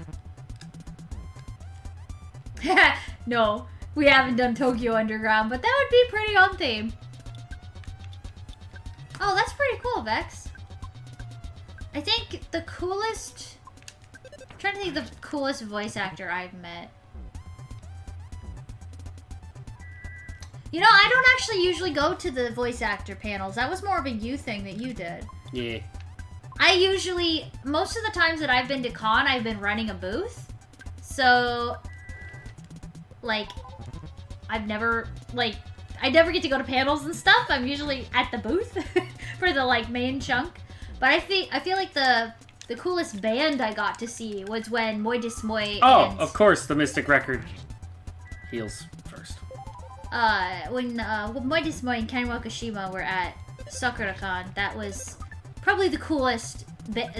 No, we haven't done Tokyo Underground, but that would be pretty on theme. Oh, that's pretty cool, Vex. I think the coolest... I'm trying to think of the coolest voice actor I've met. You know, I don't actually usually go to the voice actor panels. That was more of a you thing that you did. Yeah. I usually... Most of the times that I've been to con, I've been running a booth. So... Like... I've never... Like... I never get to go to panels and stuff. I'm usually at the booth for the like main chunk. But I feel like the coolest band I got to see was when Moi Dismoy Oh, of course, the Mystic Record. Heels first. when Moi Dismoy and Ken Wakashima were at SakuraCon. That was probably the coolest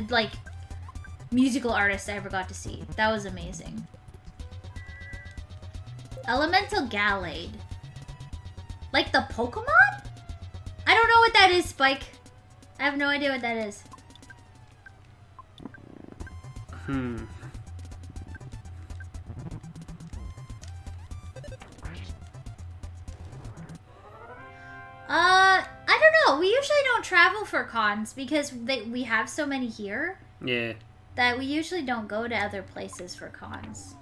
like musical artist I ever got to see. That was amazing. Elemental Gallade. Like the Pokemon? I don't know what that is, Spike. I have no idea what that is. I don't know. We usually don't travel for cons because we have so many here Yeah. that we usually don't go to other places for cons.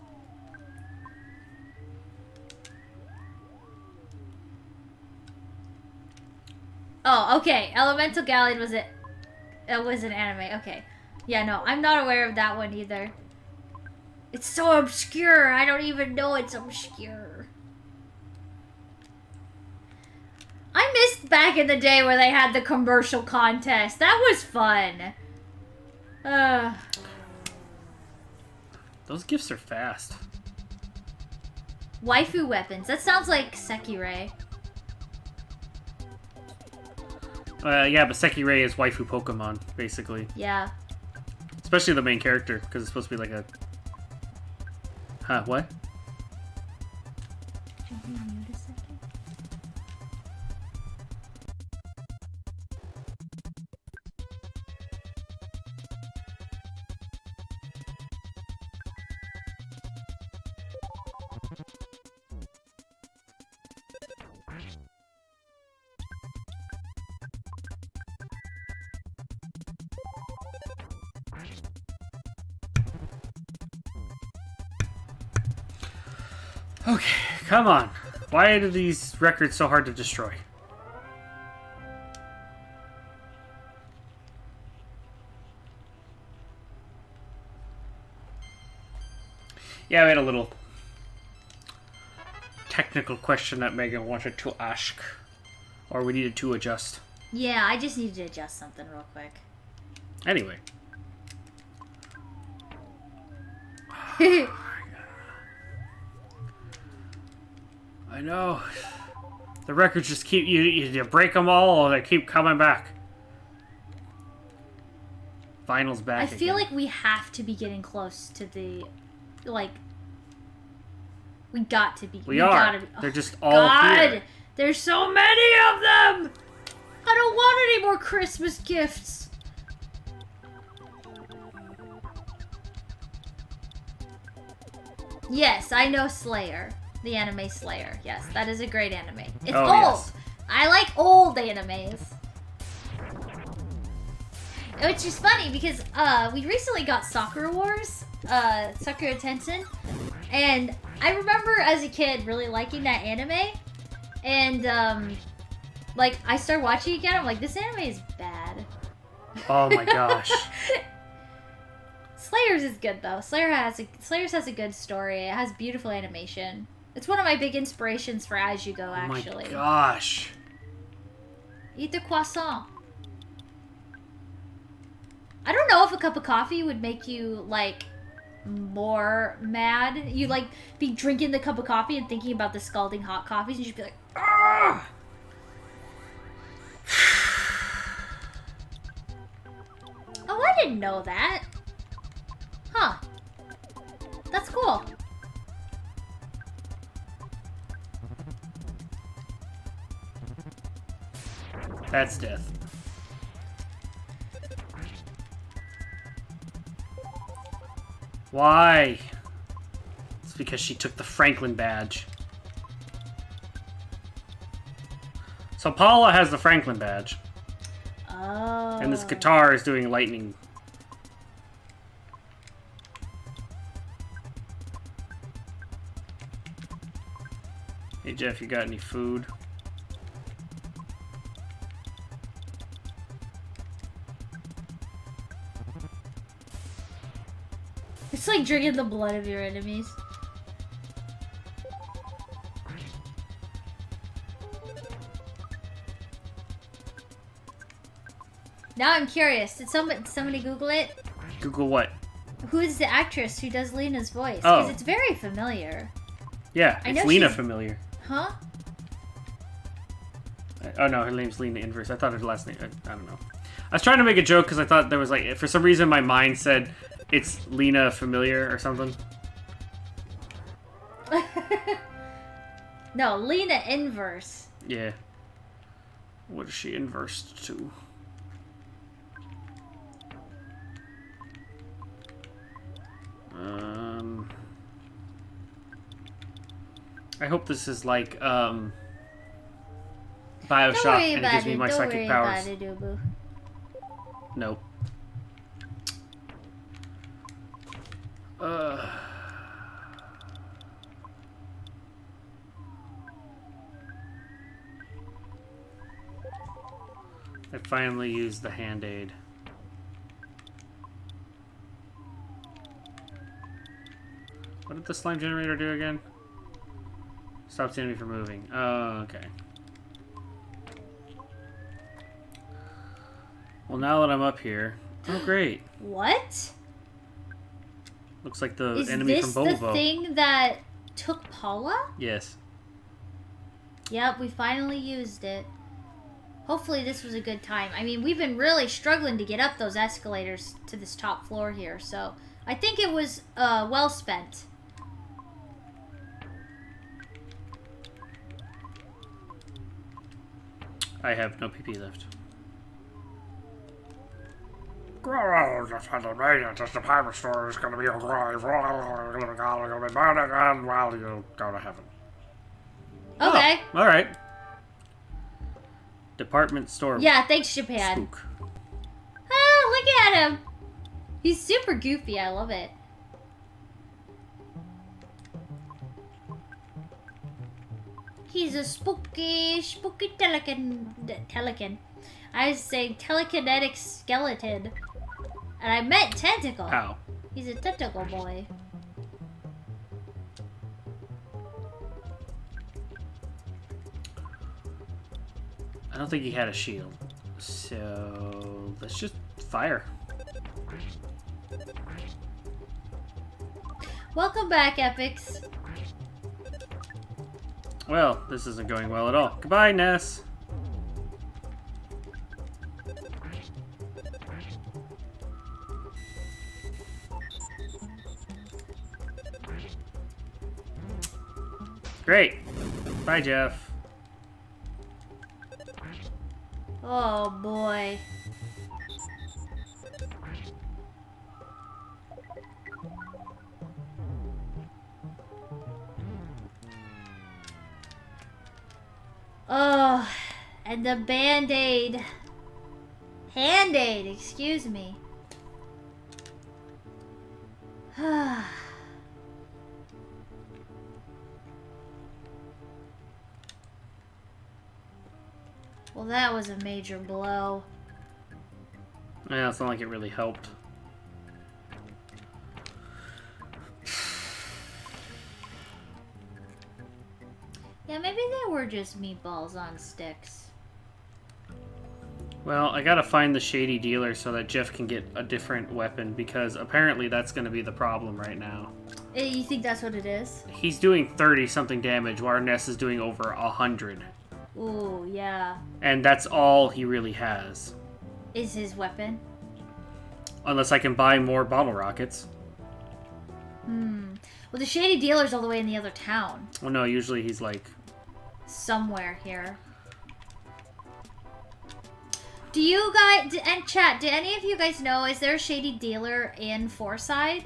Oh, okay. Elemental Gallade was it? It was an anime. Okay. Yeah, no, I'm not aware of that one either. It's so obscure. I don't even know it's obscure. I missed back in the day where they had the commercial contest. That was fun. Those gifts are fast. Waifu weapons. That sounds like Sekirei. Yeah, but Sekirei is waifu Pokemon, basically. Yeah. Especially the main character, because it's supposed to be like a... Huh, what? Okay, come on. Why are these records so hard to destroy? Yeah, we had a little technical question that Megan wanted to ask. Or we needed to adjust. Yeah, I just needed to adjust something real quick. Anyway. I know. The records just keep... You break them all, or they keep coming back. Vinyl's back I feel again. like we have to be getting close to the, like, we got to be. We are. Gotta be. They're Oh, just all God, here. there's so many of them. I don't want any more Christmas gifts. Yes, I know Slayer, the anime Slayer. Yes, that is a great anime. It's Oh, old. yes. I like old animes. Which is funny because we recently got Sakura Wars, Sakura Tenshin, and I remember as a kid really liking that anime, and like I started watching it again. I'm like, this anime is bad. Oh my gosh. Slayers is good though. Slayers has a good story. It has beautiful animation. It's one of my big inspirations for As You Go. Actually, Oh my gosh. Eat the croissant. I don't know if a cup of coffee would make you like more mad. You like be drinking the cup of coffee and thinking about the scalding hot coffees, and you'd be like, ah. Oh, I didn't know that. Huh. That's cool. That's death. Why? It's because she took the Franklin badge. So Paula has the Franklin badge. Oh. And this guitar is doing lightning. Hey Jeff, you got any food? It's like drinking the blood of your enemies. Now I'm curious. Did somebody Google it? Google what? Who is the actress who does Lena's voice? Oh. Because it's very familiar. Yeah, I it's know Lena she's- familiar. Huh? Oh no, her name's Lena Inverse. I thought her last name. I don't know. I was trying to make a joke because I thought there was like, for some reason my mind said it's Lena familiar or something. No, Lena Inverse. Yeah. What is she inversed to? I hope this is like Don't Bioshock worry and it about gives me it. my Don't psychic worry powers. about it, Ubu. Nope. I finally used the hand-aid. What did the slime generator do again? Stops the enemy from moving. Oh, okay. Well, now that I'm up here... Oh, great. What? Looks like the Is enemy this from the Bobo. thing that took Paula? Yes. Yep, we finally used it. Hopefully this was a good time. I mean, we've been really struggling to get up those escalators to this top floor here, so I think it was well spent. I have no PP left. Grotto just had a meeting. This department store is going to be a grave. Going to be burning and while you go to heaven. Okay. Oh, alright. Department store. Yeah, thanks, Japan. Spook. Oh, look at him. He's super goofy. I love it. He's a spooky telekin. I was saying telekinetic skeleton. And I meant tentacle. Ow. He's a tentacle boy. I don't think he had a shield. So let's just fire. Welcome back, Epics. Well, this isn't going well at all. Goodbye, Ness. Great. Bye, Jeff. Oh boy. Oh, and the Band-Aid. Hand-Aid, excuse me. Well, that was a major blow. Yeah, it's not like it really helped. Yeah, maybe they were just meatballs on sticks. Well, I gotta find the shady dealer so that Jeff can get a different weapon, because apparently that's gonna be the problem right now. You think that's what it is? He's doing 30-something damage, while Ness is doing over 100. Ooh, yeah. And that's all he really has. Is his weapon? Unless I can buy more bottle rockets. Well, the shady dealer's all the way in the other town. Well, no, usually he's like... Somewhere here. Do you guys... And chat, do any of you guys know, is there a shady dealer in Fourside?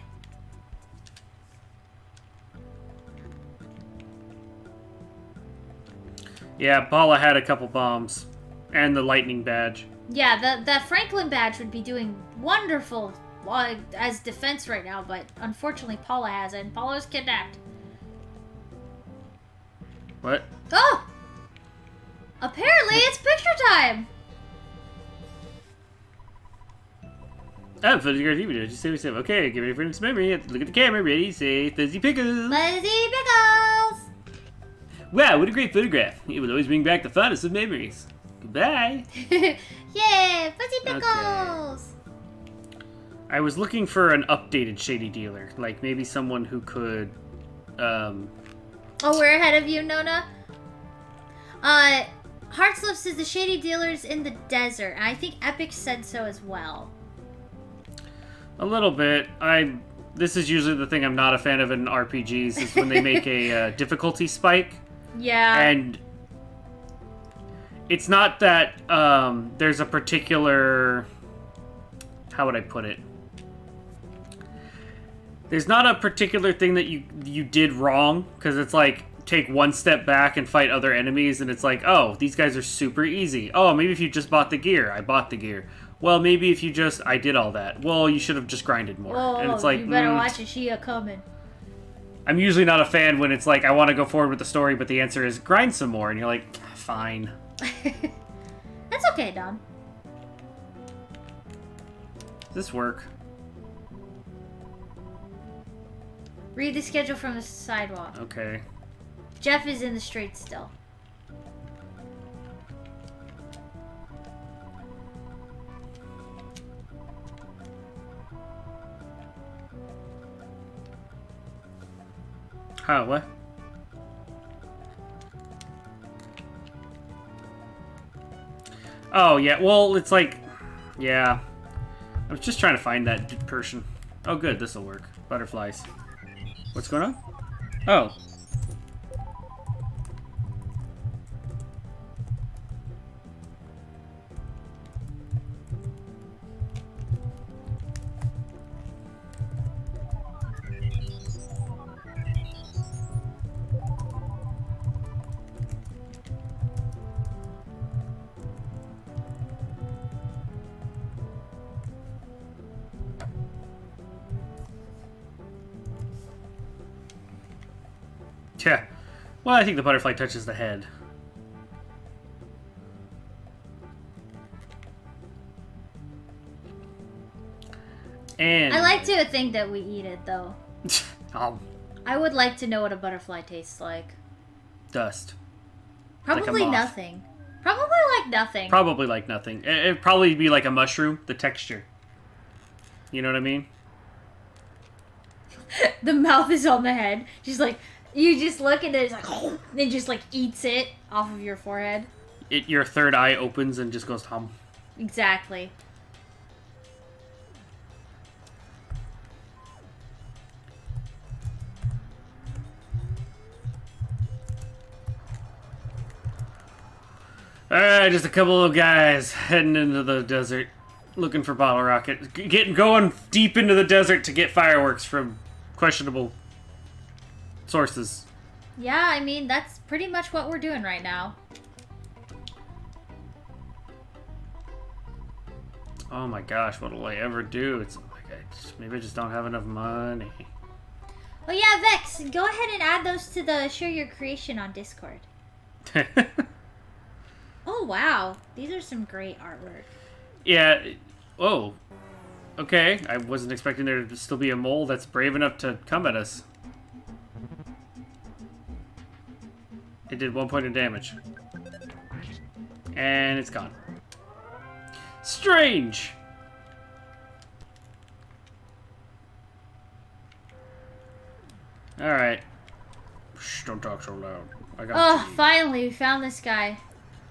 Yeah, Paula had a couple bombs. And the lightning badge. Yeah, the Franklin badge would be doing wonderful as defense right now, but unfortunately Paula has it, and Paula was kidnapped. What? Oh! Apparently it's picture time! I'm photography video. Just say we say, okay, get ready for next memory. Look at the camera. Ready, say, Fuzzy Pickles. Fuzzy Pickles! Wow, what a great photograph. It will always bring back the fondest of memories. Goodbye. Yeah, Fuzzy Pickles! I was looking for an updated shady dealer. Like, maybe someone who could, Oh, we're ahead of you, Nona? Heartslip says the shady dealer's in the desert, and I think Epic said so as well. a little bit. This is usually the thing I'm not a fan of in RPGs, is when they make a difficulty spike. Yeah. And it's not that there's a particular... How would I put it? There's not a particular thing that you did wrong, because it's like, take one step back and fight other enemies, and it's like, oh, these guys are super easy. Oh, maybe if you just bought the gear. I bought the gear. Well, maybe if you just... I did all that. Well, you should have just grinded more. Whoa, and it's like, you better watch a Shia coming. I'm usually not a fan when it's like, I want to go forward with the story, but the answer is grind some more, and you're like, fine. That's okay, Don. Does this work? Read the schedule from the sidewalk. Okay. Jeff is in the street still. Huh, what? Oh, yeah, well, it's like... Yeah. I was just trying to find that person. Oh, good, this'll work. Butterflies. What's going on? Oh. Yeah. Well, I think the butterfly touches the head. And... I like to think that we eat it, though. Oh, I would like to know what a butterfly tastes like. dust. Probably moth. nothing. Probably like nothing. Probably like nothing. It'd probably be like a mushroom, the texture. You know what I mean? The mouth is on the head. Just like, you just look and it's like, then just like eats it off of your forehead. Your third eye opens and just goes hum. Exactly. Alright, just a couple of guys heading into the desert, looking for bottle rockets. Going deep into the desert to get fireworks from questionable sources. Yeah, I mean, that's pretty much what we're doing right now. Oh my gosh, what will I ever do? It's like maybe I just don't have enough money. Oh yeah, Vex, go ahead and add those to the Share Your Creation on Discord. Oh wow, these are some great artwork. Yeah. Oh. Okay. I wasn't expecting there to still be a mole that's brave enough to come at us. It did 1 point of damage. And it's gone. Strange! Alright. Shh, don't talk so loud. I got Oh, finally, we found this guy.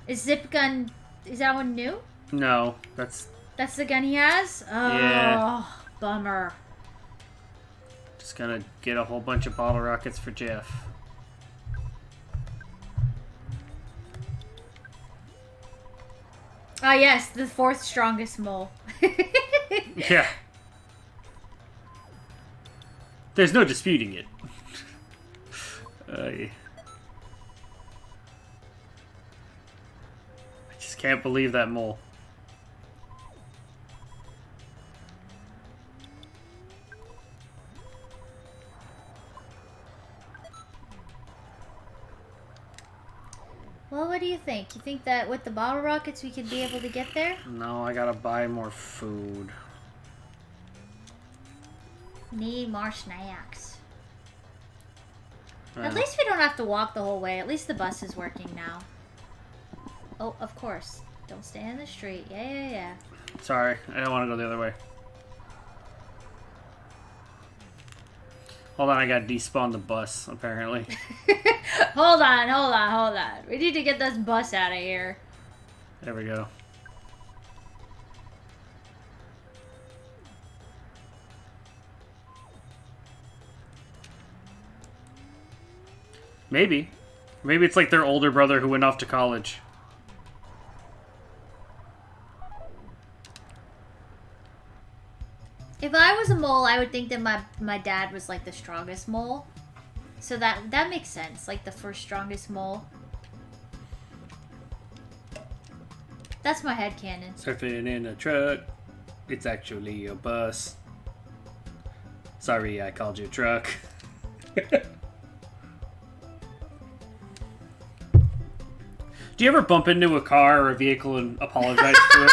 Is Zip Gun... Is that one new? No, that's That's the gun he has? Oh, Yeah. bummer. just gonna get a whole bunch of bottle rockets for Jeff. Ah, yes, the fourth strongest mole. Yeah. There's no disputing it. I just can't believe that mole. Well, what do you think? You think that with the bottle rockets we could be able to get there? No, I gotta buy more food. Need more snacks. Uh, At least we don't have to walk the whole way. At least the bus is working now. Oh, of course. Don't stay in the street. Yeah. Sorry, I don't want to go the other way. Hold on, I gotta despawn the bus, apparently. Hold on. We need to get this bus out of here. There we go. Maybe. Maybe it's like their older brother who went off to college. If I was a mole, I would think that my dad was like the strongest mole. So that makes sense. Like the first strongest mole. That's my headcanon. Surfing in a truck. It's actually a bus. Sorry, I called you a truck. Do you ever bump into a car or a vehicle and apologize to it?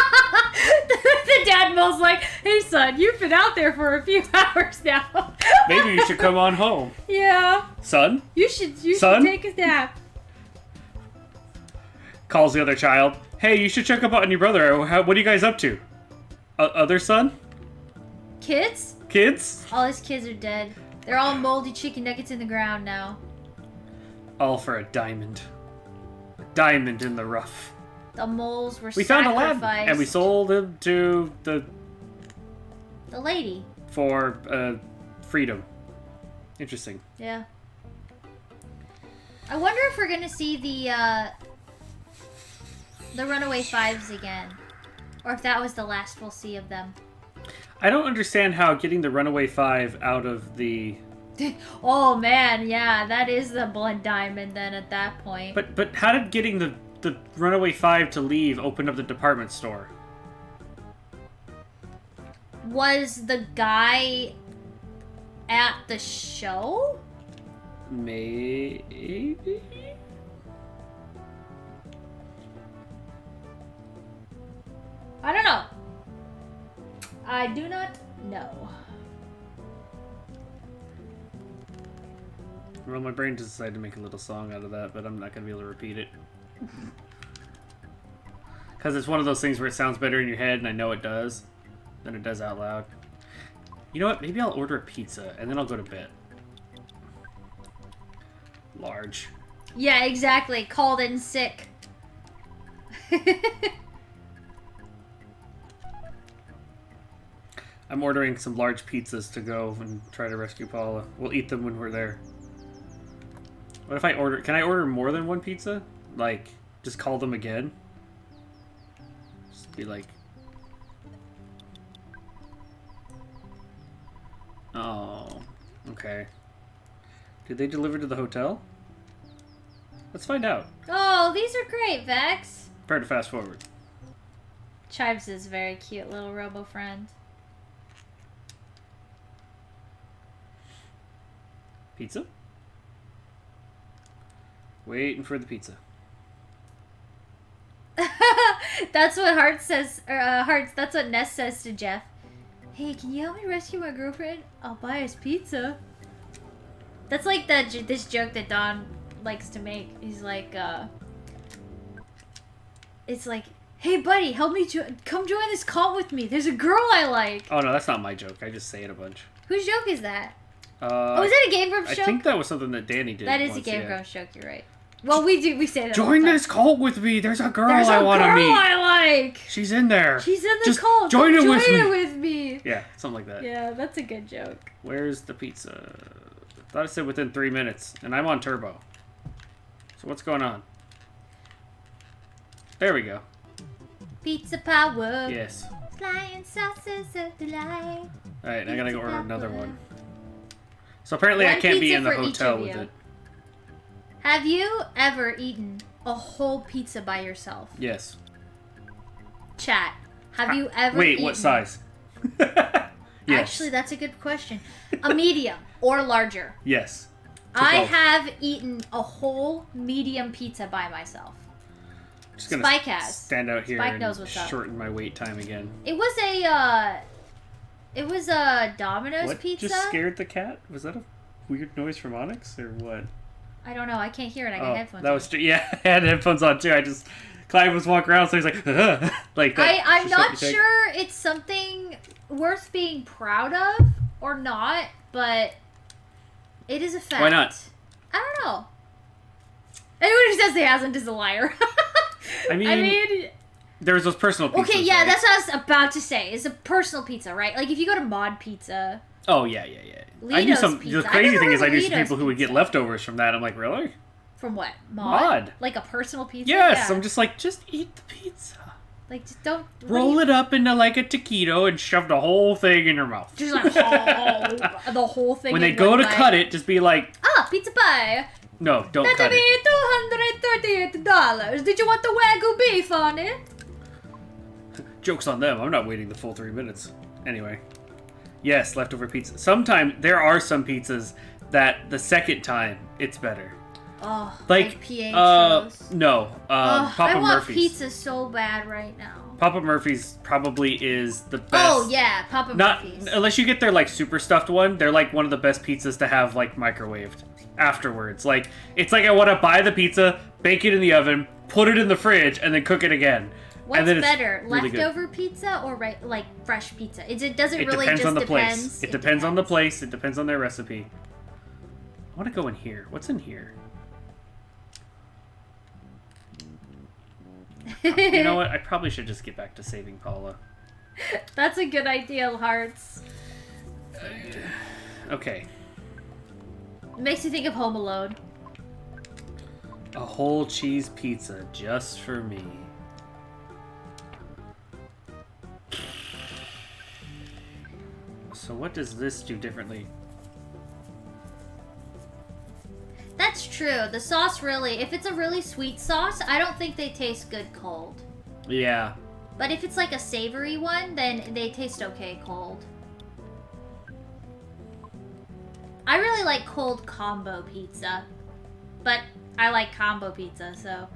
The dad mole's like, hey son, you've been out there for a few hours now. Maybe you should come on home. Yeah. Son? You should Son? take a nap. Calls the other child. Hey, you should check up on your brother. What are you guys up to? Other son? Kids? Kids? All his kids are dead. They're all moldy chicken nuggets in the ground now. All for a diamond. A diamond in the rough. The moles were We found a sacrificed. lab and we sold him to the lady. for freedom. Interesting. Yeah. I wonder if we're gonna see the Runaway Fives again, or if that was the last we'll see of them. I don't understand how getting the Runaway Five out of the. Oh man, yeah, that is the blood diamond then at that point. But how did getting the Runaway Five to leave open up the department store? Was the guy at the show? Maybe. I don't know. I do not know. Well, my brain just decided to make a little song out of that, but I'm not going to be able to repeat it. Because it's one of those things where it sounds better in your head, and I know it does, than it does out loud. You know what? Maybe I'll order a pizza, and then I'll go to bed. Large. Yeah, exactly. Called in sick. I'm ordering some large pizzas to go and try to rescue Paula. We'll eat them when we're there. What if I order... Can I order more than one pizza? Like, just call them again? Just be like... Oh, okay. Did they deliver to the hotel? Let's find out. Oh, these are great, Vex. Prepare to fast forward. Chives is a very cute little robo friend. Pizza? Waiting for the pizza. That's what Heart says, or Hearts, that's what Ness says to Jeff. Hey, can you help me rescue my girlfriend? I'll buy us pizza. That's like this joke that Don likes to make. He's like, it's like, hey buddy, help me, come join this cult with me. There's a girl I like. Oh no, that's not my joke. I just say it a bunch. Whose joke is that? Oh, is that a Game Grumps joke? I think that was something that Danny did. That is once, a Game Grumps joke, you're right. Well, we say that. Join this cult with me. There's a girl I want to meet. There's a girl I like. She's in there. She's in the Just cult. Join it with me. Yeah, something like that. Yeah, that's a good joke. Where's the pizza? I thought it said within 3 minutes, and I'm on turbo. So what's going on? There we go. Pizza power. Yes. Flying saucers of delight. All right, I gotta go order another one. So apparently I can't be in the hotel with it. Have you ever eaten a whole pizza by yourself? Yes. Chat. Have you ever Wait, eaten... what size? Yes. Actually, that's a good question. A medium or larger. Yes. I have eaten a whole medium pizza by myself. Just gonna Spike has. stand out here Spike knows and what's up. shorten my wait time again. It was a Domino's What pizza. just scared the cat? Was that a weird noise from Onyx or what? I don't know. I can't hear it. I got headphones. That was yeah. I had headphones on too. Clive was walking around, so he's like, like that. I'm not sure it's something worth being proud of or not, but it is a fact. Why not? I don't know. Anyone who says he hasn't is a liar. I mean, there was those personal pizzas. Okay, yeah, right? that's what I was about to say. It's a personal pizza, right? Like if you go to Mod Pizza. Oh yeah. I knew some. The crazy thing is, I knew some people who would get leftovers from that. I'm like, really? From what? Mod? Like a personal pizza? Yes. Yeah. I'm just like, just eat the pizza. Like, just don't roll it up into like a taquito and shove the whole thing in your mouth. Just like the whole thing. When they go to cut it, just be like, pizza pie. No, don't cut it. $238. Did you want the Wagyu beef on it? Joke's on them. I'm not waiting the full 3 minutes. Anyway. Yes, leftover pizza. Sometimes, there are some pizzas that the second time, it's better. Oh, like Pietros. No, Papa I want Murphy's. pizza so bad right now. Papa Murphy's probably is the best. Oh yeah, Papa Murphy's. Unless you get their like super stuffed one, they're like one of the best pizzas to have like microwaved afterwards. Like it's like I want to buy the pizza, bake it in the oven, put it in the fridge, and then cook it again. What's and then better, really leftover pizza or like fresh pizza? It doesn't it really depends just on the depends. place. It depends on the place. It depends on their recipe. I want to go in here. What's in here? You know what? I probably should just get back to saving Paula. That's a good idea, Hearts. Okay. It makes you think of Home Alone. A whole cheese pizza just for me. So what does this do differently? That's true. The sauce really, if it's a really sweet sauce, I don't think they taste good cold. Yeah. But if it's like a savory one, then they taste okay cold. I really like cold combo pizza. But I like combo pizza, so.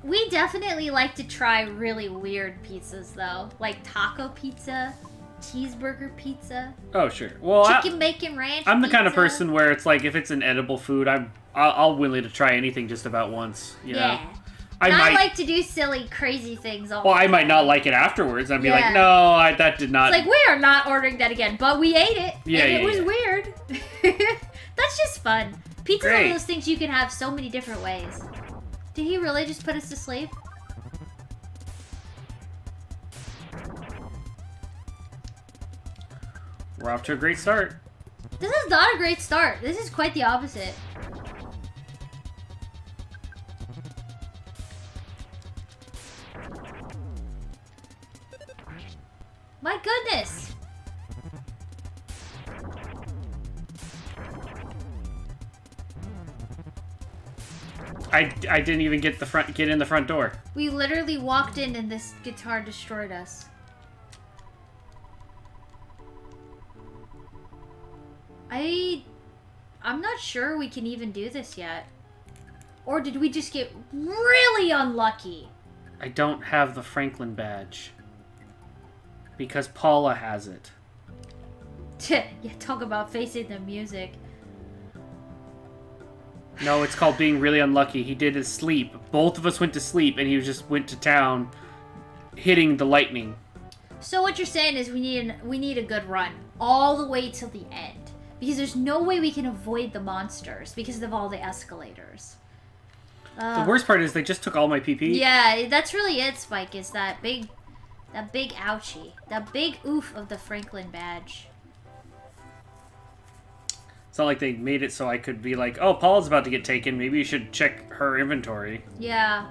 We definitely like to try really weird pizzas, though. Like taco pizza, cheeseburger pizza. Oh, sure. Well, chicken bacon ranch I'm the pizza. kind of person where it's like, if it's an edible food, I'll willing to try anything just about once. You know? I like to do silly, crazy things all the I time. might not like it afterwards. I'd be like, no, that did not. It's like, we are not ordering that again, but we ate it. Yeah, and it was weird. That's just fun. Pizza's one of those things you can have so many different ways. Did he really just put us to sleep? We're off to a great start. This is not a great start. This is quite the opposite. My goodness. I didn't even get in the front door. We literally walked in and this guitar destroyed us. I'm not sure we can even do this yet. Or did we just get really unlucky? I don't have the Franklin badge. Because Paula has it. Yeah, talk about facing the music. No, it's called being really unlucky. He did his sleep. Both of us went to sleep, and he just went to town, hitting the lightning. So what you're saying is we need a good run all the way till the end, because there's no way we can avoid the monsters because of all the escalators. The worst part is they just took all my PP. Yeah, that's really it, Spike. Is that big ouchie, that big oof of the Franklin badge. It's not like they made it so I could be like, oh, Paula's about to get taken. Maybe you should check her inventory. Yeah.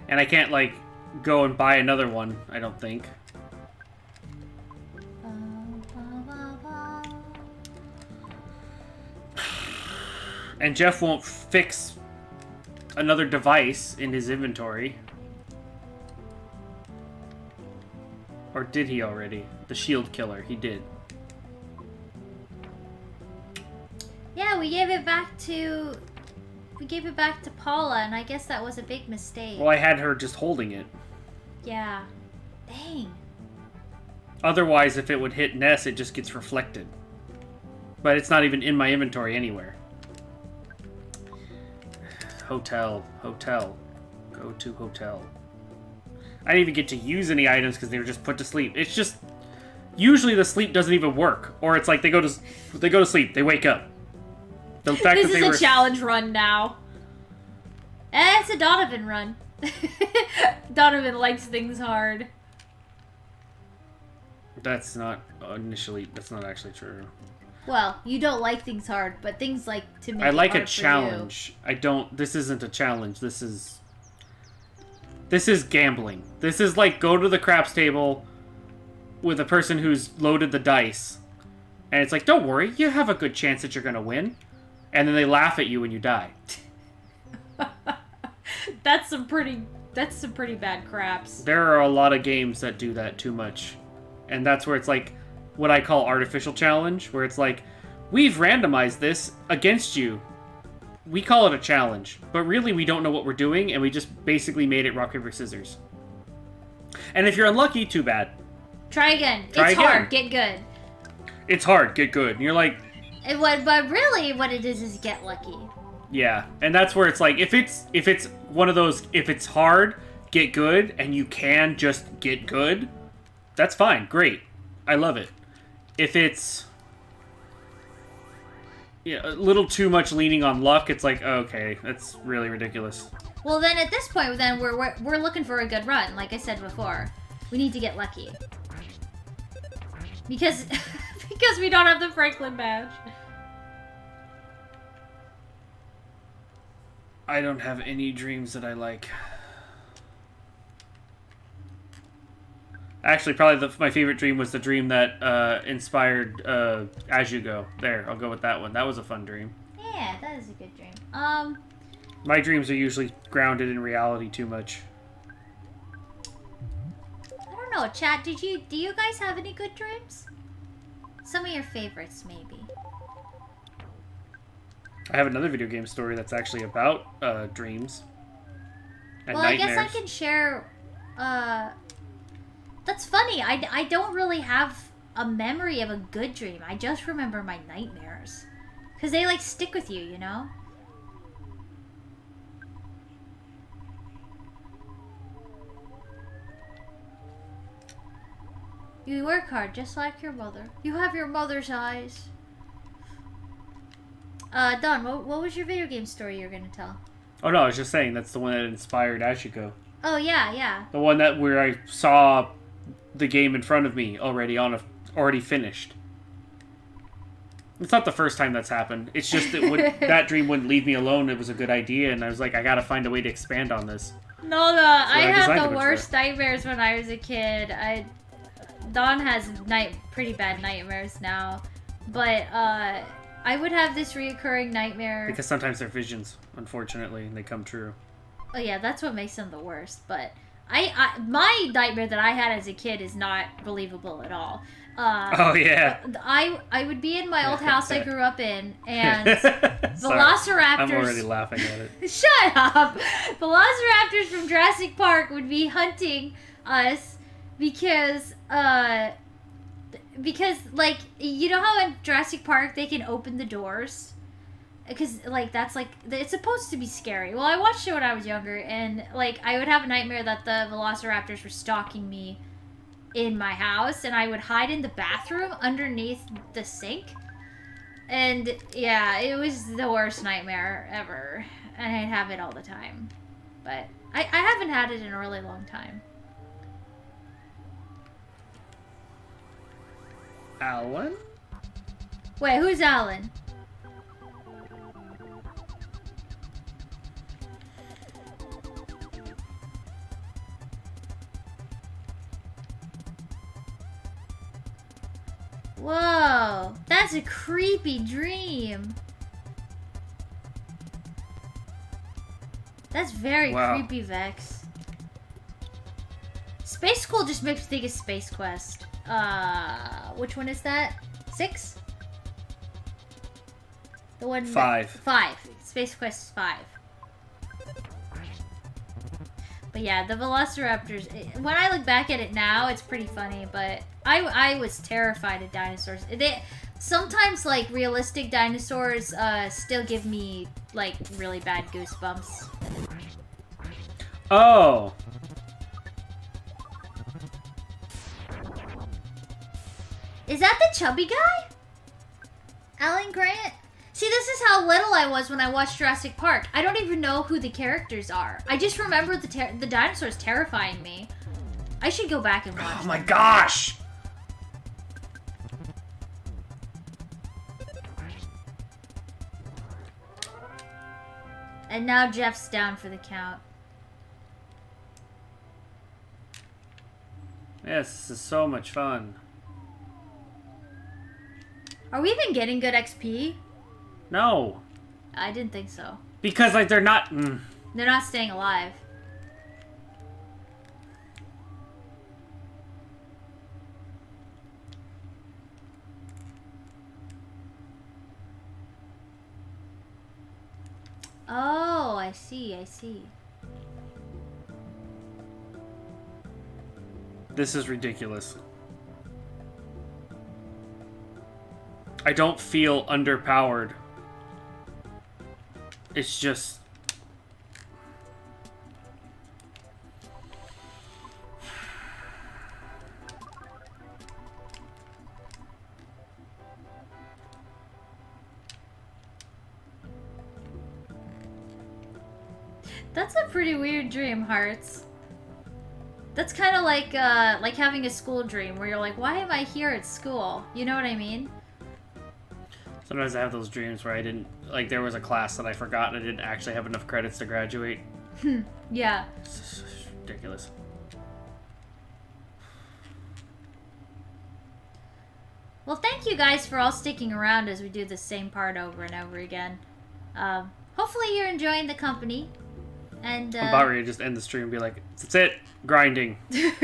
And I can't, like, go and buy another one, I don't think. And Jeff won't fix another device in his inventory. Or did he already? The shield killer, he did. Yeah, we gave it back to Paula, and I guess that was a big mistake. Well, I had her just holding it. Yeah. Dang. Otherwise, if it would hit Ness, it just gets reflected. But it's not even in my inventory anywhere. Hotel. Go to hotel. I didn't even get to use any items because they were just put to sleep. It's just... Usually the sleep doesn't even work. Or it's like they go to sleep, they wake up. The fact This is a challenge run now. It's a Donovan run. Donovan likes things hard. That's not actually true. Well, you don't like things hard, but things like to make I it like hard a challenge. I don't... This isn't a challenge. This is gambling. This is like go to the craps table with a person who's loaded the dice. And it's like, don't worry, you have a good chance that you're going to win. And then they laugh at you when you die. That's some pretty bad craps. There are a lot of games that do that too much. And that's where it's like what I call artificial challenge, where it's like, we've randomized this against you. We call it a challenge, but really we don't know what we're doing, and we just basically made it rock, paper, scissors. And if you're unlucky, too bad. Try again. Try it's again. hard. Get good. It's hard, get good. And you're like... But really, what it is get lucky. Yeah, and that's where it's like, if it's one of those, if it's hard, get good, and you can just get good, that's fine, great. I love it. If it's a little too much leaning on luck, it's like, okay, that's really ridiculous. Well, then at this point, then we're looking for a good run. Like I said before, we need to get lucky because because we don't have the Franklin badge. I don't have any dreams that I like. Actually, probably my favorite dream was the dream that inspired As You Go. There, I'll go with that one. That was a fun dream. Yeah, that is a good dream. My dreams are usually grounded in reality too much. I don't know, chat. Do you guys have any good dreams? Some of your favorites, maybe. I have another video game story that's actually about dreams and Well, nightmares. I guess I can share. That's funny. I don't really have a memory of a good dream. I just remember my nightmares. Because they, like, stick with you, you know? You work hard, just like your mother. You have your mother's eyes. Don, what was your video game story you were going to tell? Oh no, I was just saying that's the one that inspired As You Go. Oh, yeah. The one where I saw the game in front of me already finished. It's not the first time that's happened. It's just that that dream wouldn't leave me alone. It was a good idea, and I was like, I gotta find a way to expand on this. No, I I designed had a the bunch of worst nightmares when I was a kid. Dawn has pretty bad nightmares now, but I would have this reoccurring nightmare. Because sometimes they're visions, unfortunately, and they come true. Oh yeah, that's what makes them the worst. But my nightmare that I had as a kid is not believable at all. Oh yeah. I would be in my old house I grew up in, and Sorry. velociraptors. I'm already laughing at it. Shut up! Velociraptors from Jurassic Park would be hunting us because like, you know how in Jurassic Park they can open the doors? Because, like, that's, like, it's supposed to be scary. Well, I watched it when I was younger, and, like, I would have a nightmare that the velociraptors were stalking me in my house, and I would hide in the bathroom underneath the sink. And, yeah, it was the worst nightmare ever. And I'd have it all the time. But I haven't had it in a really long time. Alan? Wait, who's Alan? Whoa, that's a creepy dream. That's very creepy, Vex. Space School just makes me think of Space Quest. Which one is that? 6? The one 5. 5. Space Quest 5. But yeah, the Velociraptors, when I look back at it now, it's pretty funny, but I was terrified of dinosaurs. Sometimes, like, realistic dinosaurs still give me, like, really bad goosebumps. Oh! Is that the chubby guy? Alan Grant? See, this is how little I was when I watched Jurassic Park. I don't even know who the characters are. I just remember the dinosaurs terrifying me. I should go back and watch Oh my them. gosh! And now Jeff's down for the count. Yes, this is so much fun. Are we even getting good XP? No. I didn't think so. Because, like, they're not... They're not staying alive. Oh, I see, I see. This is ridiculous. I don't feel underpowered. It's just... That's a pretty weird dream, Hearts. That's kind of like having a school dream where you're like, why am I here at school? You know what I mean? Sometimes I have those dreams where I didn't... Like, there was a class that I forgot and I didn't actually have enough credits to graduate. Yeah. It's ridiculous. Well, thank you guys for all sticking around as we do the same part over and over again. Hopefully you're enjoying the company. And, I'm about ready to just end the stream and be like, that's it, grinding.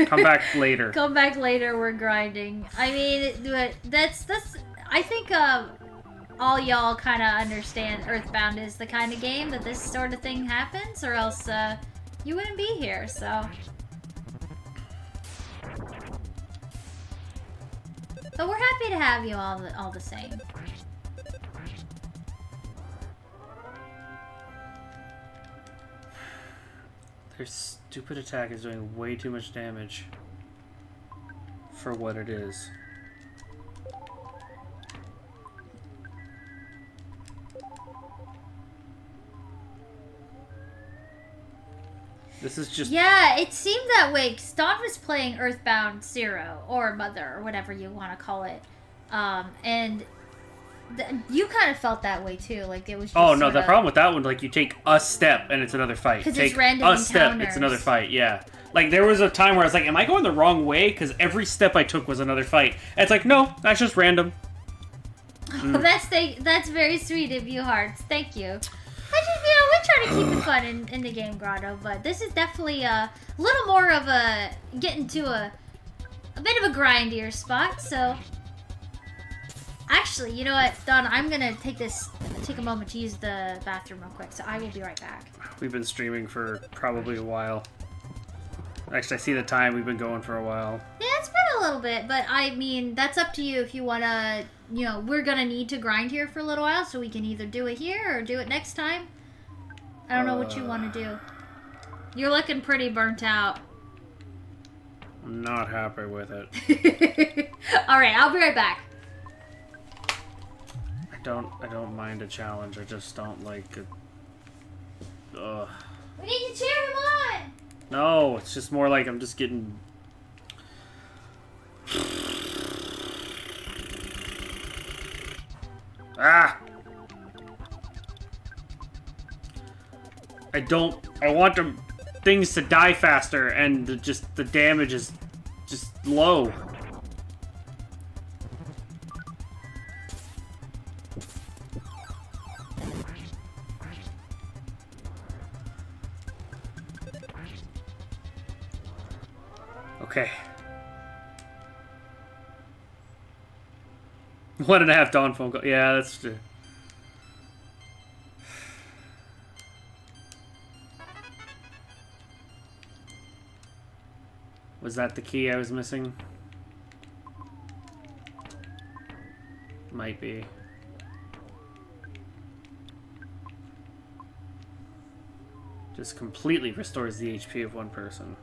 Come back later. Come back later, we're grinding. I mean, that's I think, all y'all kind of understand Earthbound is the kind of game that this sort of thing happens, or else, you wouldn't be here, so. But we're happy to have you all the same. Their stupid attack is doing way too much damage for what it is. This is just... Yeah, it seemed that way. Dawn was playing Earthbound Zero, or Mother, or whatever you want to call it. And You kind of felt that way too, like it was. Just Oh no, the problem with that one, like you take a step and it's another fight. 'Cause Take it's random a step, encounters. it's another fight. Yeah. Like there was a time where I was like, "Am I going the wrong way?" Because every step I took was another fight. And it's like, no, that's just random. Well, that's very sweet of you, Hearts. Thank you. I just, we try to keep it fun in the game, Grotto, but this is definitely a little more of a getting to a bit of a grindier spot. So, actually, you know what, Don? I'm gonna take a moment to use the bathroom real quick. So I will be right back. We've been streaming for probably a while. Actually, I see the time. We've been going for a while. Yeah, it's been a little bit, but I mean, that's up to you if you wanna. You know, we're gonna need to grind here for a little while, so we can either do it here or do it next time. I don't know what you want to do. You're looking pretty burnt out. I'm not happy with it. All right, I'll be right back. I don't mind a challenge. I just don't like it. Ugh. We need to cheer him on. No, it's just more like I'm just getting. Ah! I want things to die faster, and the damage is just low. Okay. 1.5 dawn phone call. Yeah, that's true. Was that the key I was missing? Might be. Just completely restores the HP of one person.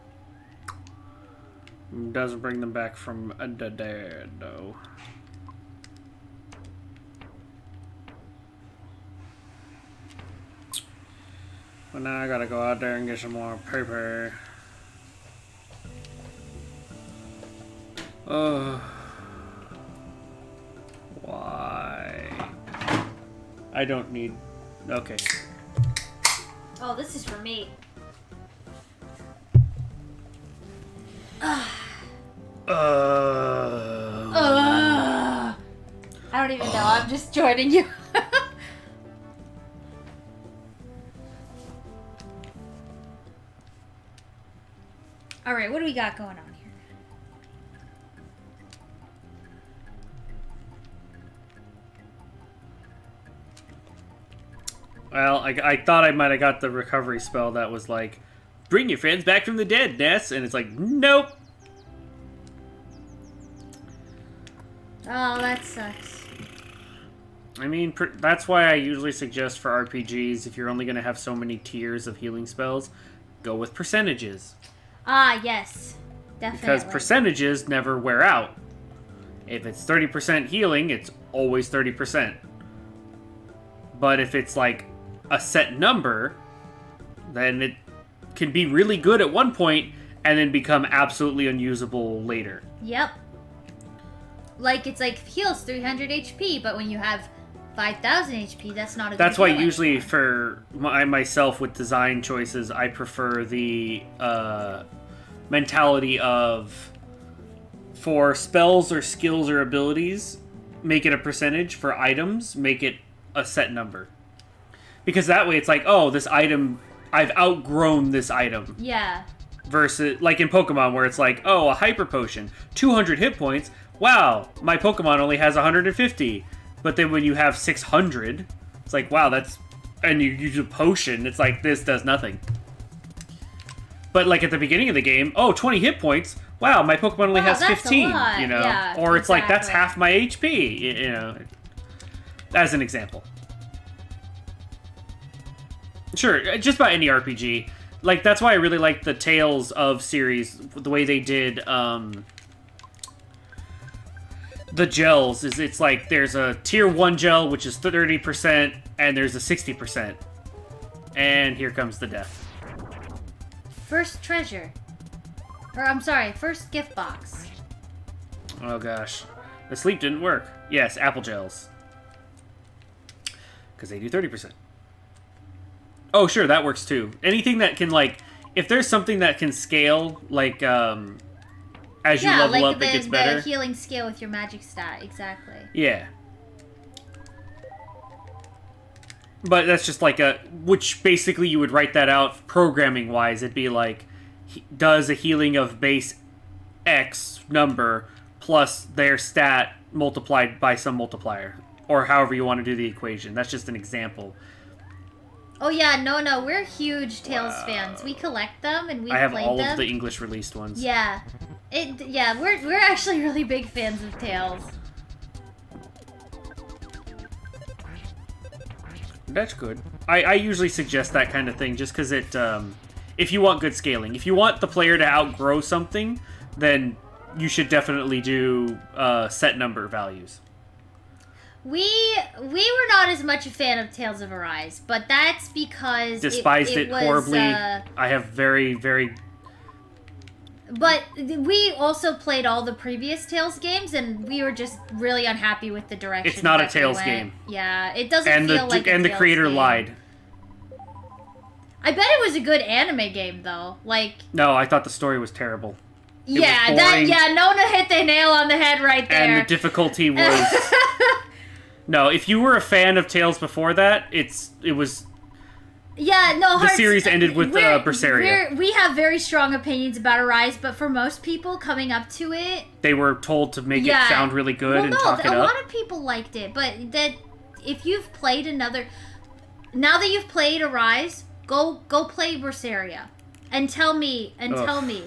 Doesn't bring them back from the dead, though. Well, now I gotta go out there and get some more paper. Why? I don't need... Okay. Oh, this is for me. I don't even know. I'm just joining you. All right, what do we got going on here? Well, I thought I might have got the recovery spell that was like, bring your friends back from the dead, Ness. And it's like, nope. Oh, that sucks. I mean, that's why I usually suggest for RPGs, if you're only going to have so many tiers of healing spells, go with percentages. Ah, yes. Definitely. Because percentages never wear out. If it's 30% healing, it's always 30%. But if it's like a set number, then it can be really good at one point and then become absolutely unusable later. Yep. Like, it's like heals 300 HP, but when you have 5,000 HP, that's not a good That's why healing. usually for myself with design choices, I prefer the mentality of, for spells or skills or abilities, make it a percentage. For items, make it a set number. Because that way it's like, oh, this item, I've outgrown this item. Yeah. Versus, like in Pokemon, where it's like, oh, a Hyper Potion, 200 hit points. Wow, my Pokemon only has 150. But then when you have 600, it's like, wow, that's... And you use a potion, it's like, this does nothing. But like at the beginning of the game, oh, 20 hit points. Wow, my Pokemon only has 15, you know? Yeah, or it's like, that's exactly. half my HP, you know? As an example. Sure, just about any RPG. Like, that's why I really like the Tales of series, the way they did, the gels. Is it's like, there's a tier 1 gel, which is 30%, and there's a 60%. And here comes the death. First treasure. Or, I'm sorry, first gift box. Oh gosh. The sleep didn't work. Yes, apple gels. Because they do 30%. Oh, sure, that works too. Anything that can, like, if there's something that can scale, like, as you level up, it gets better. The healing scale with your magic stat, exactly. Yeah. But that's just like which basically you would write that out programming-wise. It'd be like, does a healing of base X number plus their stat multiplied by some multiplier. Or however you want to do the equation. That's just an example. Oh yeah, no, we're huge Tales fans. We collect them and we I have played all them. of the English released ones. Yeah. We're actually really big fans of Tales. That's good. I usually suggest that kind of thing just because it, if you want good scaling. If you want the player to outgrow something, then you should definitely do set number values. We were not as much a fan of Tales of Arise, but that's because Despised it was, horribly. I have very, very... But we also played all the previous Tales games, and we were just really unhappy with the direction. It's not a that they Tales went. game. Yeah, it doesn't feel like a And the Tales creator game. lied. I bet it was a good anime game, though. Like... No, I thought the story was terrible. Yeah, boring. Nona hit the nail on the head right there. And the difficulty was... No, if you were a fan of Tales before that, it was... Yeah, no, The series ended with Berseria. We have very strong opinions about Arise, but for most people coming up to it... They were told to make it sound really good and talk it up. a lot of people liked it, but that if you've played another... Now that you've played Arise, go play Berseria. And tell me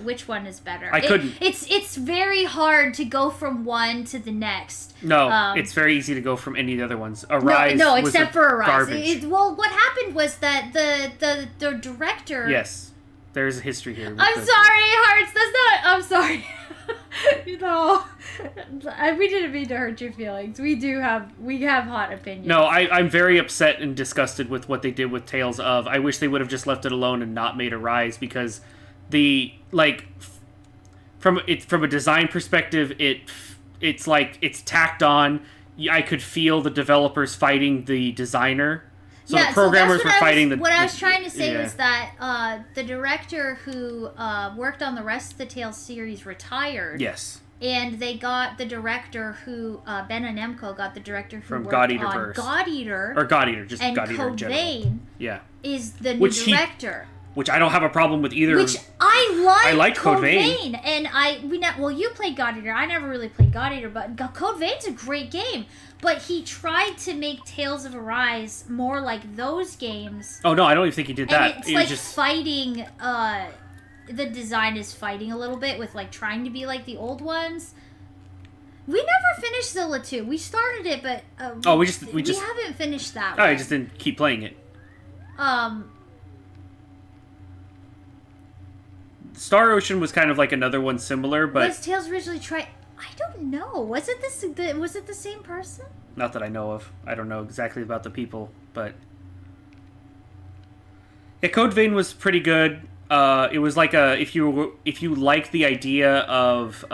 which one is better. I couldn't. It's very hard to go from one to the next. No, it's very easy to go from any of the other ones. Arise no, was except for Arise. garbage. Well, what happened was that the director. Yes, there's a history here. I'm sorry, Hearts. That's not. I'm sorry. We didn't mean to hurt your feelings. We have hot opinions. No, I'm very upset and disgusted with what they did with Tales of. I wish they would have just left it alone and not made Arise because from a design perspective, it's like it's tacked on. I could feel the developers fighting the designer. So the programmers were fighting the... What I was trying to say was that the director who worked on the rest of the Tales series retired. Yes. And they got the director who... Ben and Nemco got the director who From worked God Eater on Verse. God Eater. Or God Eater, just and God Eater in Code general. Vein Yeah. is the new director. Which I don't have a problem with either. Which I like Code Code Vein. And you played God Eater. I never really played God Eater, but Code Vein's a great game. But he tried to make Tales of Arise more like those games. Oh no, I don't even think he did that. And it's just fighting. The design is fighting a little bit with like trying to be like the old ones. We never finished Zilla 2. We started it, but we haven't finished that. I just didn't keep playing it. Star Ocean was kind of like another one similar, but was Tales originally tried? I don't know. Was it the same person? Not that I know of. I don't know exactly about the people, but yeah, Code Vein was pretty good. It was like if you like the idea of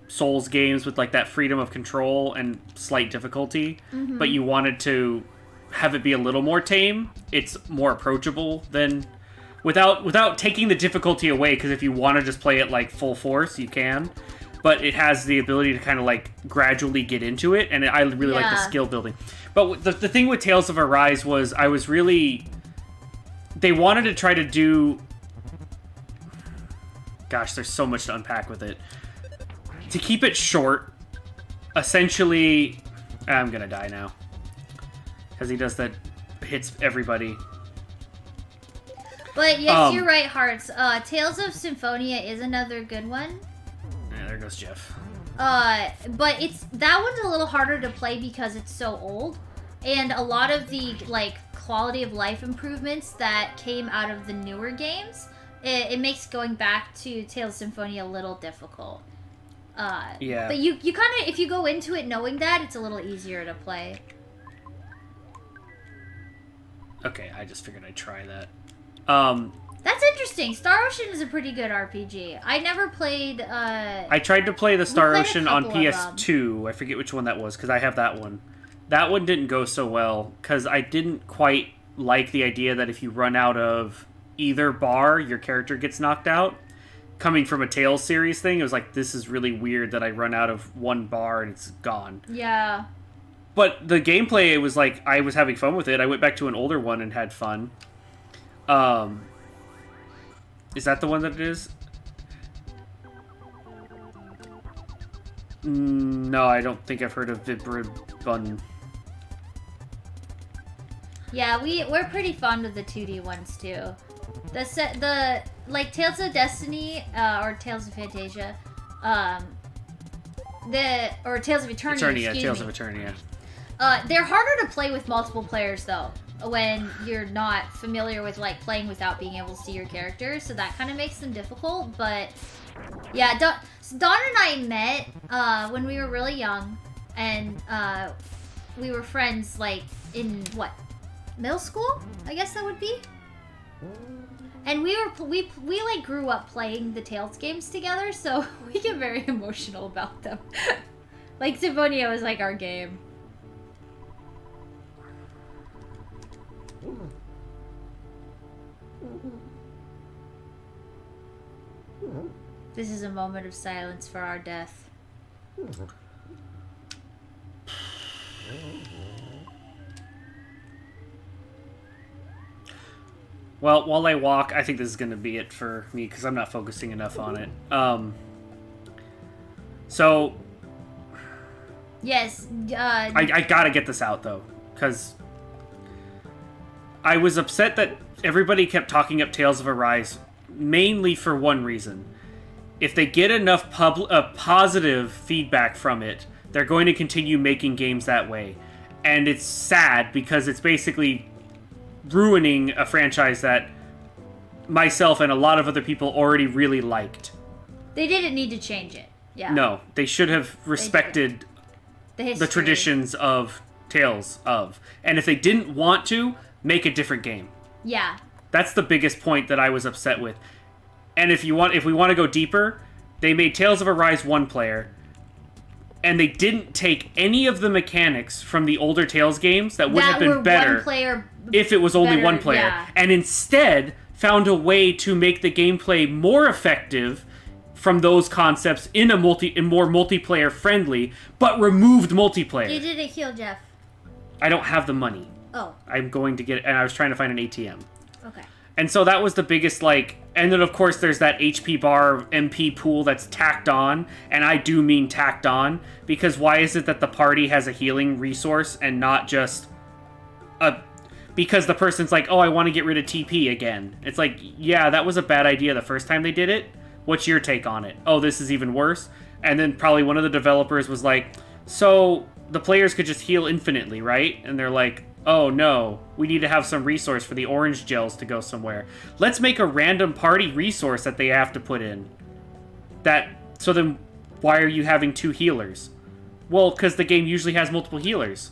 Souls games with like that freedom of control and slight difficulty, but you wanted to have it be a little more tame, it's more approachable than without taking the difficulty away, because if you want to just play it like full force, you can. But it has the ability to kind of like gradually get into it, and I really like the skill building. But the thing with Tales of Arise was they wanted to try to do... Gosh, there's so much to unpack with it. To keep it short, essentially... I'm gonna die now. Because he does that, hits everybody. But yes, you're right, Hearts. Tales of Symphonia is another good one. Yeah, there goes Jeff. But that one's a little harder to play because it's so old, and a lot of the like quality of life improvements that came out of the newer games, it makes going back to Tales of Symphonia a little difficult. Yeah. But you kind of, if you go into it knowing that, it's a little easier to play. Okay, I just figured I'd try that. That's interesting. Star Ocean is a pretty good RPG. I never played, I tried to play the Star Ocean on couple of PS2. I forget which one that was, because I have that one. That one didn't go so well because I didn't quite like the idea that if you run out of either bar, your character gets knocked out. Coming from a Tales series thing, it was like, this is really weird that I run out of one bar and it's gone. Yeah. But the gameplay, it was like, I was having fun with it. I went back to an older one and had fun. Is that the one that it is? No, I don't think I've heard of Vtuber. Yeah, we're pretty fond of the 2D ones too. The like Tales of Destiny or Tales of Fantasia, or Tales of Eternia. Tales of Eternia. They're harder to play with multiple players though, when you're not familiar with like playing without being able to see your character, so that kind of makes them difficult. But yeah, Dawn and I met when we were really young, and we were friends like in what, middle school? I guess that would be. And we like grew up playing the Tales games together, so we get very emotional about them. Like Symphonia was like our game. This is a moment of silence for our death. Well, while I walk, I think this is going to be it for me because I'm not focusing enough on it. So... Yes, I gotta get this out, though, because I was upset that everybody kept talking up Tales of Arise, mainly for one reason. If they get enough positive feedback from it, they're going to continue making games that way. And it's sad, because it's basically ruining a franchise that myself and a lot of other people already really liked. They didn't need to change it. Yeah. No, they should have respected the traditions of Tales of. And if they didn't want to, make a different game. Yeah. That's the biggest point that I was upset with. And if we want to go deeper, they made Tales of Arise one player, and they didn't take any of the mechanics from the older Tales games that would have been better if it was only one player. Yeah. And instead found a way to make the gameplay more effective from those concepts in more multiplayer friendly, but removed multiplayer. You didn't heal Jeff. I don't have the money. Oh. I'm going to get it, and I was trying to find an ATM. Okay. And so that was the biggest, like... And then, of course, there's that HP bar MP pool that's tacked on, and I do mean tacked on, because why is it that the party has a healing resource and not just a... Because the person's like, oh, I want to get rid of TP again. It's like, yeah, that was a bad idea the first time they did it. What's your take on it? Oh, this is even worse? And then probably one of the developers was like, so the players could just heal infinitely, right? And they're like, oh no, we need to have some resource for the orange gels to go somewhere. Let's make a random party resource that they have to put in. So then why are you having two healers? Well, because the game usually has multiple healers.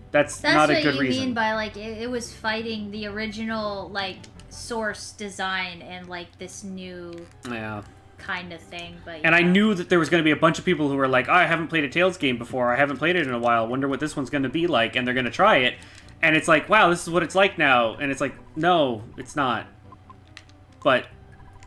That's not a good reason. That's what you mean by, like, it was fighting the original, like, source design and, like, this new kind of thing. But and I knew that there was going to be a bunch of people who were like, oh, I haven't played a Tales game before. I haven't played it in a while. Wonder what this one's going to be like. And they're going to try it. And it's like, wow, this is what it's like now. And it's like, no, it's not. But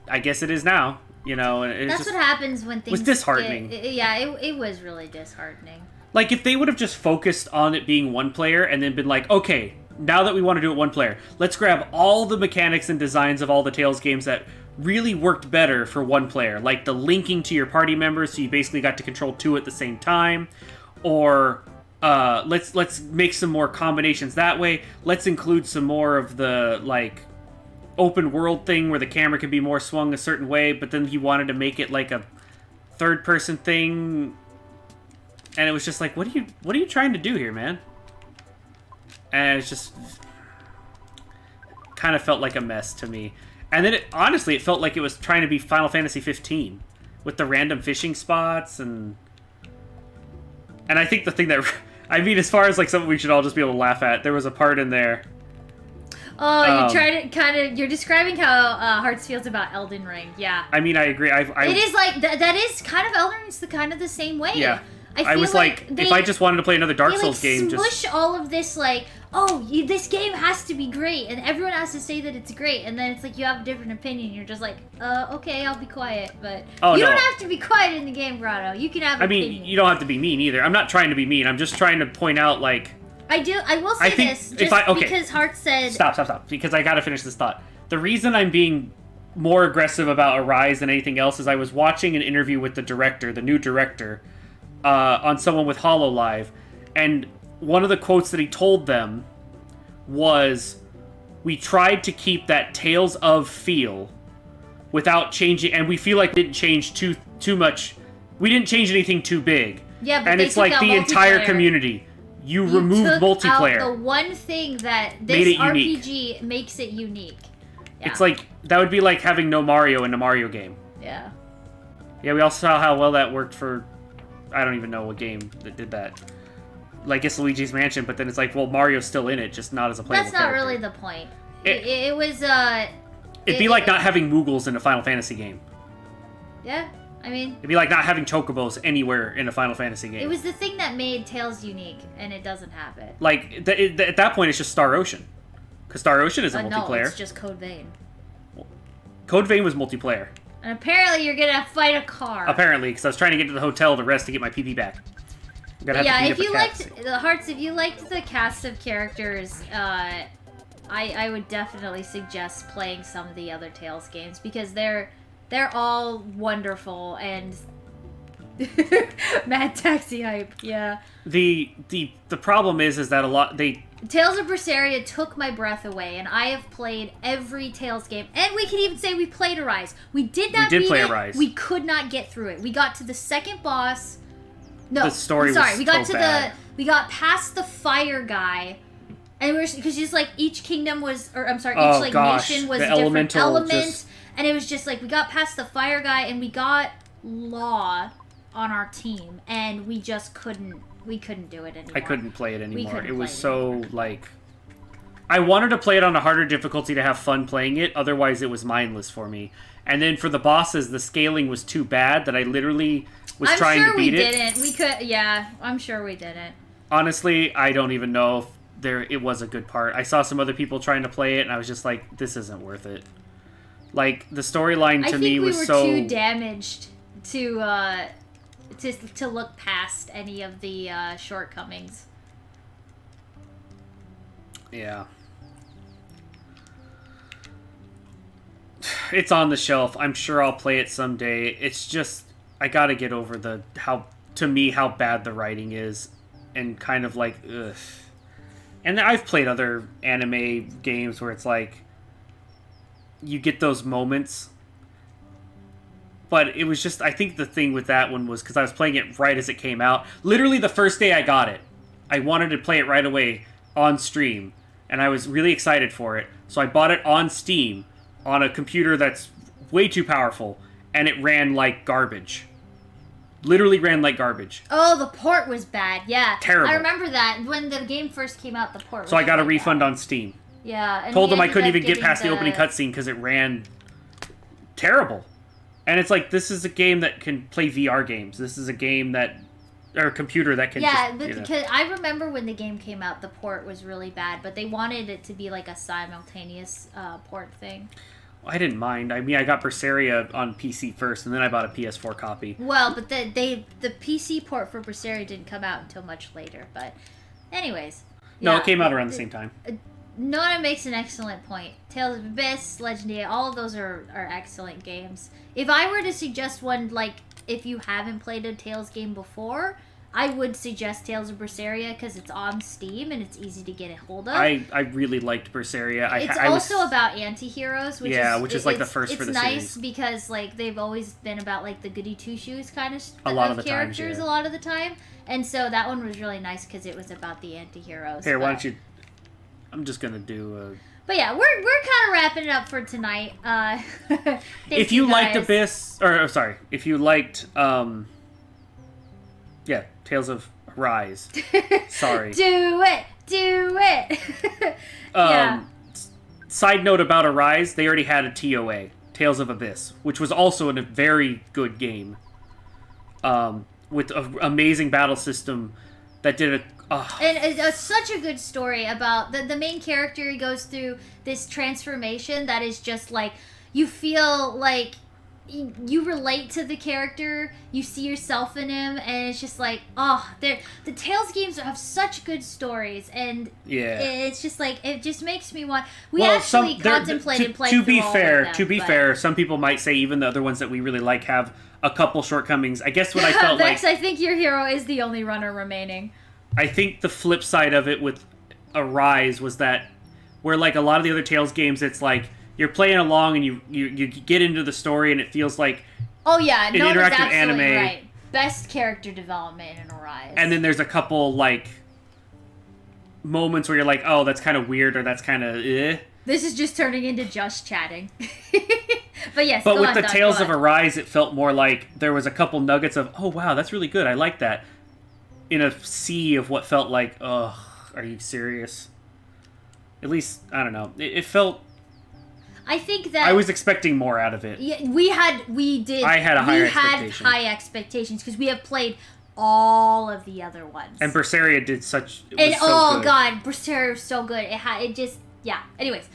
I guess it is now. You know, that's what happens when things was disheartening. It was really disheartening. Like, if they would have just focused on it being one player and then been like, okay, now that we want to do it one player, let's grab all the mechanics and designs of all the Tales games that really worked better for one player. Like the linking to your party members, so you basically got to control two at the same time. Or let's make some more combinations that way. Let's include some more of the, like, open world thing where the camera can be more swung a certain way, but then you wanted to make it like a third person thing. And it was just like, what are you trying to do here, man? And it's just kind of felt like a mess to me. And then honestly, it felt like it was trying to be Final Fantasy 15 with the random fishing spots and I think the thing that I mean, as far as like something we should all just be able to laugh at, there was a part in there. Oh, you're describing how Hearts feels about Elden Ring. Yeah. I mean, I agree. It is like that is kind of Elden Ring's kind of the same way. Yeah. I was like, if I just wanted to play another Dark Souls game, smush all of this this game has to be great, and everyone has to say that it's great, and then it's like you have a different opinion. You're just like, okay, I'll be quiet, but you don't have to be quiet in the game, Grotto. You can have. I mean, you don't have to be mean either. I'm not trying to be mean. I'm just trying to point out like. I will say this because Hart said. Stop. Because I gotta finish this thought. The reason I'm being more aggressive about Arise than anything else is I was watching an interview with the director, the new director, on someone with HoloLive, and one of the quotes that he told them was, "We tried to keep that Tales of feel without changing, and we feel like we didn't change too much. We didn't change anything too big." Yeah, but and it's like the entire community. You removed multiplayer. Out the one thing that this RPG makes it unique. Yeah. It's like that would be like having no Mario in a Mario game. Yeah. Yeah, we also saw how well that worked for. I don't even know what game that did that. Like it's Luigi's Mansion, but then it's like, well, Mario's still in it, just not as a playable That's not character. really the point. It was. It'd be like not having Moogles in a Final Fantasy game. Yeah. I mean, it'd be like not having Chocobos anywhere in a Final Fantasy game. It was the thing that made Tales unique, and it doesn't have it. Like, at that point, it's just Star Ocean. Because Star Ocean isn't multiplayer. No, it's just Code Vein. Code Vein was multiplayer. And apparently you're gonna fight a car. Apparently, because I was trying to get to the hotel to rest to get my PP back. If you liked the cast of characters, I would definitely suggest playing some of the other Tales games, because they're all wonderful and Mad Taxi hype. Yeah. The problem is that Tales of Berseria took my breath away, and I have played every Tales game, and we can even say we played Arise. We did beat Arise. We could not get through it. We got to the second boss. No, the story sorry. We got past the fire guy. And because just like each kingdom was, each nation was a different element. And it was just like, we got past the fire guy, and we got Law on our team, and we just couldn't do it anymore. I couldn't play it anymore. It was so, like... I wanted to play it on a harder difficulty to have fun playing it, otherwise it was mindless for me. And then for the bosses, the scaling was too bad that I literally was trying to beat it. I'm sure we didn't. Honestly, I don't even know if it was a good part. I saw some other people trying to play it, and I was just like, this isn't worth it. Like, the storyline to me was so... I think we were too damaged to look past any of the shortcomings. Yeah. It's on the shelf. I'm sure I'll play it someday. It's just... I gotta get over how bad the writing is. And kind of like, ugh. And I've played other anime games where it's like... You get those moments, but it was just, I think the thing with that one was because I was playing it right as it came out. Literally the first day I got it, I wanted to play it right away on stream, and I was really excited for it. So I bought it on Steam on a computer that's way too powerful, and it ran like garbage. Literally ran like garbage. Oh, the port was bad, yeah. Terrible. I remember that. When the game first came out, the port was So I got a refund on Steam. Yeah. And told them I couldn't even get past the opening cutscene because it ran terrible. And it's like, this is a game that can play VR games. This is a game or a computer that can because I remember when the game came out, the port was really bad, but they wanted it to be like a simultaneous port thing. I didn't mind. I mean, I got Berseria on PC first, and then I bought a PS4 copy. Well, but the PC port for Berseria didn't come out until much later, but anyways. No, it came out around the same time. Nona makes an excellent point. Tales of Abyss, Legendary, all of those are excellent games. If I were to suggest one, like, if you haven't played a Tales game before, I would suggest Tales of Berseria because it's on Steam and it's easy to get a hold of. I really liked Berseria. It's also about anti-heroes, which is like the first for the series. It's nice because, like, they've always been about, like, the goody two-shoes kind of characters a lot of the time. And so that one was really nice because it was about the anti-heroes. Here, why don't you... I'm just gonna do But yeah, we're kind of wrapping it up for tonight. If you liked Abyss, if you liked, Tales of Rise. Sorry. Do it. Side note about Arise, they already had a TOA, Tales of Abyss, which was also a very good game. with an amazing battle system that did And it's such a good story about the main character. He goes through this transformation that is just like, you feel like you relate to the character, you see yourself in him, and it's just like, the Tales games have such good stories, and it's just like, it just makes me want. We actually contemplated playing. To be fair, some people might say even the other ones that we really like have a couple shortcomings. I guess what I felt Vex, I think your hero is the only runner remaining. I think the flip side of it with Arise was that where like a lot of the other Tales games, it's like you're playing along and you get into the story and it feels like an interactive anime. Right. Best character development in Arise. And then there's a couple like moments where you're like, oh, that's kind of weird or that's kind of This is just turning into just chatting. But yes, but with the Tales of Arise, it felt more like there was a couple nuggets of, oh wow, that's really good. I like that. In a sea of what felt like, ugh, are you serious? At least, I don't know. It felt. I think that I was expecting more out of it. Yeah, we did. I had high expectations because we have played all of the other ones. And Berseria did such. And oh good. God, Berseria was so good. It just Anyways,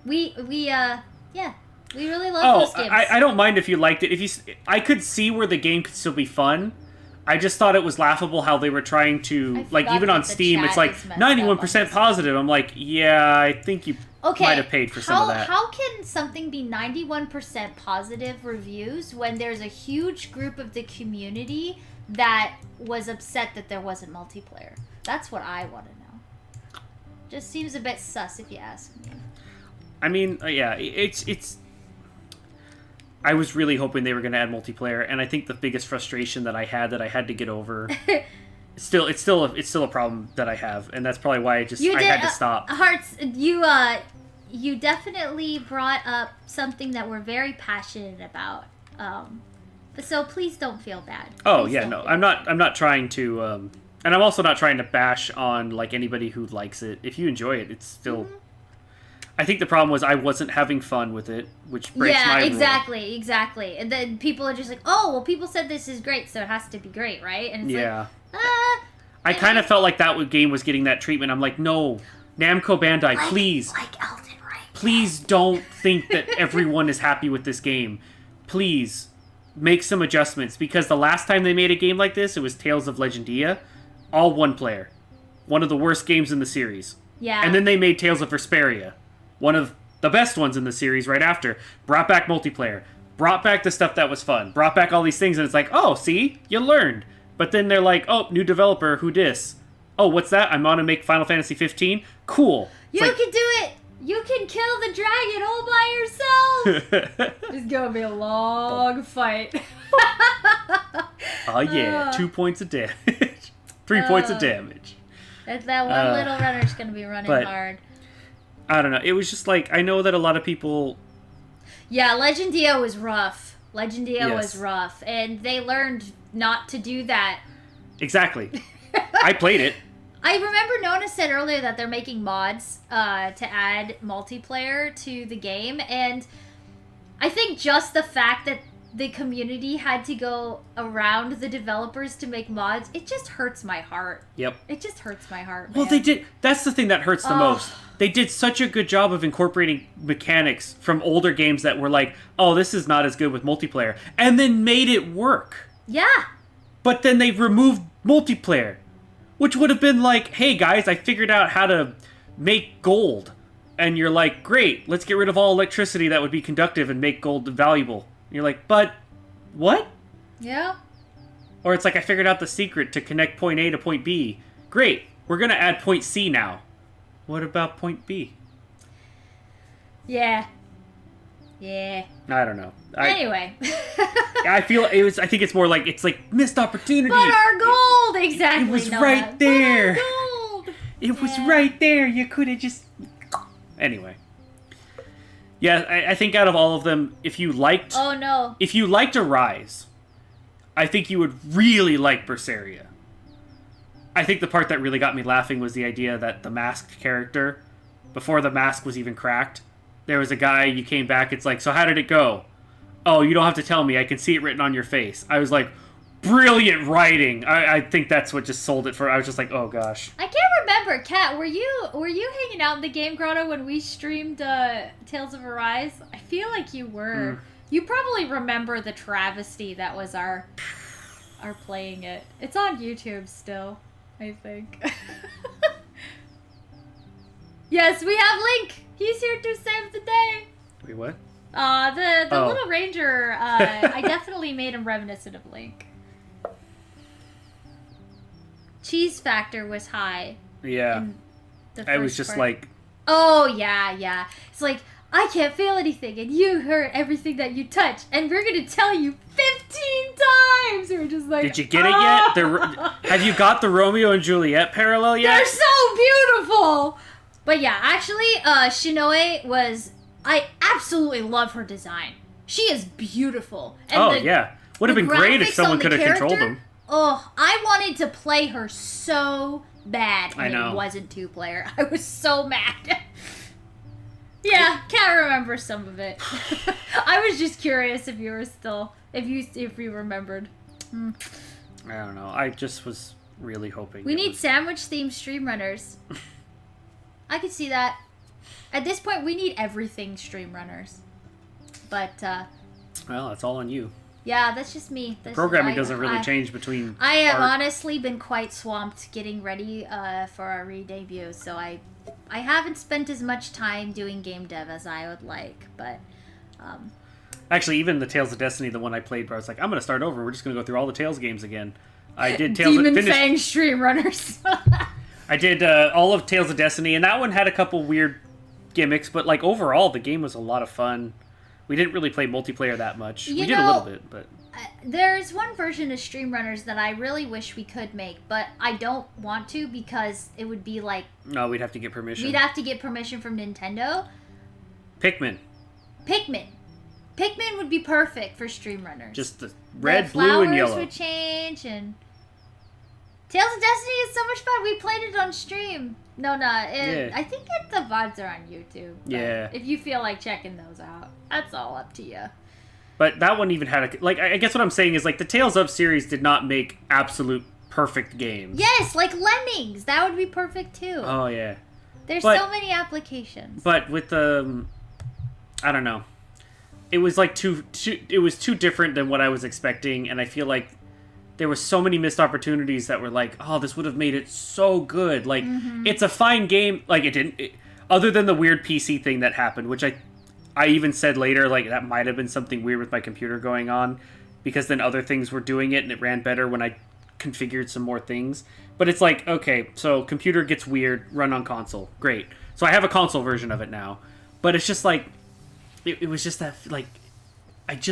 we really love those games. I don't mind if you liked it. I could see where the game could still be fun. I just thought it was laughable how they were trying to, like, even on Steam, it's like 91% positive. I'm like, yeah, I think you might have paid for some of that. How can something be 91% positive reviews when there's a huge group of the community that was upset that there wasn't multiplayer? That's what I want to know. Just seems a bit sus if you ask me. I mean, it's I was really hoping they were going to add multiplayer, and I think the biggest frustration that I had to get over, it's still a problem that I have, and that's probably why I had to stop. Hearts, you definitely brought up something that we're very passionate about, so please don't feel bad. I'm not trying to, and I'm also not trying to bash on like anybody who likes it. If you enjoy it, it's still. Mm-hmm. I think the problem was I wasn't having fun with it, which breaks my rule. Exactly. And then people are just like, oh, well, people said this is great, so it has to be great, right? And it's I kind of felt like that game was getting that treatment. I'm like, no, Namco Bandai, please. Like Elden Ring. Please don't think that everyone is happy with this game. Please, make some adjustments. Because the last time they made a game like this, it was Tales of Legendia. All one player. One of the worst games in the series. Yeah. And then they made Tales of Vesperia. One of the best ones in the series right after. Brought back multiplayer. Brought back the stuff that was fun. Brought back all these things, and it's like, oh, see? You learned. But then they're like, oh, new developer, who dis? Oh, what's that? I'm on to make Final Fantasy 15? Cool. You can do it! You can kill the dragon all by yourself! It's gonna be a long fight. Oh, yeah. 2 points of damage. 3 points of damage. That one little runner's gonna be running hard. I don't know. It was just like, I know that a lot of people... Yeah, Legendia was rough. Was rough. And they learned not to do that. Exactly. I played it. I remember Nona said earlier that they're making mods to add multiplayer to the game. And I think just the fact that the community had to go around the developers to make mods, it just hurts my heart. Yep. It just hurts my heart, Well, they did. That's the thing that hurts the most. They did such a good job of incorporating mechanics from older games that were like, oh, this is not as good with multiplayer. And then made it work. Yeah. But then they removed multiplayer. Which would have been like, hey guys, I figured out how to make gold. And you're like, great, let's get rid of all electricity that would be conductive and make gold valuable. And you're like, but what? Yeah. Or it's like, I figured out the secret to connect point A to point B. Great, we're going to add point C now. What about point B? Yeah. I don't know. Anyway. I think it's more like, it's like missed opportunity. But our gold! Exactly. It was right there. But our gold! It was right there. You could have just... Anyway. Yeah, I think out of all of them, if you liked... Oh, no. If you liked Arise, I think you would really like Berseria. I think the part that really got me laughing was the idea that the masked character, before the mask was even cracked, there was a guy, you came back, it's like, so how did it go? Oh, you don't have to tell me, I can see it written on your face. I was like, brilliant writing. I think that's what just sold it for. I was just like, oh gosh. I can't remember, Kat. Were you hanging out in the game Grotto when we streamed Tales of Arise? I feel like you were. You probably remember the travesty that was our playing it. It's on YouTube still, I think. Yes, we have Link. He's here to save the day. Wait, what? The little ranger. I definitely made him reminiscent of Link. Cheese factor was high. Yeah. I was just part. like... Oh, yeah. It's like, I can't feel anything, and you hurt everything that you touch, and we're gonna tell you 15 times! We're just like, did you get it yet? Have you got the Romeo and Juliet parallel yet? They're so beautiful! But yeah, actually, Shinoe was... I absolutely love her design. She is beautiful. And yeah. Would have been great if someone could have controlled them. Oh, I wanted to play her so bad, and I know. it wasn't two-player. I was so mad. Yeah, can't remember some of it. I was just curious if you were still, if you remembered. I don't know. I just was really hoping. We need sandwich-themed stream runners. I could see that. At this point, we need everything stream runners. But, well, that's all on you. yeah, that's just me. Programming doesn't really change between... I have honestly been quite swamped getting ready for our re-debut, so I haven't spent as much time doing game dev as I would like, but... Actually, even the Tales of Destiny, the one I played, where I was like, I'm going to start over. We're just going to go through all the Tales games again. I did Tales Demon of... Fang stream runners. I did all of Tales of Destiny, and that one had a couple weird gimmicks, but like overall, the game was a lot of fun. We didn't really play multiplayer that much. We did a little bit, but... There's one version of stream runners that I really wish we could make, but I don't want to because it would be like... No, we'd have to get permission. We'd have to get permission from Nintendo. Pikmin Pikmin would be perfect for stream runners. Just the red, blue, and yellow. The flowers would change, and... Tales of Destiny is so much fun. We played it on stream. I think the VODs are on YouTube. Yeah. If you feel like checking those out, that's all up to you. But that one even had a... Like, I guess what I'm saying is, like, the Tales of series did not make absolute perfect games. Yes, like Lemmings. That would be perfect, too. Oh, yeah. There's so many applications. But with the... I don't know. It was, like, it was too different than what I was expecting, and I feel like there were so many missed opportunities that were like, oh, this would have made it so good. Like, it's a fine game. Like, it didn't... other than the weird PC thing that happened, which I even said later, like, that might have been something weird with my computer going on, because then other things were doing it, and it ran better when I configured some more things. But it's like, okay, so computer gets weird, run on console. Great. So I have a console version of it now. But it's just like, it was just that, like, it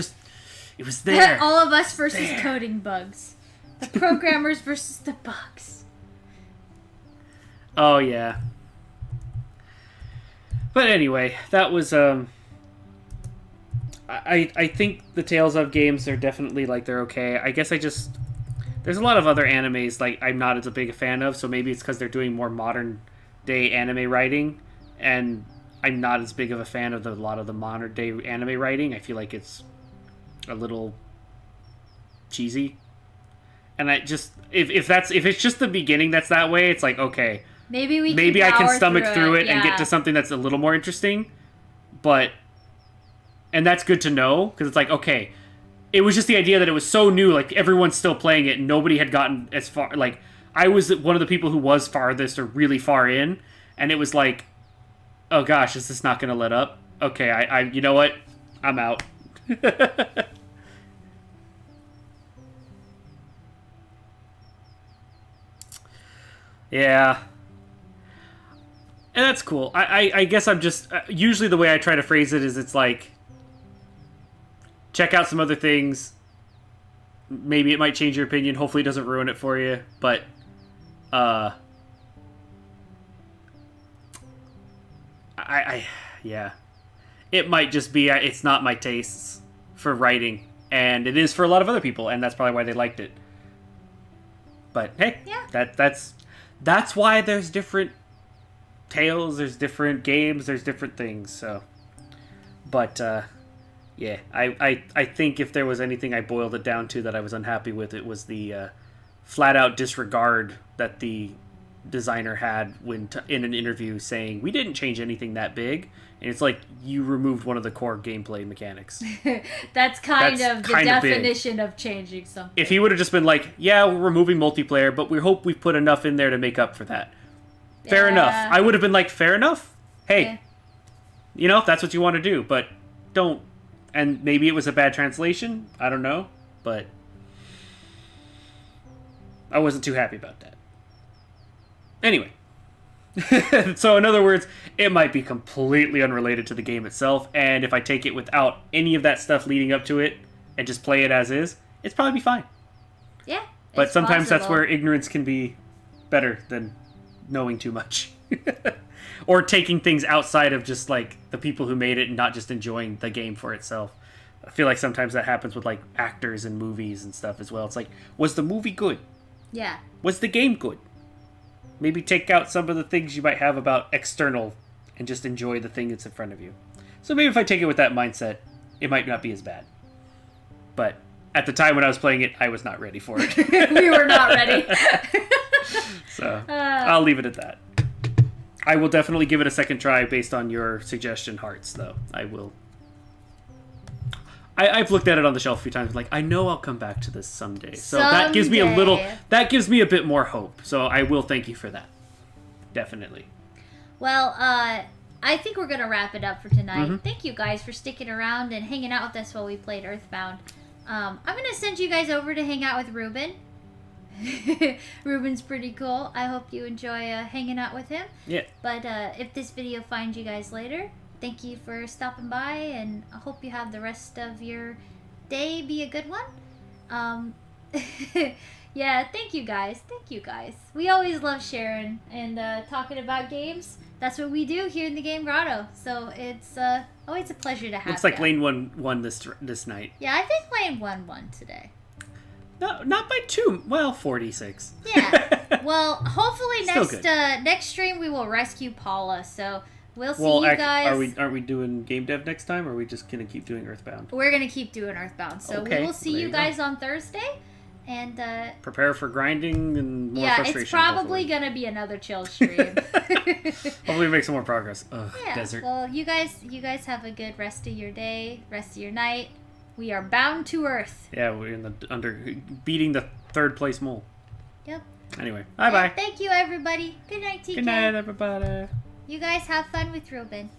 was there. All of us versus coding bugs. The programmers versus the bugs. Oh, yeah. But anyway, that was, I think the Tales of games are definitely, like, they're okay. I guess there's a lot of other animes, like, I'm not as a big a fan of, so maybe it's because they're doing more modern-day anime writing, and I'm not as big of a fan of a lot of the modern-day anime writing. I feel like it's a little cheesy. And I just, if it's just the beginning that's that way, it's like, okay. Maybe I can stomach through it and get to something that's a little more interesting. But, and that's good to know, because it's like, okay, it was just the idea that it was so new, like, everyone's still playing it, and nobody had gotten as far, like, I was one of the people who was farthest or really far in, and it was like, oh gosh, is this not going to let up? Okay, I you know what? I'm out. Yeah. And that's cool. I guess I'm just... usually the way I try to phrase it is it's like... Check out some other things. Maybe it might change your opinion. Hopefully it doesn't ruin it for you. But... yeah. It might just be... it's not my tastes for writing. And it is for a lot of other people. And that's probably why they liked it. But, hey. Yeah. That's why there's different tales, there's different games, there's different things, so. But, Yeah, I think if there was anything I boiled it down to that I was unhappy with, it was the flat out disregard that the designer had when in an interview saying we didn't change anything that big, and it's like you removed one of the core gameplay mechanics. That's kind of the kind of definition of changing something. If he would have just been like, yeah, we're removing multiplayer, but we hope we've put enough in there to make up for that. Fair enough. I would have been like, fair enough. Hey, you know, if that's what you want to do, but don't. And maybe it was a bad translation. I don't know, but I wasn't too happy about that. Anyway. So in other words, it might be completely unrelated to the game itself, and if I take it without any of that stuff leading up to it and just play it as is, it's probably be fine. Yeah. But sometimes that's where ignorance can be better than knowing too much. Or taking things outside of just like the people who made it and not just enjoying the game for itself. I feel like sometimes that happens with like actors and movies and stuff as well. It's like, was the movie good? Yeah. Was the game good? Maybe take out some of the things you might have about external and just enjoy the thing that's in front of you. So maybe if I take it with that mindset, it might not be as bad. But at the time when I was playing it, I was not ready for it. We were not ready. So I'll leave it at that. I will definitely give it a second try based on your suggestion, Hearts, though. I will. I've looked at it on the shelf a few times. Like, I know I'll come back to this someday. So that gives me that gives me a bit more hope. So I will thank you for that. Definitely. Well, I think we're going to wrap it up for tonight. Mm-hmm. Thank you guys for sticking around and hanging out with us while we played Earthbound. I'm going to send you guys over to hang out with Ruben. Ruben's pretty cool. I hope you enjoy hanging out with him. Yeah. But if this video finds you guys later, thank you for stopping by, and I hope you have the rest of your day be a good one. Yeah, thank you guys. Thank you guys. We always love sharing and talking about games. That's what we do here in the Game Grotto. So it's always a pleasure to have. Looks like Lane won this night. Yeah, I think Lane won today. No, not by 2. Well, 46. Yeah. Well, hopefully next stream we will rescue Paula. So we'll see you guys. Aren't we doing game dev next time, or are we just gonna keep doing Earthbound? We're gonna keep doing Earthbound. So we will see you guys on Thursday. And prepare for grinding and more frustration. Yeah, it's probably gonna be another chill stream. Hopefully, make some more progress. Ugh, yeah. Desert. Well, you guys have a good rest of your day, rest of your night. We are bound to Earth. Yeah, we're in beating the 3rd place mole. Yep. Anyway, bye. Thank you, everybody. Good night, TK. Good night, everybody. You guys have fun with Ruben.